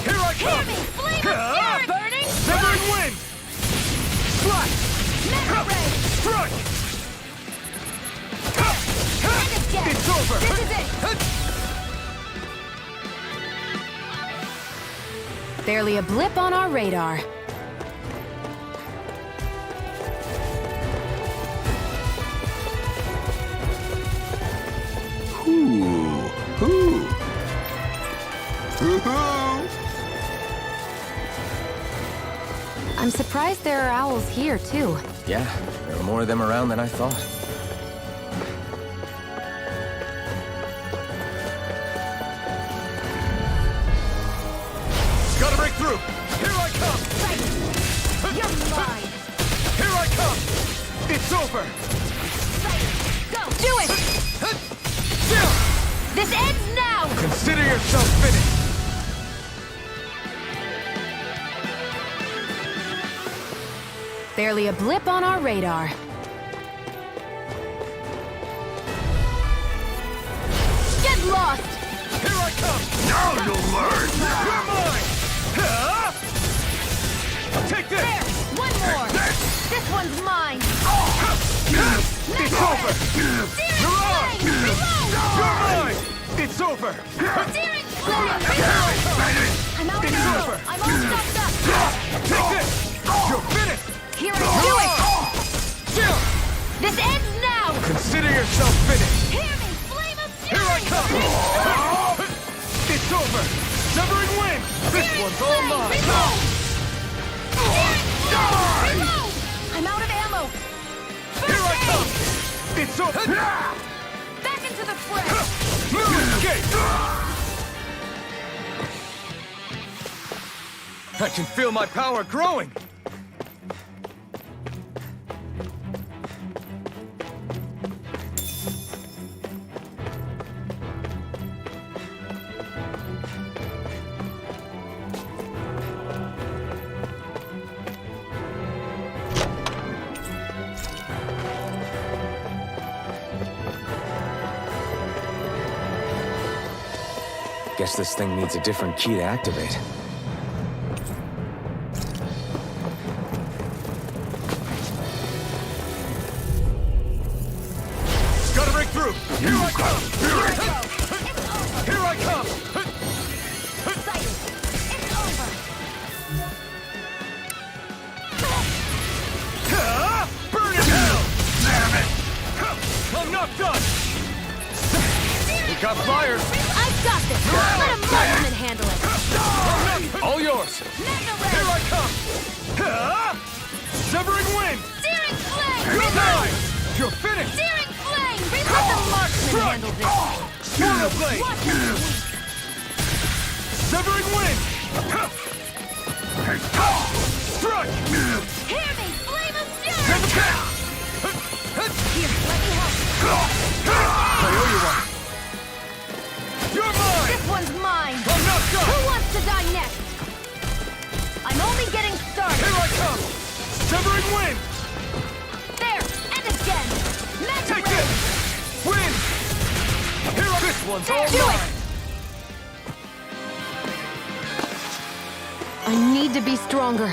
Here I come!
Hear me! Flame of fury burning!
Severing wind! Slash!
Mega ray!
Strike!
And again!
It's over!
This is it! Barely a blip on our radar. I'm surprised there are owls here, too.
Yeah, there are more of them around than I thought.
Gotta break through! Here I come!
You're mine!
Here I come! It's over!
Go! Do it! This ends now!
Consider yourself finished!
Barely a blip on our radar. Get lost!
Here I come! Now you'll learn! You're mine! Take this!
There! One more! This one's mine!
It's over! You're on!
Reload!
You're mine! It's over!
Steering flame! Reload! I'm out of
It's
ammo!
over!
I'm all stopped up!
Take this! You're finished!
Here I do it! This ends now!
Consider yourself finished!
Hear me! Flame of fury!
Here I come! It's over! Severing wind! This one's all mine!
Reload! Reload! I'm out of ammo!
Here I come! It's over!
Back into the fray!
No escape! I can feel my power growing!
Guess this thing needs a different key to activate.
Gotta break through! Here I come! Here I come!
It's over!
Burn in hell! Damn it! I'm not done! It got fired!
I've got this! Let a marksman handle it!
All yours! Here I come! Severing wind!
Steering flame!
You're mine! You're finished!
Steering flame! Let the marksman handle this!
Swirl blade!
Severing wind! Strike!
Hear me, flame of fury! Here, let me help.
I owe you one. You're mine!
This one's mine!
I'm not done!
Who wants to die next? I'm only getting started!
Here I come! Severing wind!
There! And again! Mega
Take
ray!
this! Wind! Here I... This one's all
Do
mine!
it! I need to be stronger.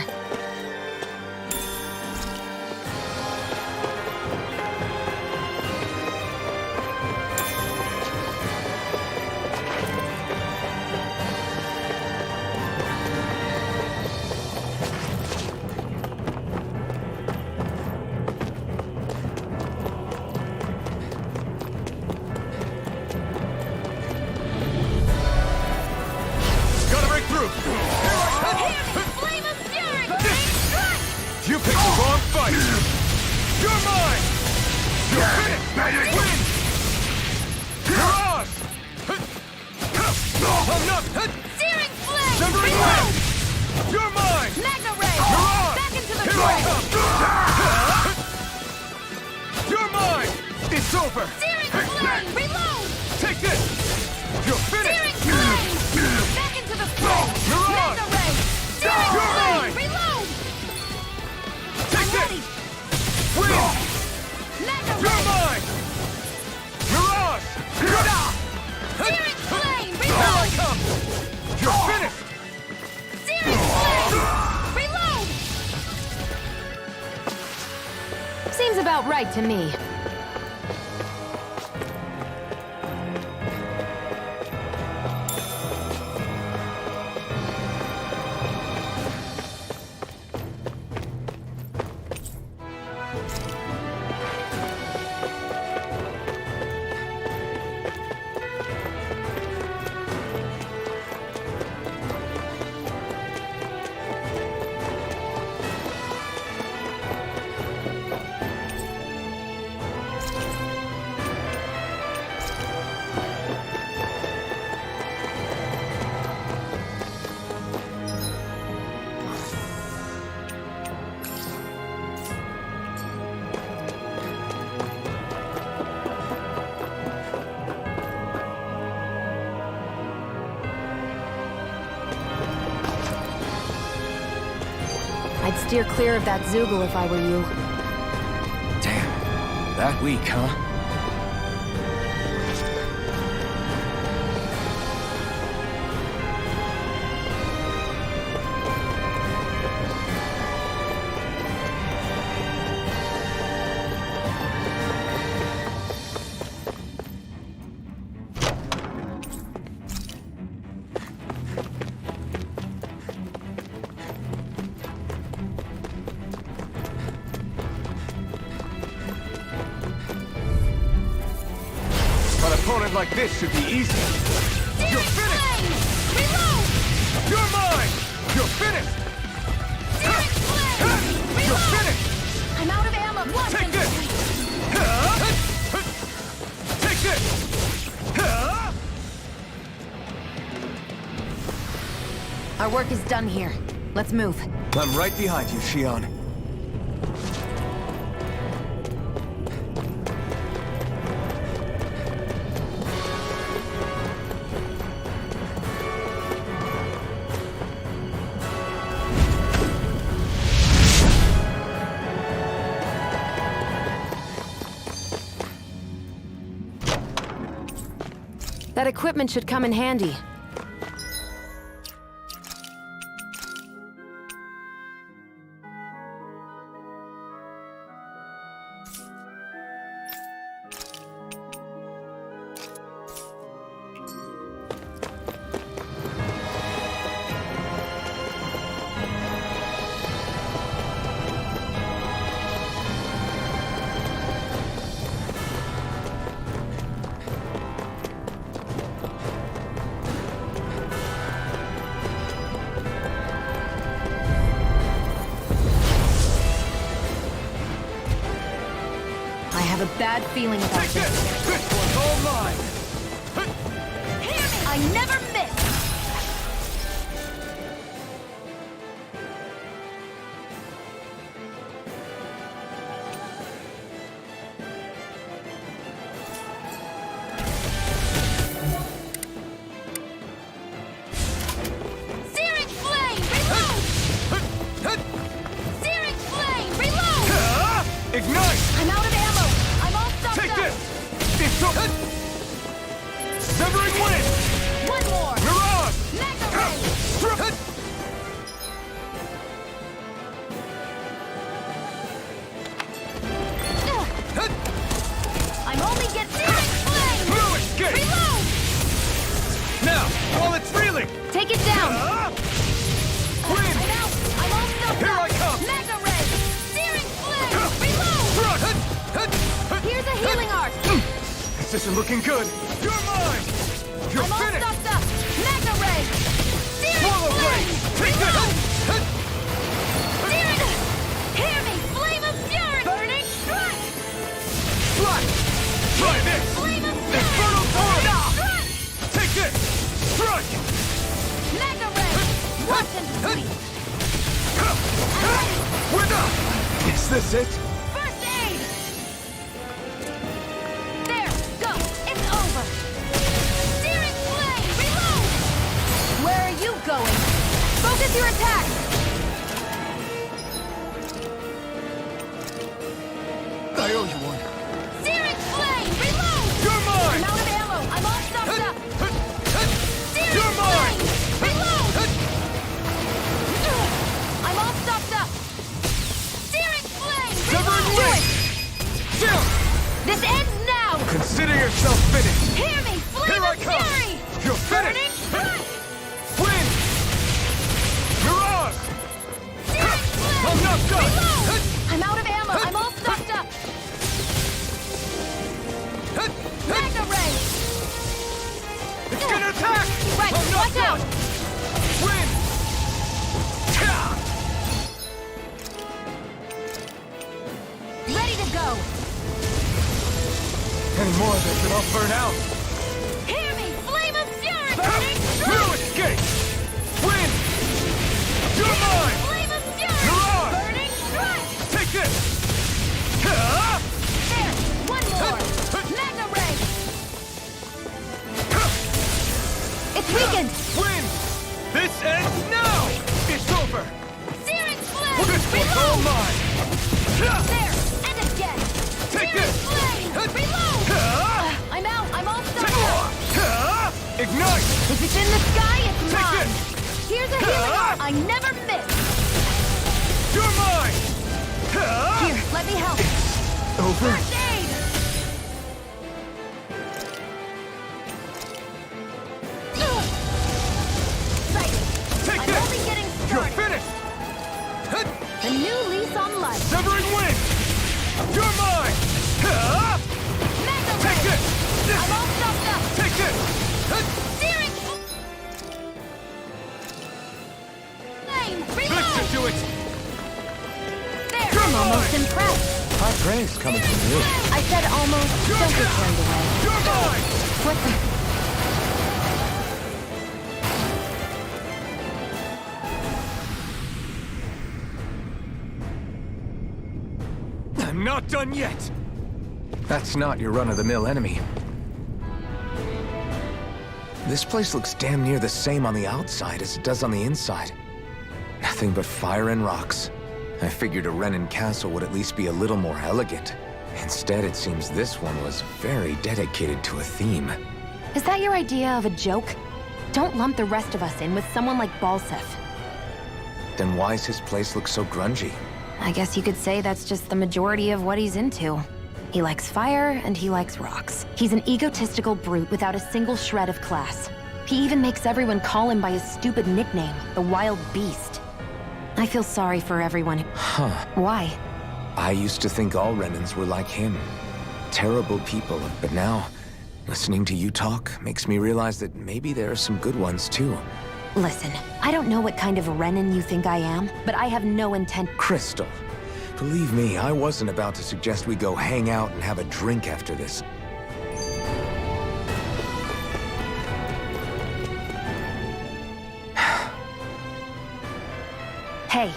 Gotta break through!
Flame of fury!
You picked the wrong fight! You're mine! You're finished! Win! You're on! I'm not...
Searing flame!
Severing
Reload!
wind! You're mine!
Mega ray!
You're on!
Back into the
Here I
fray!
come! You're mine! It's over!
Searing flame! Reload!
Take this! You're finished!
Searing flame! Back into the fray!
You're on!
Mega ray! Searing
You're
flame!
mine!
Reload!
Take
I'm
this!
ready!
Win!
Mega
You're
ray!
mine! Mirage!
Searing flame!
Here I
Reload!
come! You're finished!
Searing flame! Reload! Seems about right to me. I'd steer clear of that Zoogle if I were you.
Damn. That weak, huh? An opponent like this should be easy. You're finished!
Reload!
You're mine! You're finished! You're finished!
I'm out of ammo. One
Take this! Take this!
Our work is done here. Let's move.
I'm right behind you, Shion.
That equipment should come in handy. I have a bad feeling about this.
This one's all mine!
I never miss!
This isn't looking good. You're mine! You're
I'm all
finished!
stuffed up! Mega Ray!
Swallow blade! Take this!
Hear me! Flame of Fury! Burning Strike!
Strike! Try this!
Flame of Fury!
Infernal Tornado!
Strike!
Take this! Strike!
Mega Ray! Watch and sweep!
We're done! Is this it?
First aid! There! Go! It's over! Searing Flame! Reload! Where are you going? Focus your attack!
I owe you one.
Searing Flame! Reload!
You're mine!
I'm out of ammo! I'm all stuffed up! Searing
You're mine!
Flame! Reload! I'm all stuffed up! Searing Flame!
Severing
Reload!
Blade! Still!
This ends now!
Consider yourself finished!
Hear me! Flame
Here I
of
come!
Fury!
You're
Burning
finished!
Strike!
Win! You're on!
Searing Flame!
I'm not done!
Reload! I'm out of ammo! I'm all stuffed up! Mega Ray!
It's gonna attack!
Right,
I'm not
watch out!
done! Win!
Ready to go!
Any more of this and I'll burn out!
Hear me! Flame of Fury! Burning
No
Strike!
escape! Win! You're mine!
Flame of Fury!
You're on!
Burning Strike!
Take this!
There! One more! Mega Ray! It's weakened!
Win! This ends now! It's over!
Searing Flame!
This one's all
Reload!
mine!
There! And again!
Take
Searing
this!
Flame! Reload! I'm out! I'm all stuck up!
Ignite!
If it's in the sky, it's
Take
mine!
this!
Here's a healing art I never miss!
You're mine!
Here, let me help!
Over?
First aid! Exciting!
Take
I'm
this!
only getting
You're
started!
finished!
A new lease on life!
Severing Wind! You're mine!
Mega
Take
Ray!
this!
I'm all stuffed up!
Take this!
Searing Flame!
This
Reload!
should do it!
There!
You're
I'm almost
mine!
impressed!
High praise coming from you.
I said almost. Don't get carried away.
You're mine!
What the...
I'm not done yet!
That's not your run-of-the-mill enemy. This place looks damn near the same on the outside as it does on the inside. Nothing but fire and rocks. I figured a Renin castle would at least be a little more elegant. Instead, it seems this one was very dedicated to a theme.
Is that your idea of a joke? Don't lump the rest of us in with someone like Balsef.
Then why's his place look so grungy?
I guess you could say that's just the majority of what he's into. He likes fire and he likes rocks. He's an egotistical brute without a single shred of class. He even makes everyone call him by his stupid nickname, the Wild Beast. I feel sorry for everyone.
Huh.
Why?
I used to think all Renins were like him. Terrible people, but now, listening to you talk makes me realize that maybe there are some good ones too.
Listen, I don't know what kind of Renin you think I am, but I have no intent—
Crystal, believe me, I wasn't about to suggest we go hang out and have a drink after this.
Hey,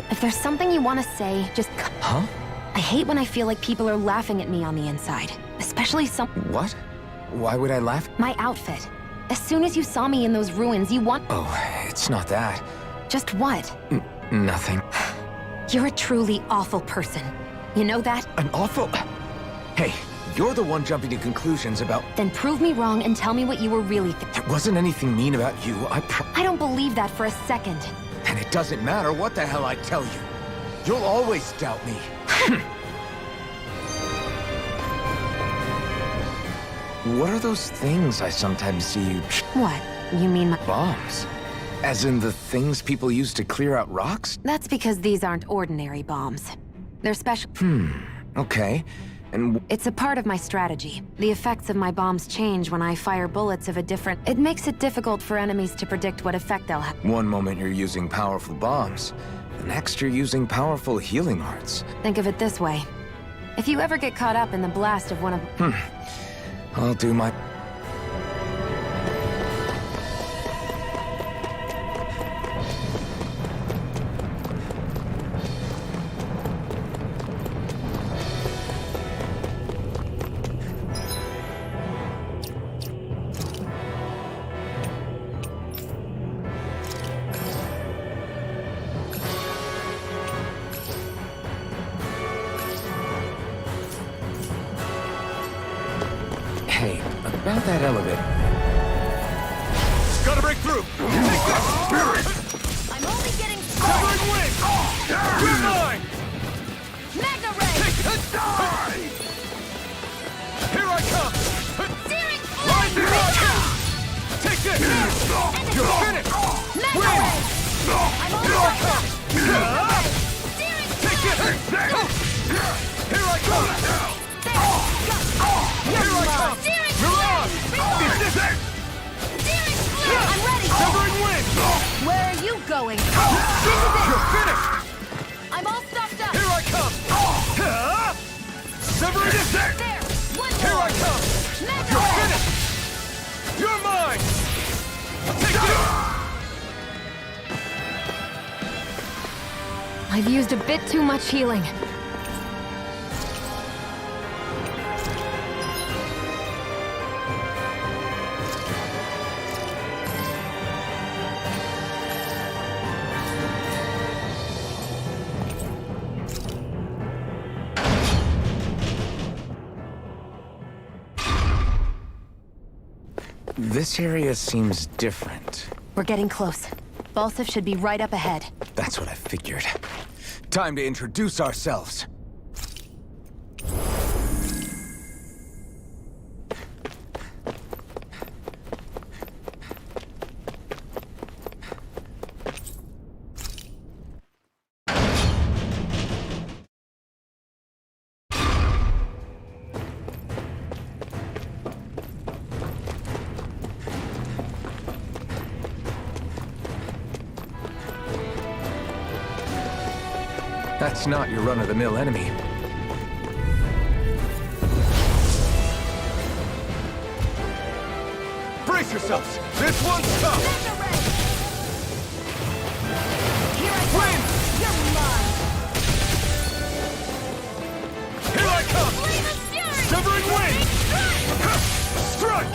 if there's something you want to say, just—
Huh?
I hate when I feel like people are laughing at me on the inside. Especially some—
What? Why would I laugh?
My outfit. As soon as you saw me in those ruins, you want—
Oh, it's not that.
Just what?
Nothing.
You're a truly awful person. You know that?
An awful... Hey, you're the one jumping to conclusions about...
Then prove me wrong and tell me what you were really thinking.
There wasn't anything mean about you,
I don't believe that for a second.
And it doesn't matter what the hell I tell you. You'll always doubt me. What are those things I sometimes see you...
What? You mean my—
Bombs? As in the things people use to clear out rocks?
That's because these aren't ordinary bombs. They're special—
Okay.
And
It's a part of my strategy. The effects of my bombs change when I fire bullets of a different... It makes it difficult for enemies to predict what effect they'll have.
one moment you're using powerful bombs, the next you're using powerful healing arts.
Think of it this way. If you ever get caught up in the blast of one of...
I'll do my... Hey, about that elevator.
Gotta break through! Take this!
I'm only getting
Severing wing! You're mine!
Magna Ray!
Die! Here I come!
Searing
Rise
Flame!
here I come! Take this! You're finished!
Magna
Win!
Ray! I'm
Here I
only
come!
Searing
Take this! Here I come! Here I come!
Searing
Mirage!
Flame!
Is this it?
Searing Flame! I'm ready!
Severing wing!
Where are you going?
You're finished!
I'm all stocked up!
Here I come! Severing is it!
There! One
Here
more!
I come!
Magna
You're
Ray!
finished! You're mine! Take this!
I've used a bit too much healing.
This area seems different.
We're getting close. Balsif should be right up ahead.
That's what I figured. Time to introduce ourselves. That's not your run-of-the-mill enemy.
Brace yourselves! This one's tough!
Magna Ray! Here I come! You're mine!
Here I come!
Flame of Fury!
Severing wing! Strike!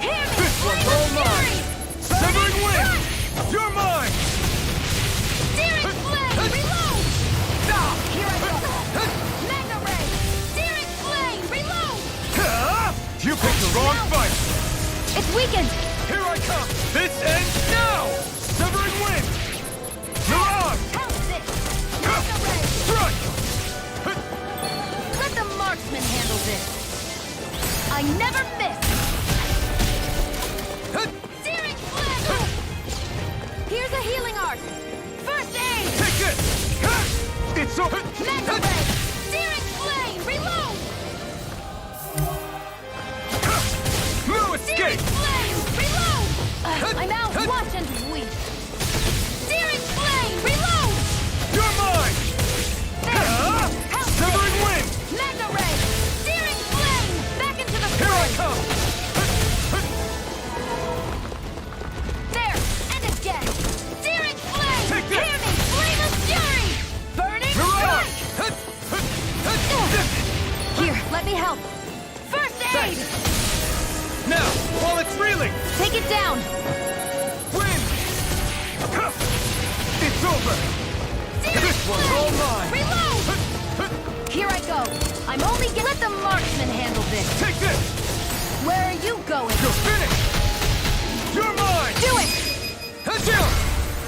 Hear me!
This one's all mine! Severing wing! You're mine!
Searing Flame! Reload! Here I go! Magna Ray! Searing Flame! Reload!
You picked the wrong fight!
It's weakened!
Here I come! This ends now! Severing wing! Mirage!
How's this? Magna Ray!
Strike!
Let the marksman handle this! I never miss! Searing Flame! Here's a healing art! First aid!
Take this! It's over!
Magna Ray! Searing Flame! Reload!
No
Searing
escape!
Flame! Reload! I'm out! Watch and weep! Searing Flame! Reload!
You're mine!
There!
Severing wing!
Magna Ray! Searing Flame! Back into the
Here I
fray!
come!
There! And again! Searing Flame!
Take this!
Hear me! Flame of Fury! Burning
Mirage!
Strike! Here, let me help! First aid!
Now, while it's reeling!
Take it down!
Win! It's over! This one's all mine!
Reload! Here I go! I'm only gonna let the marksman handle this!
Take this!
Where are you going?
You're finished! You're mine!
Do it!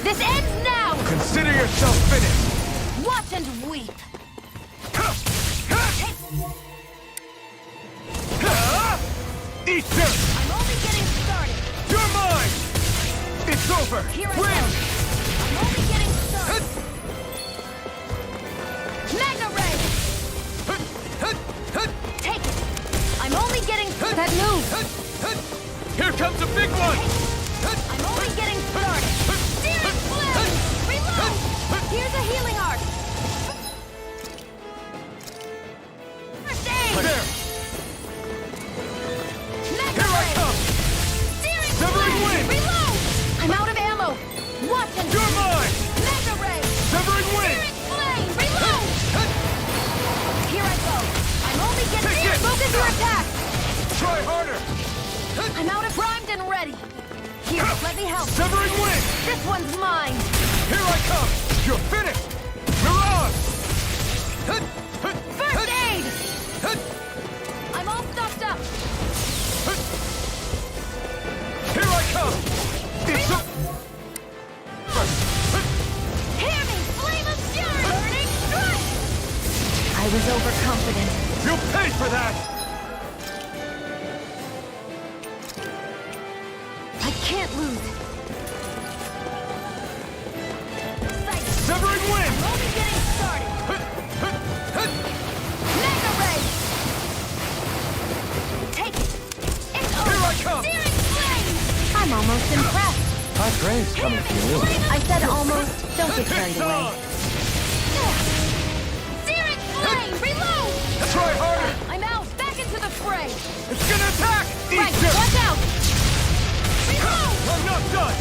This ends now!
Consider yourself finished!
Watch and weep!
Eat dirt!
I'm only getting started!
You're mine! It's over!
Here I
Win!
go! I'm only getting started!
Here comes a big one!
I'm only getting started. Searing flame! Reload! Here's a healing arc. First aid!
There!
Mega
Here I
ray!
come!
Searing
Severing
flame!
wind!
Reload! I'm out of ammo. Watch and
You're mine!
Mega ray!
Severing wind!
Searing flame! Reload! Here I go. I'm only getting
Take it!
Focus your attack.
Try harder!
I'm out of primed and ready. Here, let me help.
Severing wind!
This one's mine.
Here I come! You're finished! Mirage!
First aid! I'm all stocked up.
Here I come! It's a...
Hear me! Flame of fury! Burning strike!
I was overconfident.
You'll pay for that!
I can't lose. Sight.
Severing wind!
I'm only getting started. Mega ray! Take it. It's over.
Here I come!
Searing flame!
I'm almost impressed.
High praise coming from you.
I said almost. Don't get carried
It's
away.
on!
Searing flame! Reload!
Try harder!
I'm out. Back into the fray.
It's gonna attack!
Right,
Eat this!
watch out! Reload!
I'm not done!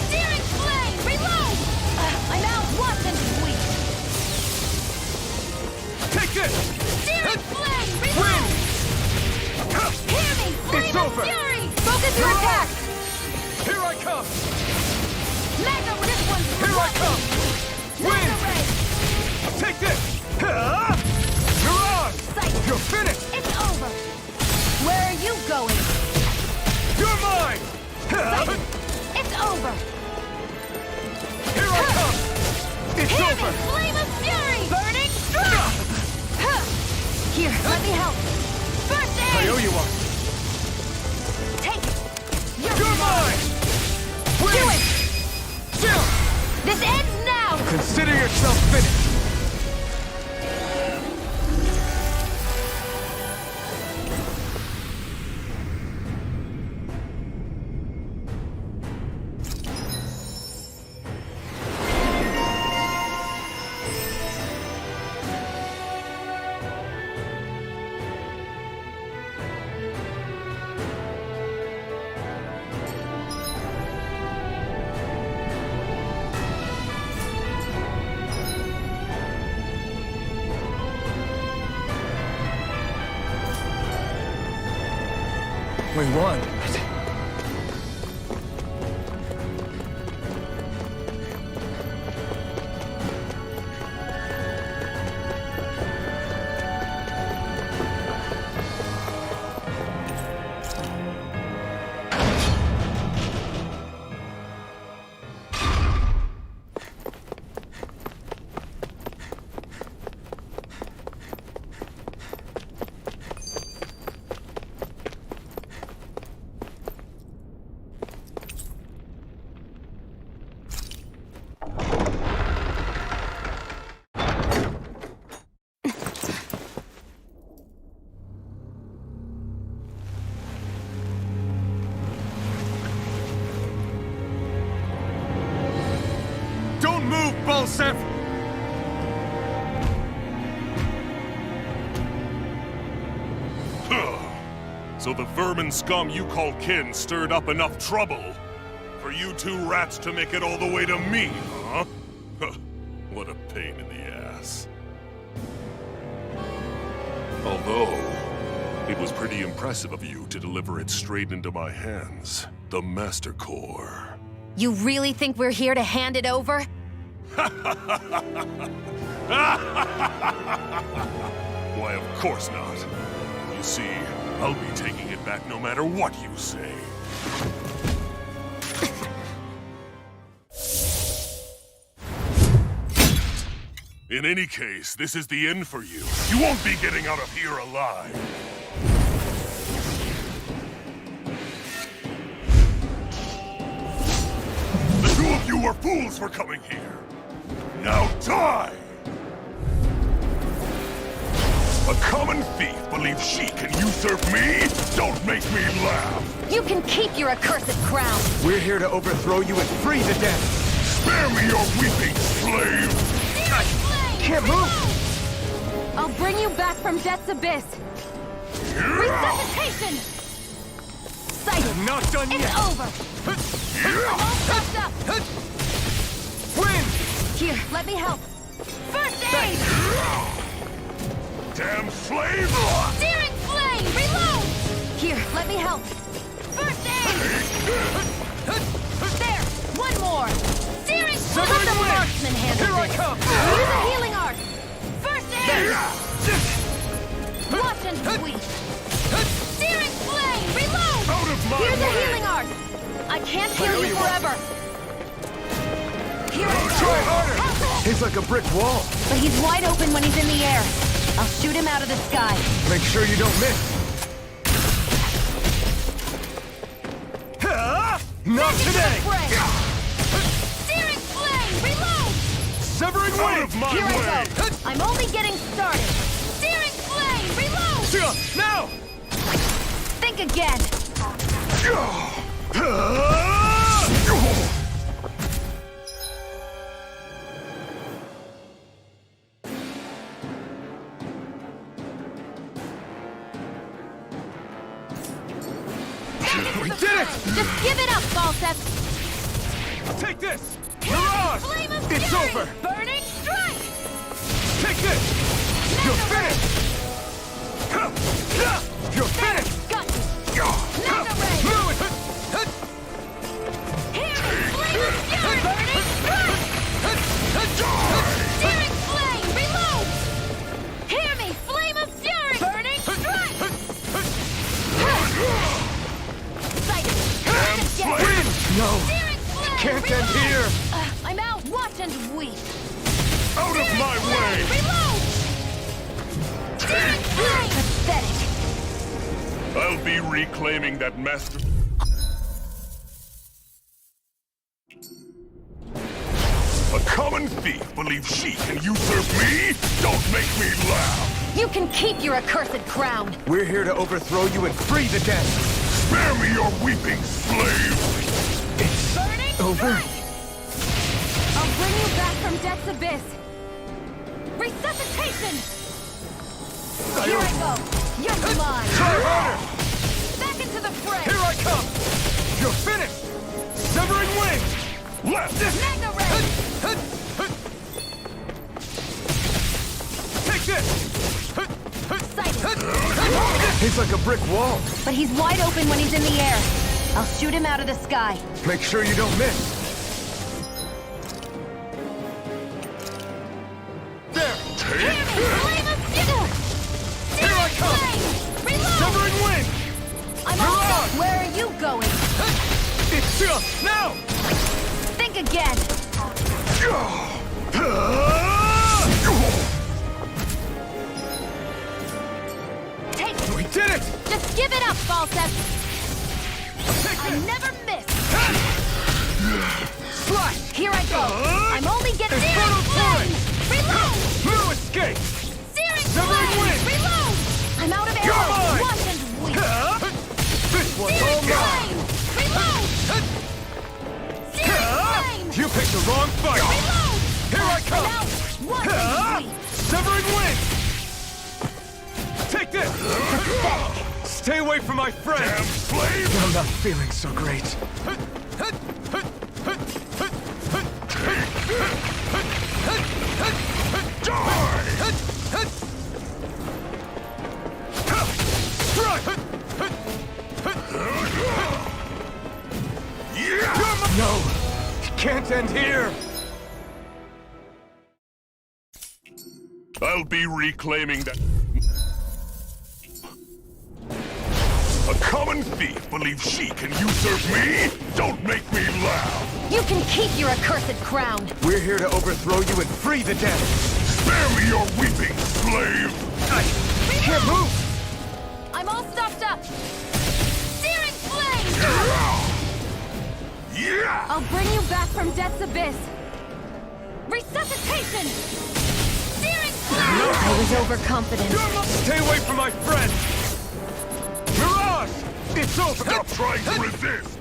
Searing flame! Reload! I'm out. Watch and sweep.
Take this!
Searing flame! Reload! Hear me! Flame
It's
of
over!
fury! Focus your attack!
Here I come!
Mega ray! This one's
Here I come!
Mega ray!
Take this! Mirage!
Sight!
You're finished!
It's over! Where are you going?
You're mine!
Sight! It's over!
Here I come! It's
Hear
over!
me! Flame of fury! Burning strike! Here, let me help. First aid!
I owe you one!
Take it!
You're mine!
Do
Win!
it!
Still!
This ends now!
Consider yourself finished! We won. Don't move, Bolsef!
So the vermin scum you call kin stirred up enough trouble for you two rats to make it all the way to me, huh? What a pain in the ass. Although, it was pretty impressive of you to deliver it straight into my hands. The Master Core.
You really think we're here to hand it over?
Why, of course not. You see, I'll be taking it back no matter what you say. In any case, this is the end for you. You won't be getting out of here alive. The two of you were fools for coming here. Now die! A common thief believes she can usurp me? Don't make me laugh!
You can keep your accursed crown!
We're here to overthrow you and free the dead!
Spare me your weeping, slave!
Can't move!
I'll bring you back from death's abyss! Resuscitation! Sighted!
Not done
It's
yet!
over! All stopped up!
Win!
Here, let me help! First aid!
Damn slave!
Searing flame! Reload! Here, let me help! First aid! There! One more! Searing flame! Let the marksman handle
Here I
this!
come!
Use a healing art! First aid! Watch and weep! Searing flame! Reload!
Out of my
Here's a
way!
healing art! I can't heal you forever! Here I go!
Try harder! He's like a brick wall.
But he's wide open when he's in the air. I'll shoot him out of the sky.
Make sure you don't miss. Not today!
Searing flame! Reload!
Severing
Out
wing!
of my
Here
way!
I go! I'm only getting started! Searing flame! Reload!
Now!
Think again!
We did it!
Just give it up, Falseth!
Take this! Mirage!
Flame of
It's
fury!
over!
Burning strike!
Take this! You're finished! You're finished!
Got you! Mega ray!
Move it!
Here! Flame of fury! Burning strike! Searing flame! Reload! Hear me! Flame of fury! Burning strike! Sighted!
Win! No!
Searing flame!
Can't end here!
I'm out! Watch and weep!
Out of my way!
Reload! Searing flame! Pathetic!
I'll be reclaiming that master... A common thief believes she can usurp me? Don't make me laugh!
You can keep your accursed crown!
We're here to overthrow you and free the dead!
Spare me your weeping, slave!
It's
Burning
over?
strike! I'll bring you back from death's abyss! Resuscitation! Here I go! You're mine!
Try harder!
Back into the fray!
Here I come! You're finished! Severing wing!
Left!
Mega ray!
Take this!
Sighted!
He's like a brick wall.
But he's wide open when he's in the air. I'll shoot him out of the sky.
Make sure you don't miss. There!
Hear me! Flame of fury!
Here I come!
Reload!
Severing wing!
I'm all set. Where are you going?
It's now!
Think again! Take it!
We did it!
Just give it up, Falseth! I never miss!
Slash!
Here I go! I'm only getting
Infernal
flame! Reload!
No escape!
Searing
Severing
flame!
wing!
Reload! I'm out of
You're
arrows!
mine!
Watch and weep!
This one's all
Searing
mine!
flame! Reload! Searing flame!
You picked the wrong fight!
Reload!
Here I come!
I'm out! Watch and weep!
Severing wing! Take this! Stay away from my friend!
Damn slave!
I'm not feeling so great. No! It can't end here!
I'll be reclaiming that... A common thief believes she can usurp me? Don't make me laugh!
You can keep your accursed crown!
We're here to overthrow you and free the dead!
Spare me your weeping, slave!
I can't move!
I'm all stuffed up! Searing flame!
Yeah!
I'll bring you back from death's abyss! Resuscitation! Searing flame!
I was
He's overconfident.
Stay away from my friend! Mirage! It's over!
Stop trying to resist!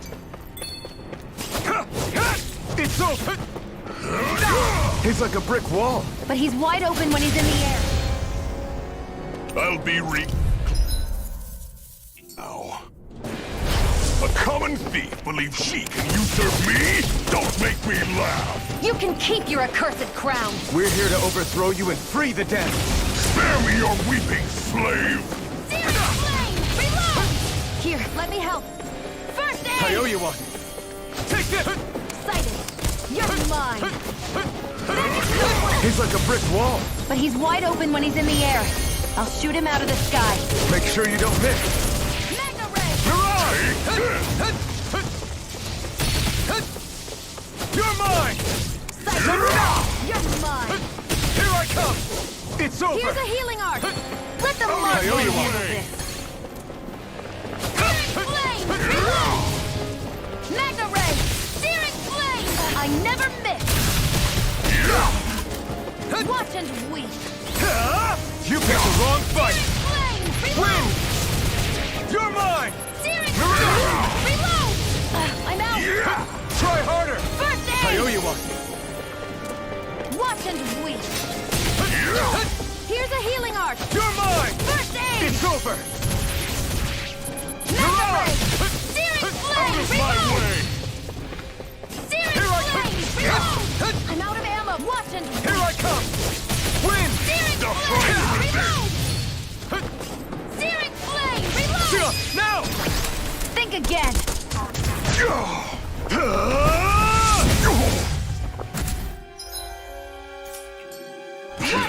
It's over! He's like a brick wall.
But he's wide open when he's in the air.
I'll be now. A common thief believes she can usurp me? Don't make me laugh!
You can keep your accursed crown.
We're here to overthrow you and free the den.
Spare me your weeping, slave!
Searing flame! Reload! Here, let me help. First aid!
I owe you one. Take this!
Sighted. You're mine.
He's like a brick wall.
But he's wide open when he's in the air. I'll shoot him out of the sky.
Make sure you don't miss.
Magna Ray!
You're mine!
You're mine!
Here I come! It's over!
Here's a healing arc! Let the
I
marksman
owe you one.
handle this! Searing flame! Reload! Magna Ray! Searing flame! I never miss! Watch and weep!
You picked the wrong fight!
Flame!
Win!
Reload!
You're mine!
Searing flame! Reload! I'm out!
Try harder!
First aid!
I owe you one.
Watch and weep! Here's a healing arc!
You're mine!
First aid!
It's over!
Magna Ray! Searing flame!
Out of my
Reload!
way!
Searing
Here I
flame! Reload! I'm out of ammo! Watch and weep!
Here I come! Win!
Searing
Stop
flame!
trying to
Reload! Searing flame! Reload!
Now!
Think again!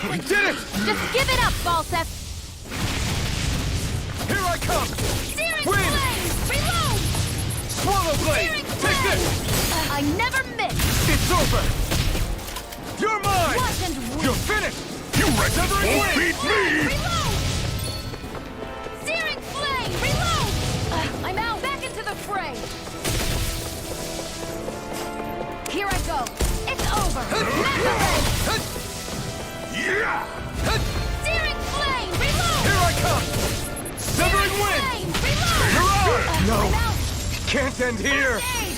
We did it!
Just give it up, Balsef!
Here I come!
Searing
Win!
flame! Reload!
Swallow blade!
Searing
Take
flame!
this!
I never miss!
It's over! You're mine!
Watch and weep!
You're finished!
You wrecked
Severing
won't
blade!
beat me!
Reload! Searing flame! Reload! I'm out! Back into the fray! Here I go! It's over! Magna Ray!
Yeah!
Searing flame! Reload!
Here I come! Severing wind!
Flame! Reload!
Mirage! No!
I'm out!
Can't end here!
First aid!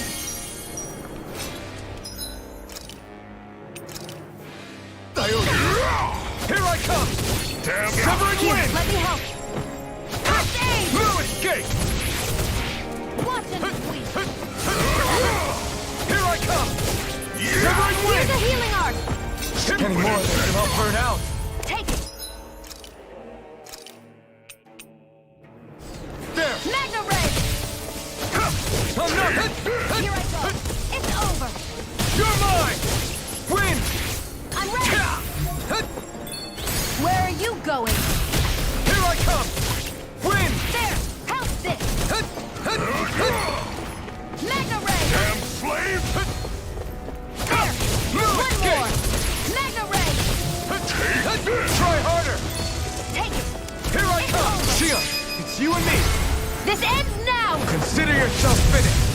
I owe you! Here I come!
Damn
Severing
Here,
wind!
let me help! First aid!
No escape!
Watch and weep!
Here I come! Severing
Here's
wind!
a healing arc!
Any more of this and I'll burn out!
Take it!
There!
Magna Ray!
I'm not!
Here I go! It's over!
You're mine! Win!
I'm ready! Where are you going?
Here I come! Win!
There! Help this! Magna Ray!
Damn slave!
There!
No
One
escape!
more! Magna Ray!
Try harder!
Take it!
Here I
It's
come!
over.
Shia, it's you and me!
This ends now!
Consider yourself finished!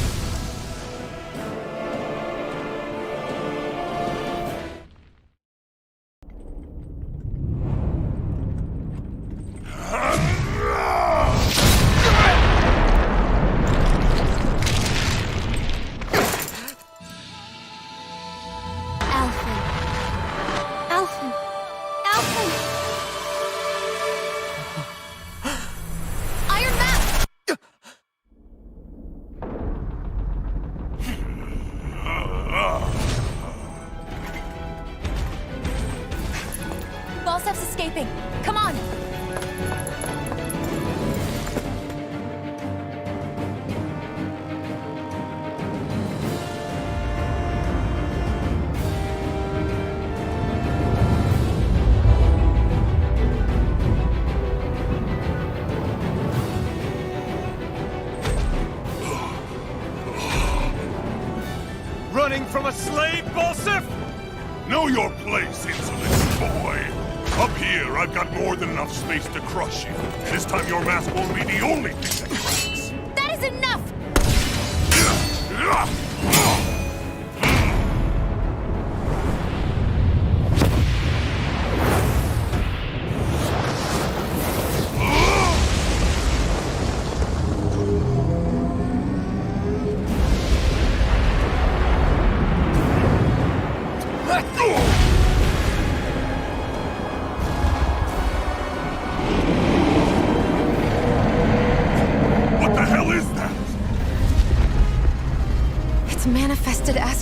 Alphen. Alphen. Alphen! Iron Mask! Balsef's escaping. Come on!
Running from a slave, Balsef?
Know your place, insolent boy! Up here, I've got more than enough space to crush you. This time your mask won't be the only thing that cracks.
That is enough!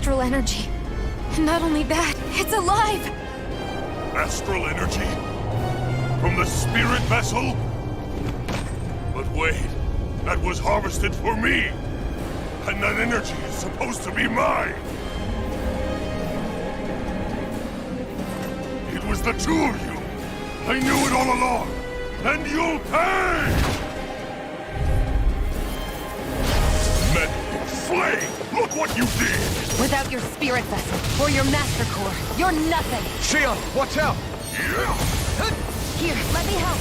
astral energy. And not only that, it's alive!
Astral energy? From the spirit vessel? But wait, that was harvested for me! And that energy is supposed to be mine! It was the two of you! I knew it all along! And you'll pay! Meddling slave! Look what you did!
Without your spirit vessel or your master core, you're nothing.
Shion, watch out!
Here, let me help.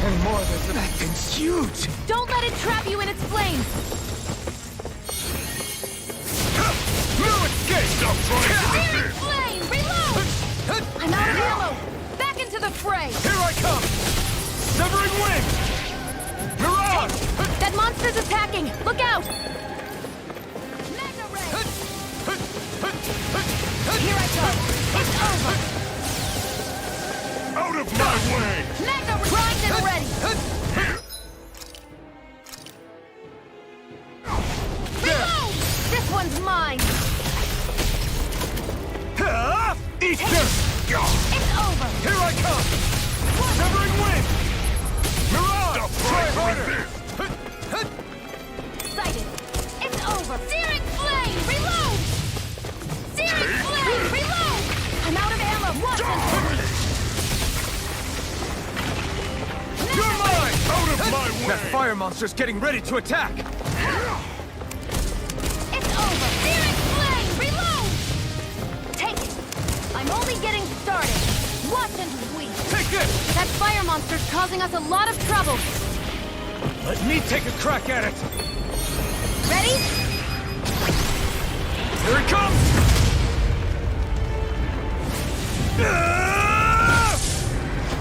And more than that thing's huge!
Don't let it trap you in its flames.
No escape!
Stop trying to
Searing
resist!
flame, reload! I'm out of ammo. Back into the fray.
Here I come! Severing wing! Mirage!
That monster's attacking. Look out! Mega ray. Here I go. It's over.
Out of my way!
Mega primed and ready. Reload! This one's mine.
Eat
Take
this!
It's over.
Here I come! Severing wing! Mirage! Try harder!
Excited. It's over. Searing flame, reload! Searing flame, reload! I'm out of ammo. Watch
You're mine!
Out of my way!
That fire monster's getting ready to attack!
It's over. Searing flame, reload! Take it. I'm only getting started. Watch and weep.
Take this!
That fire monster's causing us a lot of trouble.
Let me take a crack at it!
Ready?
Here it comes!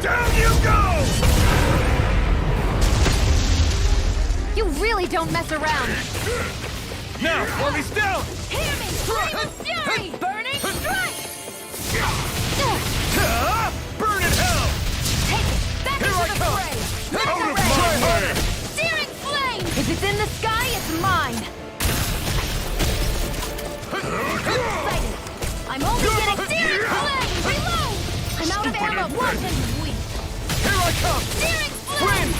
Down you go!
You really don't mess around.
Now, while he's down!
Hear me! Flame of fury! Burning strike!
Burn in hell!
Take it! Back
Here
into
I
the
come.
fray!
Out
Mega
of
ray.
my way!
Searing flame! If it's in the sky, it's mine! Excited! I'm only getting searing flame! Reload! I'm out of ammo! Watch and weep!
Here I come!
Searing flame!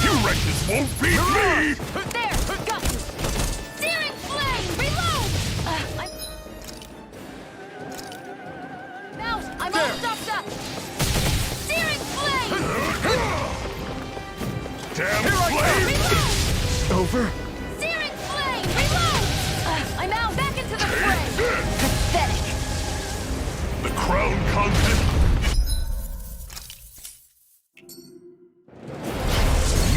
You
Reload!
wretches won't beat me!
There! Got you! Searing flame! Reload! I'm out! I'm all stopped up! Searing flame!
Damn
Here I
flame!
Reload!
Over?
Searing flame! Reload! I'm out! Back into the fray! Pathetic!
The crown contest.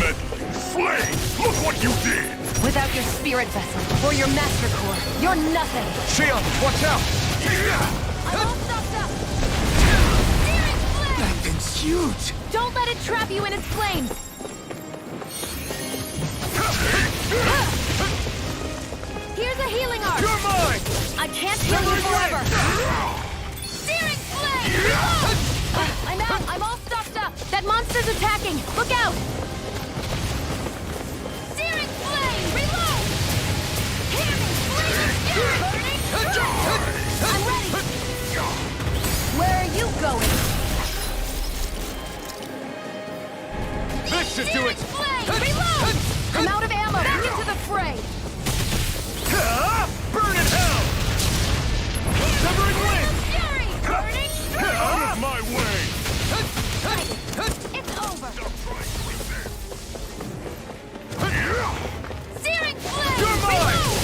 Meddling flame! Look what you did!
Without your spirit vessel or your master core, you're nothing!
Shion, watch out!
I'm all stopped up! Searing flame!
That thing's huge!
Don't let it trap you in its flames! Here's a healing arc!
You're mine!
I can't heal you forever! Searing flame! Reload! I'm out! I'm all stopped up! That monster's attacking! Look out! Searing flame! Reload! Hear me! Flaming fury! Burning! I'm ready! Where are you going?
This should do it!
Flame! Reload! I'm out of ammo! Back into the fray!
Burn in hell! Severing wing!
Fury! Burning!
Out of my way!
It's over!
Stop trying to resist!
Searing flame!
You're mine!
Reload!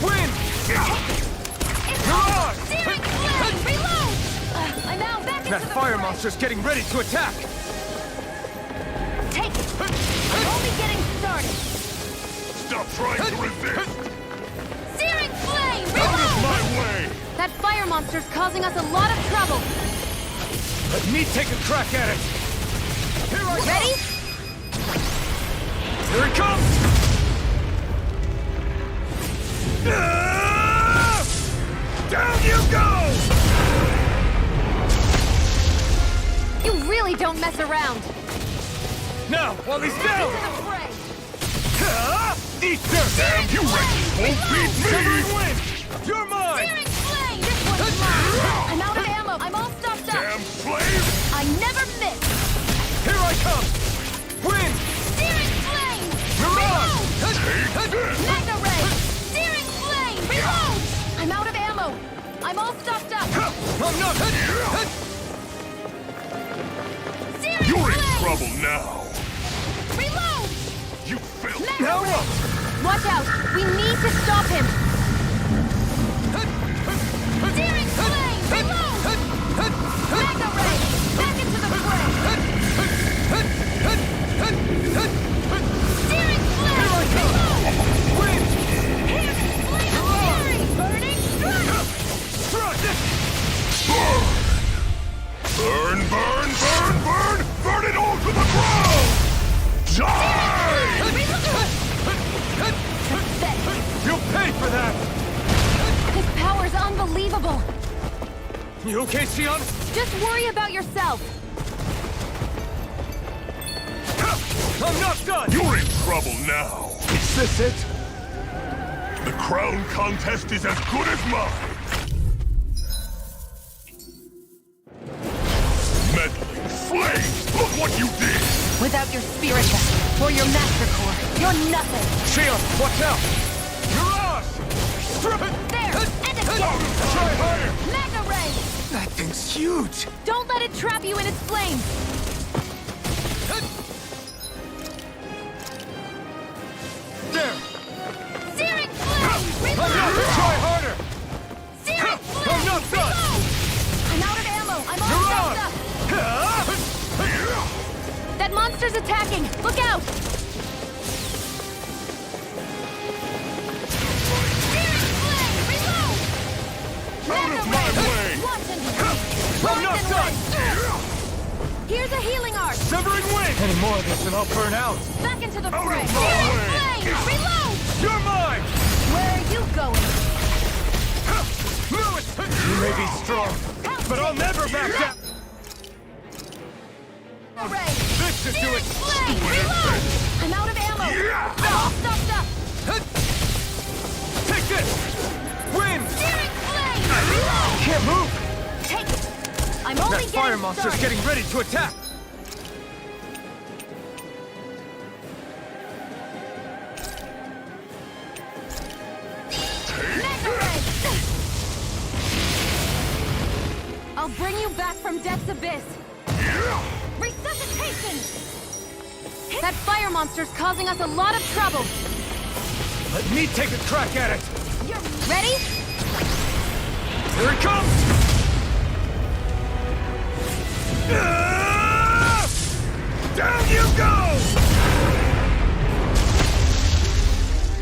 Win!
It's
Mirage!
over! Searing flame! Reload! I'm out! Back into
That
the
fire
fray.
monster's getting ready to attack!
Take it! I'm only getting started!
Stop trying to resist!
Searing flame!
Out of
Reload!
my way!
That fire monster's causing us a lot of trouble!
Let me take a crack at it! Here I
Ready?
go! Here it comes! Down you go!
You really don't mess around!
Now, while he's down!
To the fray!
Eat this!
Damn you wretches won't beat me!
Severing wing! You're mine!
Searing
one's mine! I'm out of ammo! I'm all stuffed up!
Damn slave!
I never miss!
Here I come! Win!
Searing flame!
Mirage!
Take this!
Mega ray! Searing flame! Reload! I'm out of ammo! I'm all stuffed up!
I'm not...
Searing
You're in
flame!
trouble now!
Reload!
You failed!
Mega
Now
ray!
what?
Watch out! We need to stop him! Searing flame! Reload! Mega ray! Back into the fray! Searing flame! Reload!
Win!
Here! Flame of fury! Burning strike!
Burn! Burn, burn, burn, burn! Burn it all to the ground! Die!
You'll pay for that!
His power's unbelievable!
You okay, Sion?
Just worry about yourself!
I'm not done!
You're in trouble now!
Is this it?
The crown contest is as good as mine! Meddling slaves! Look what you did!
Without your spirit vessel or your master core, you're nothing!
Sion, watch out! Mirage! Strip it!
There! And again!
Try harder!
Mega ray!
That thing's huge!
Don't let it trap you in its flames!
There!
Searing flame!
I'm not...
Reload!
Try harder!
Searing flame!
I'm not done!
Reload! I'm out of ammo! I'm all
Mirage!
stuffed up! That monster's attacking! Look out! Searing flame! Reload!
Out of my way!
Watch and
I'm not done!
Here's a healing arc!
Severing wing! Any more of this and I'll burn out!
Back into the
Out
fray!
of my
Searing
way!
flame! Reload!
You're mine!
Where are you going?
Move it! You may be strong, but I'll never back down!
Ray!
This should do it!
Flame! Reload! I'm out of ammo! I'm all stuffed up!
Take this! Win!
Searing flame! Reload!
Can't move!
Take it! I'm only
That fire
getting
monster's
started.
getting ready to attack!
Mega ray! I'll bring you back from death's abyss! Resuscitation! That fire monster's causing us a lot of trouble!
Let me take a crack at it!
You're ready?
Here it comes! Down you go!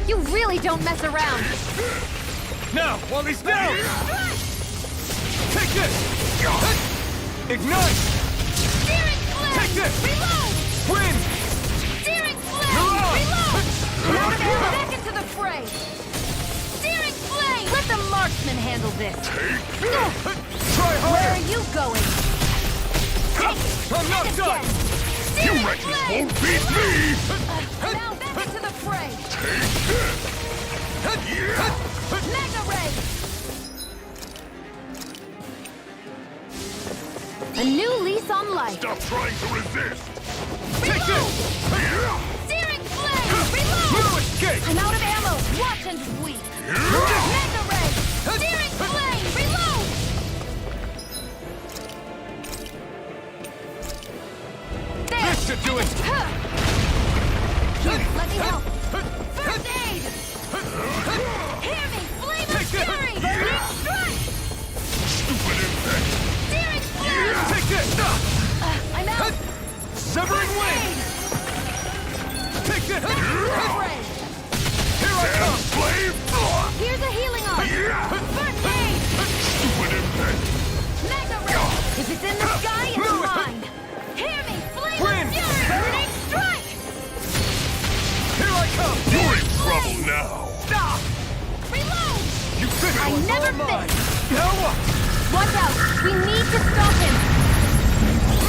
You really don't mess around!
Now, while he's down! Take this! Ignite!
Searing flame!
Take this!
Reload!
Win!
Searing flame!
Mirage!
Reload! Now back into the fray! Searing flame! Let the marksman handle this!
Try
Where
harder!
are you going? Take it!
I'm not
And
done!
again.
You
Searing
wretches
flame!
won't beat me!
Now back into the fray!
Take this!
Mega ray! A new lease on life!
Stop trying to resist!
Take this!
Searing flame! Reload!
No escape!
I'm out of ammo! Watch and weep! Mega ray! Searing flame! Reload! There!
This should do it!
Here, let me help! First aid! Hear me! Flame of
Take this!
fury! Burning strike!
Stupid insect!
Searing flame!
Take this!
I'm out!
Severing wing! Take this!
Back to the fray!
Here I
Damn
come!
slave!
Here's a healing arc! First aid!
Stupid insect!
Mega ray! If it's in the sky, it's
Move it!
mine! Hear me! Flame
Win!
of fury! Burning strike!
Here I come!
You're in trouble now!
Reload!
You think
I
it was
never
all mine!
miss!
Now what?
Watch out! We need to stop him!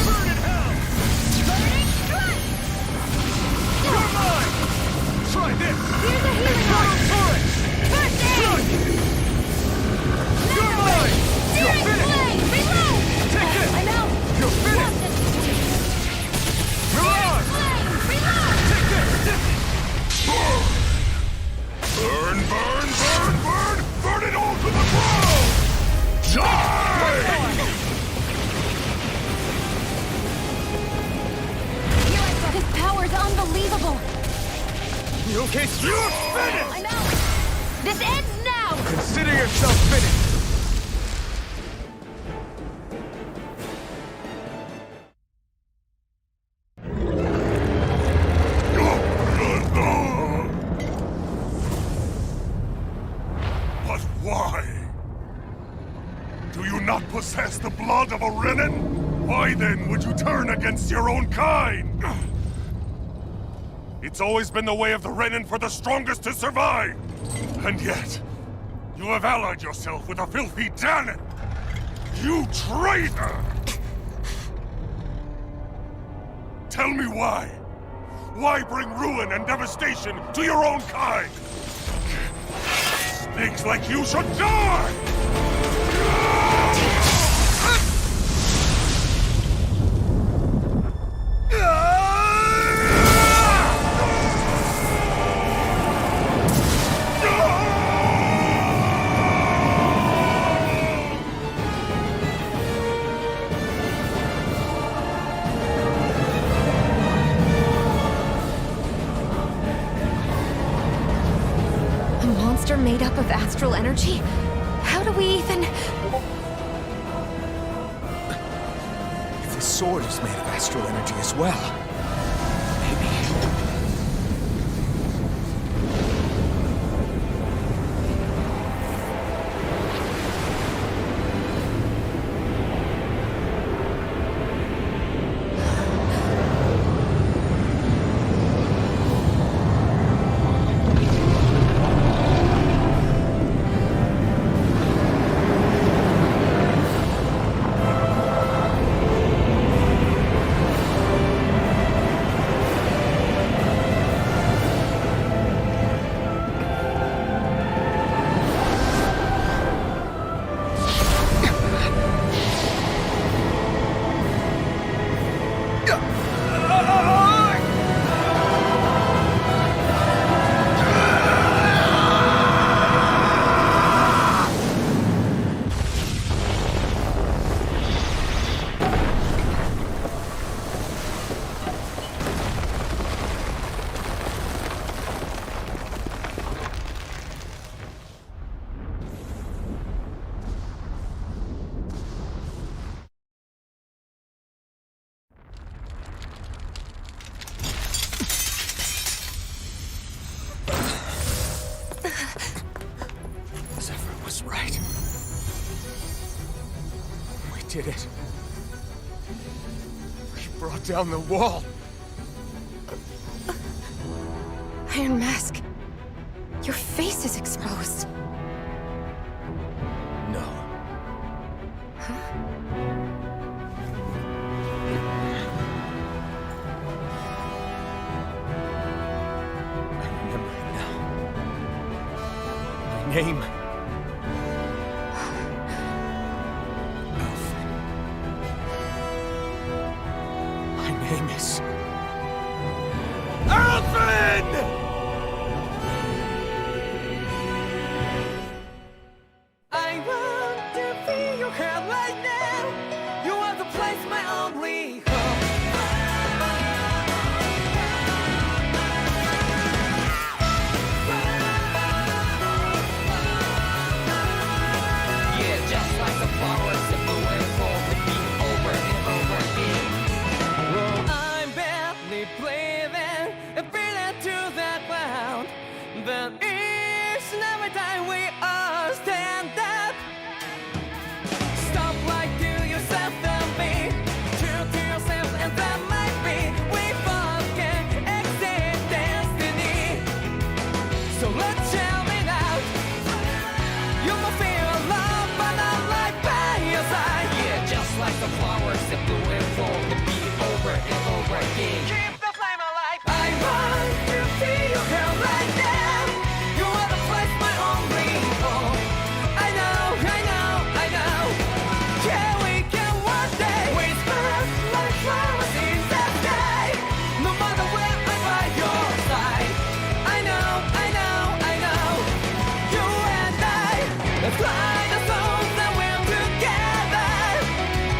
Burn in hell!
Burning strike!
You're mine! Try this!
Here's a healing
Go
arc!
for it!
First aid!
You're mine!
unbelievable!
You okay? You're finished!
I'm out! This ends now!
Consider yourself finished!
But why? Do you not possess the blood of a Renin? Why then would you turn against your own kind? It's always been the way of the Renin for the strongest to survive! And yet, you have allied yourself with a filthy Danon! You traitor! Tell me why? Why bring ruin and devastation to your own kind? Snakes like you should die!
A monster made up of astral energy? How do we even...
If the sword is made of astral energy as well, maybe... Zephyr was right. We did it. We brought down the wall.
Iron Mask, your face is exposed.
No. I remember it now. My name. Alfred. My name is... Alfred!
I want to feel your hand right now. You are the place, my only home. Yeah, just like the flowers that blew and fall to be over and over again. I'm barely breathing and feeling to the ground, but each and every time we all stand up. Stop like to yourself and be true to yourself, and that might be we both can exit destiny. So let's shout it out. You will feel love, but I'm right by your side. Yeah, just like the flowers that bloom and fall to be over and over again. Keep the flame alive. I want to feel your hand right now. You are the place, my only home. I know, I know, I know. Yeah, we can one day whisper like flowers in the sky. No matter where I'm by your side. I know, I know, I know. You and I, let's fly the souls that we're together.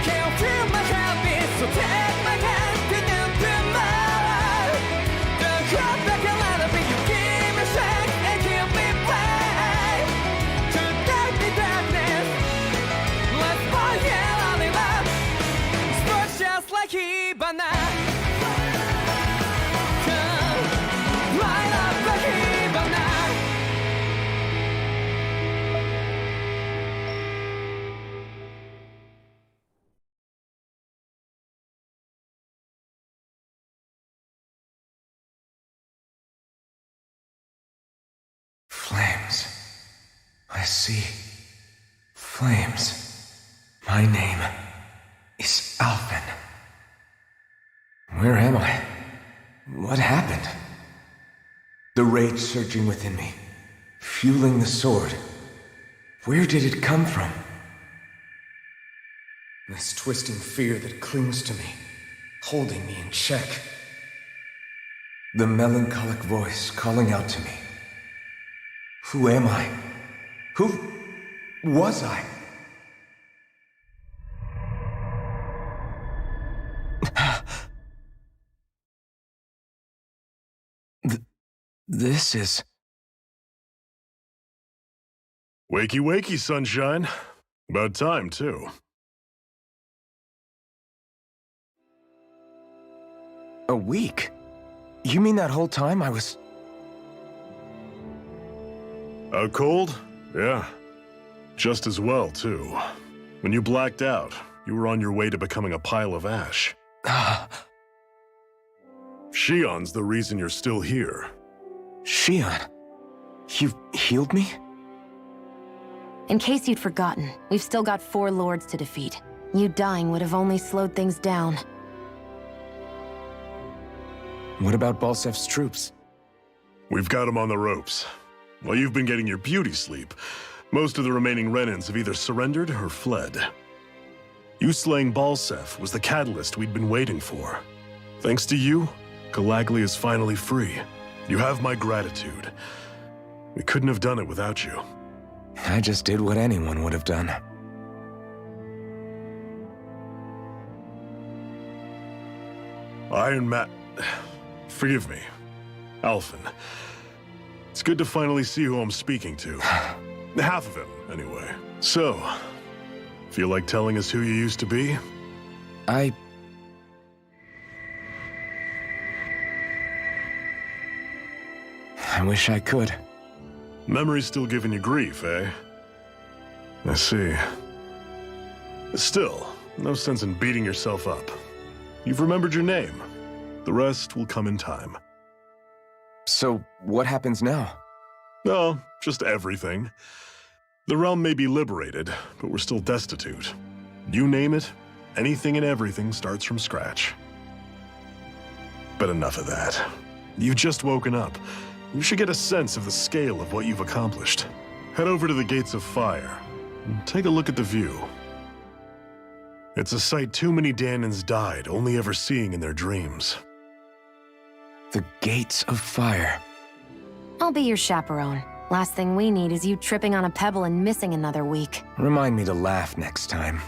Can't feel my heartbeat, so take my hand to do tonight. 火花 Come light up the 火花
Flames. I see. Flames. My name is Alvin. Where am I? What happened? The rage surging within me, fueling the sword. Where did it come from? This twisting fear that clings to me, holding me in check. The melancholic voice calling out to me. Who am I? Who was I? This is...
Wakey, wakey, sunshine. About time, too.
A week? You mean that whole time I was...
Out cold? Yeah. Just as well, too. When you blacked out, you were on your way to becoming a pile of ash. Shion's the reason you're still here.
Shion? You healed me?
In case you'd forgotten, we've still got 4 lords to defeat. You dying would have only slowed things down.
What about Balsef's troops?
We've got them on the ropes. While you've been getting your beauty sleep, most of the remaining Renans have either surrendered or fled. You slaying Balsef was the catalyst we'd been waiting for. Thanks to you, Calaglia is finally free. You have my gratitude. We couldn't have done it without you.
I just did what anyone would have done.
Iron Man... Forgive me. Alphen. It's good to finally see who I'm speaking to. Half of him, anyway. So, feel like telling us who you used to be?
I wish I could.
Memory's still giving you grief, eh? I see. Still, no sense in beating yourself up. You've remembered your name. The rest will come in time.
So, what happens now?
Oh, just everything. The realm may be liberated, but we're still destitute. You name it, anything and everything starts from scratch. But enough of that. You've just woken up. You should get a sense of the scale of what you've accomplished. Head over to the Gates of Fire, and take a look at the view. It's a sight too many Danans died only ever seeing in their dreams.
The Gates of Fire.
I'll be your chaperone. Last thing we need is you tripping on a pebble and missing another week.
Remind me to laugh next time.